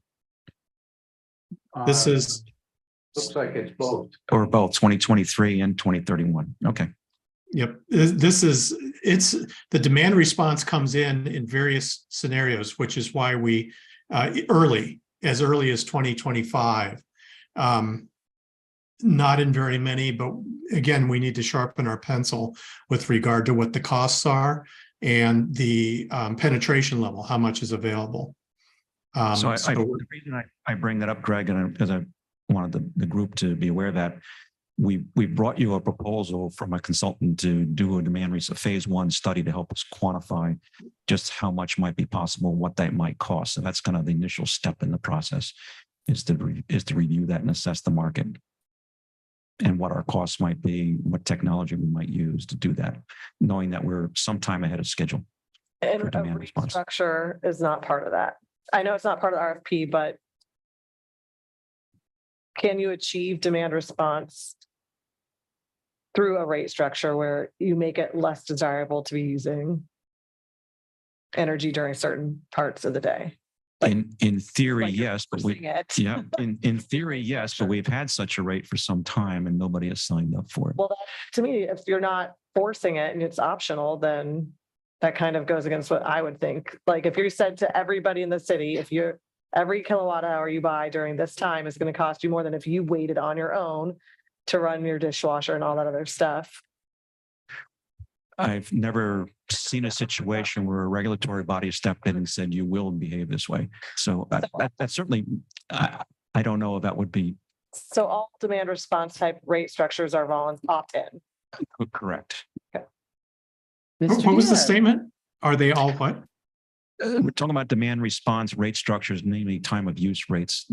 this is, Looks like it's both. Or both 2023 and 2031. Okay. yep, it's the demand response comes in various scenarios, which is why we as early as 2025. Not in very many, but again, we need to sharpen our pencil with regard to what the costs are and the penetration level, how much is available. So the reason I bring that up, Greg, and because I wanted the group to be aware that we brought you a proposal from a consultant to do a phase one study to help us quantify just how much might be possible, what that might cost. So that's kind of the initial step in the process is to review that and assess the market and what our costs might be, what technology we might use to do that, knowing that we're some time ahead of schedule. And for a demand response. restructure is not part of that. I know it's not part of the RFP, but can you achieve demand response through a rate structure where you make it less desirable to be using energy during certain parts of the day? In theory, Like you're yes, but forcing it. yeah, in theory, yes, but we've had such a rate for some time and nobody has signed up for it. Well, to me, if you're not forcing it and it's optional, then that kind of goes against what I would think. Like if you said to everybody in the city, every kilowatt hour you buy during this time is going to cost you more than if you waited on your own to run your dishwasher and all that other stuff. I've never seen a situation where a regulatory body stepped in and said, you will behave this way. So that certainly, I don't know if that would be So all demand response type rate structures are opt-in. correct. what was the Diaz. statement? Are they all what? We're talking about demand response rate structures, namely time of use rates.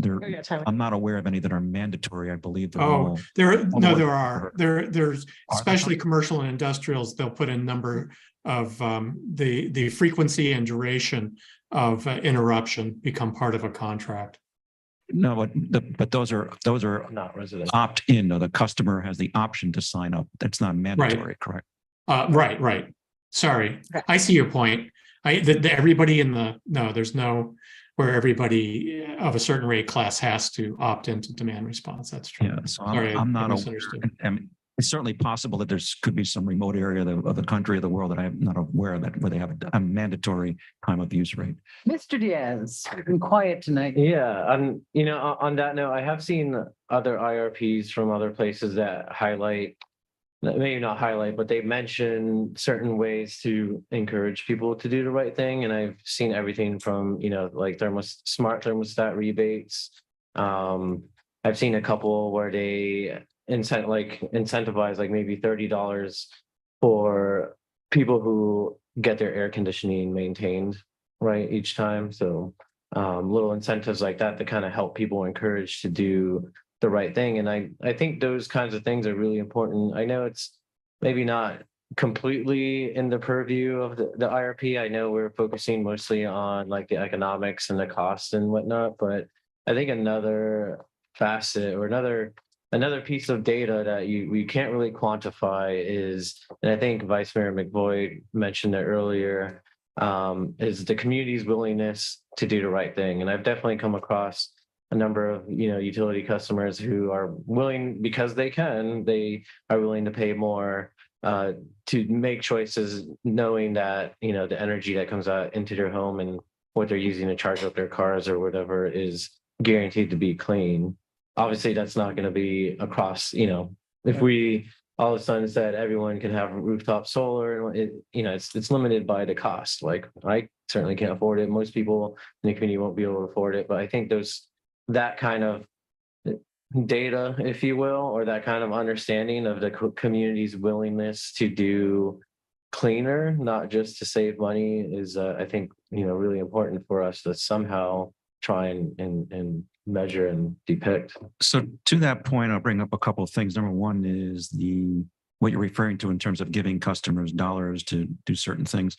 I'm not aware of any that are mandatory. I believe they're all. There are. There's there especially some? commercial and industrials, they'll put a number of the frequency and duration of interruption become part of a contract. No, but those are Not resident. opt-in. No, the customer has the option to sign up. That's not mandatory, correct? Right. Sorry, Okay. I see your point. Everybody there's no where everybody of a certain rate class has to opt into demand response. That's true. Yeah, so Sorry, I'm I not aware. misunderstood. I mean, it's certainly possible that could be some remote area of the country or the world that I'm not aware of where they have a mandatory time of use rate. Mr. Diaz, you've been quiet tonight. Yeah, and on that note, I have seen other IRPs from other places that highlight, maybe not highlight, but they mention certain ways to encourage people to do the right thing. And I've seen everything from, like smart thermostat rebates. I've seen a couple where they incentivize like maybe $30 for people who get their air conditioning maintained right each time. So little incentives like that to kind of help people encourage to do the right thing. And I think those kinds of things are really important. I know it's maybe not completely in the purview of the IRP. I know we're focusing mostly on like the economics and the costs and whatnot, but I think another facet or another piece of data that we can't really quantify is, and I think Vice Mayor McBoyd mentioned it earlier, is the community's willingness to do the right thing. And I've definitely come across a number of utility customers who are willing, because they are willing to pay more to make choices, knowing that the energy that comes out into their home and what they're using to charge up their cars or whatever is guaranteed to be clean. Obviously, that's not going to be across if we all of a sudden said everyone can have rooftop solar, it's limited by the cost. Like I certainly can't afford it. Most people in the community won't be able to afford it. But I think that kind of data, if you will, or that kind of understanding of the community's willingness to do cleaner, not just to save money, is I think really important for us to somehow try and measure and depict. So to that point, I'll bring up a couple of things. Number one is what you're referring to in terms of giving customers dollars to do certain things.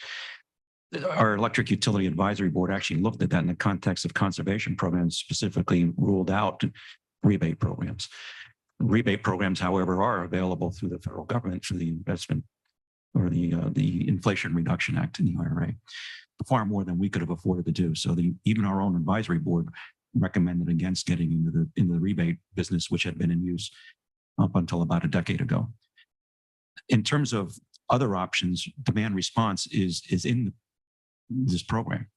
Our Electric Utility Advisory Board actually looked at that in the context of conservation programs, specifically ruled out rebate programs. Rebate programs, however, are available through the federal government through the investment or the Inflation Reduction Act in the IRA, far more than we could have afforded to do. So even our own advisory board recommended against getting into the rebate business, which had been in use up until about a decade ago. In terms of other options, demand response is in this program.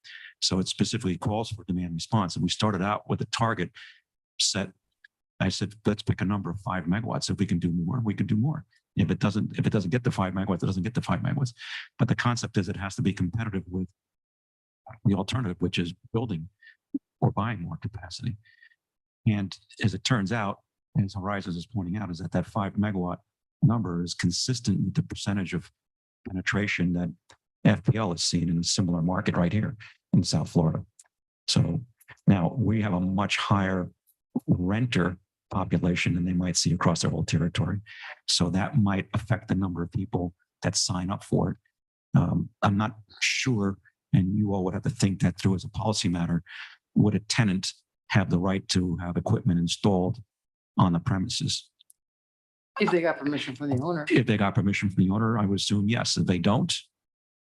So it specifically calls for demand response. And we started out with a target set. I said, let's pick a number of 5 megawatts. If we can do more, we can do more. If it doesn't get to 5 megawatts, it doesn't get to 5 megawatts. But the concept is it has to be competitive with the alternative, which is building or buying more capacity. And as it turns out, as Horizons is pointing out, is that 5 megawatt number is consistent with the percentage of penetration that FPL has seen in a similar market right here in South Florida. So now we have a much higher renter population than they might see across their whole territory. So that might affect the number of people that sign up for it. I'm not sure, and you all would have to think that through as a policy matter, would a tenant have the right to have equipment installed on the premises? If they got permission from the owner, If they got permission from the owner, I would assume yes. If they don't,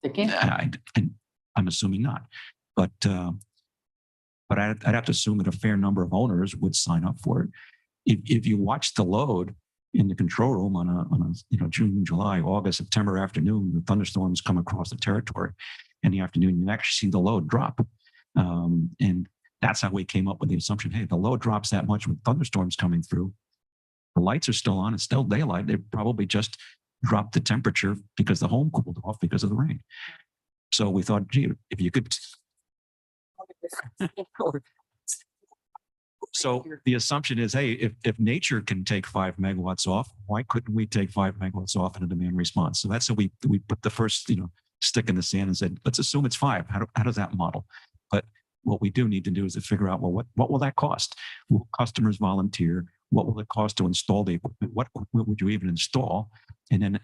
they can't. I'm assuming not. But I'd have to assume that a fair number of owners would sign up for it. If you watch the load in the control room on a June, July, August, September afternoon, the thunderstorms come across the territory in the afternoon, you actually see the load drop. And that's how we came up with the assumption, hey, the load drops that much with thunderstorms coming through. The lights are still on, it's still daylight. They probably just dropped the temperature because the home cooled off because of the rain. So we thought, gee, if you could. So the assumption is, hey, if nature can take 5 megawatts off, why couldn't we take 5 megawatts off in a demand response? So that's how we put the first stick in the sand and said, let's assume it's 5. How does that model? But what we do need to do is to figure out, well, what will that cost? Will customers volunteer? What will it cost to install the equipment? What equipment would you even install? And then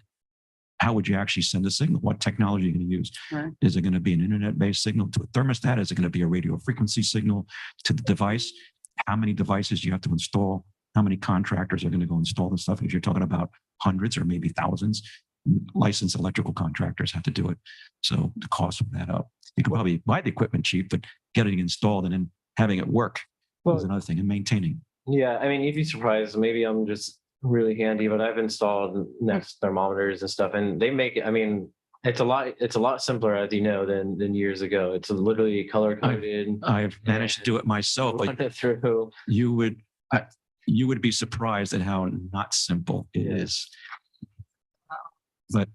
how would you actually send a signal? What technology are you going to use? Right. Is it going to be an internet-based signal to a thermostat? Is it going to be a radio frequency signal to the device? How many devices do you have to install? How many contractors are going to go install this stuff? If you're talking about hundreds or maybe thousands, licensed electrical contractors have to do it. So the cost of that up. You could probably buy the equipment cheap, but getting it installed and then having it work is another thing, and maintaining. Yeah, I mean, you'd be surprised. Maybe I'm just really handy, but I've installed Nest thermometers and stuff, and they make it. I mean, it's a lot simpler, as you know, than years ago. It's literally color coded. I've managed to do it myself, but through. you would be surprised at how not simple it is. But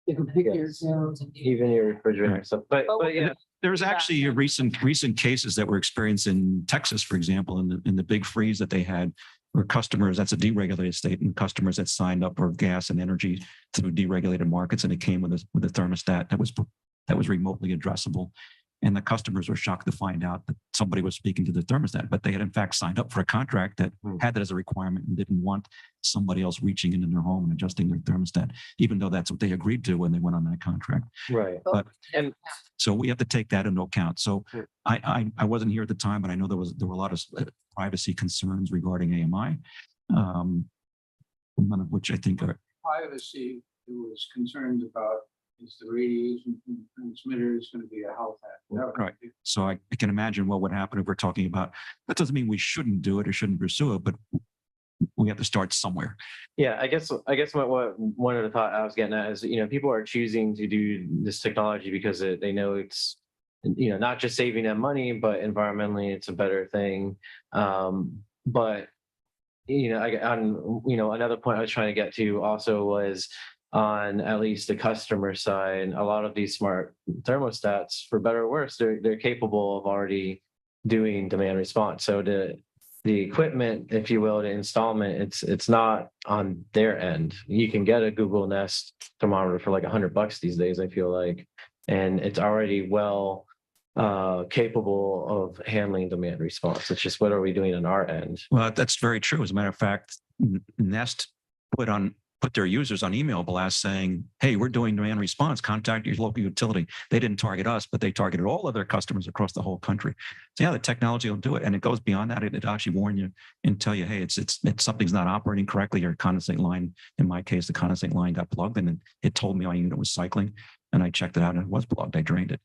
Even your refrigerator and stuff. But yeah. There's actually a recent cases that were experienced in Texas, for example, in the big freeze that they had, where customers, that's a deregulated state, and customers that signed up for gas and energy through deregulated markets, and it came with a thermostat that was remotely addressable. And the customers were shocked to find out that somebody was speaking to the thermostat, but they had in fact signed up for a contract that had that as a requirement and didn't want somebody else reaching into their home and adjusting their thermostat, even though that's what they agreed to when they went on that contract. Right. But And so we have to take that into account. So I wasn't here at the time, but I know there were a lot of privacy concerns regarding AMI, none of which I think are. Privacy, there was concerns about, is the radiation from the transmitter is going to be a health hazard. Right. So I can imagine what would happen if we're talking about, that doesn't mean we shouldn't do it or shouldn't pursue it, but we have to start somewhere. yeah, I guess what one of the thought I was getting at is, people are choosing to do this technology because they know it's, not just saving them money, but environmentally it's a better thing. But Another point I was trying to get to also was on at least the customer side, a lot of these smart thermostats, for better or worse, they're capable of already doing demand response. So the equipment, if you will, the installment, it's not on their end. You can get a Google Nest thermometer for like $100 these days, I feel like, and it's already well capable of handling demand response. It's just what are we doing on our end? Well, that's very true. As a matter of fact, Nest put their users on email blasts saying, hey, we're doing demand response, contact your local utility. They didn't target us, but they targeted all of their customers across the whole country. So yeah, the technology will do it. And it goes beyond that. It actually warn you and tell you, hey, it's something's not operating correctly. Your condensate line, in my case, the condensate line got plugged and it told me my unit was cycling. And I checked it out and it was plugged. I drained it.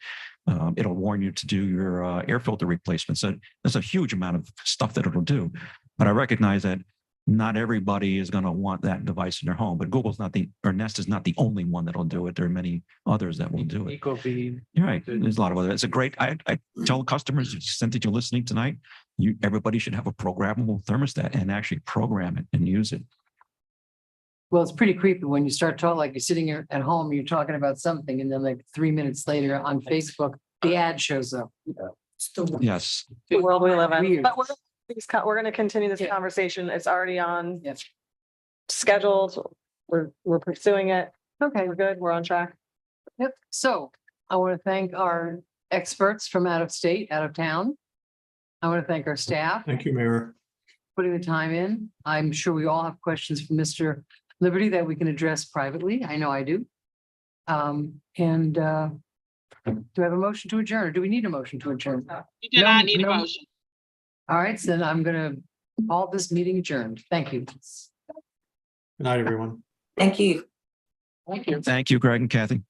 It'll warn you to do your air filter replacement. So there's a huge amount of stuff that it'll do. But I recognize that not everybody is going to want that device in their home, but Nest is not the only one that'll do it. There are many others that will do it. Ecobee. You're right. There's a lot of other. It's a great. I tell customers, to the extent that you're listening tonight, everybody should have a programmable thermostat and actually program it and use it. Well, it's pretty creepy when you start talking, like you're sitting here at home, you're talking about something, and then like 3 minutes later on Facebook, the ad shows up. It's the Yes. The world we live in, Weird. but we're going to continue this conversation. It's already on Yes. scheduled. We're pursuing it. Okay. We're good. We're on track. Yep. So I want to thank our experts from out of state, out of town. I want to thank our staff Thank you, Mayor. putting the time in. I'm sure we all have questions from Mr. Liberty that we can address privately. I know I do. Do I have a motion to adjourn, or do we need a motion to adjourn? You do No, not need a no. motion. All right, so then I'm gonna call this meeting adjourned. Thank you. Good night, everyone. Thank you. Thank you. Thank you, Greg and Kathy.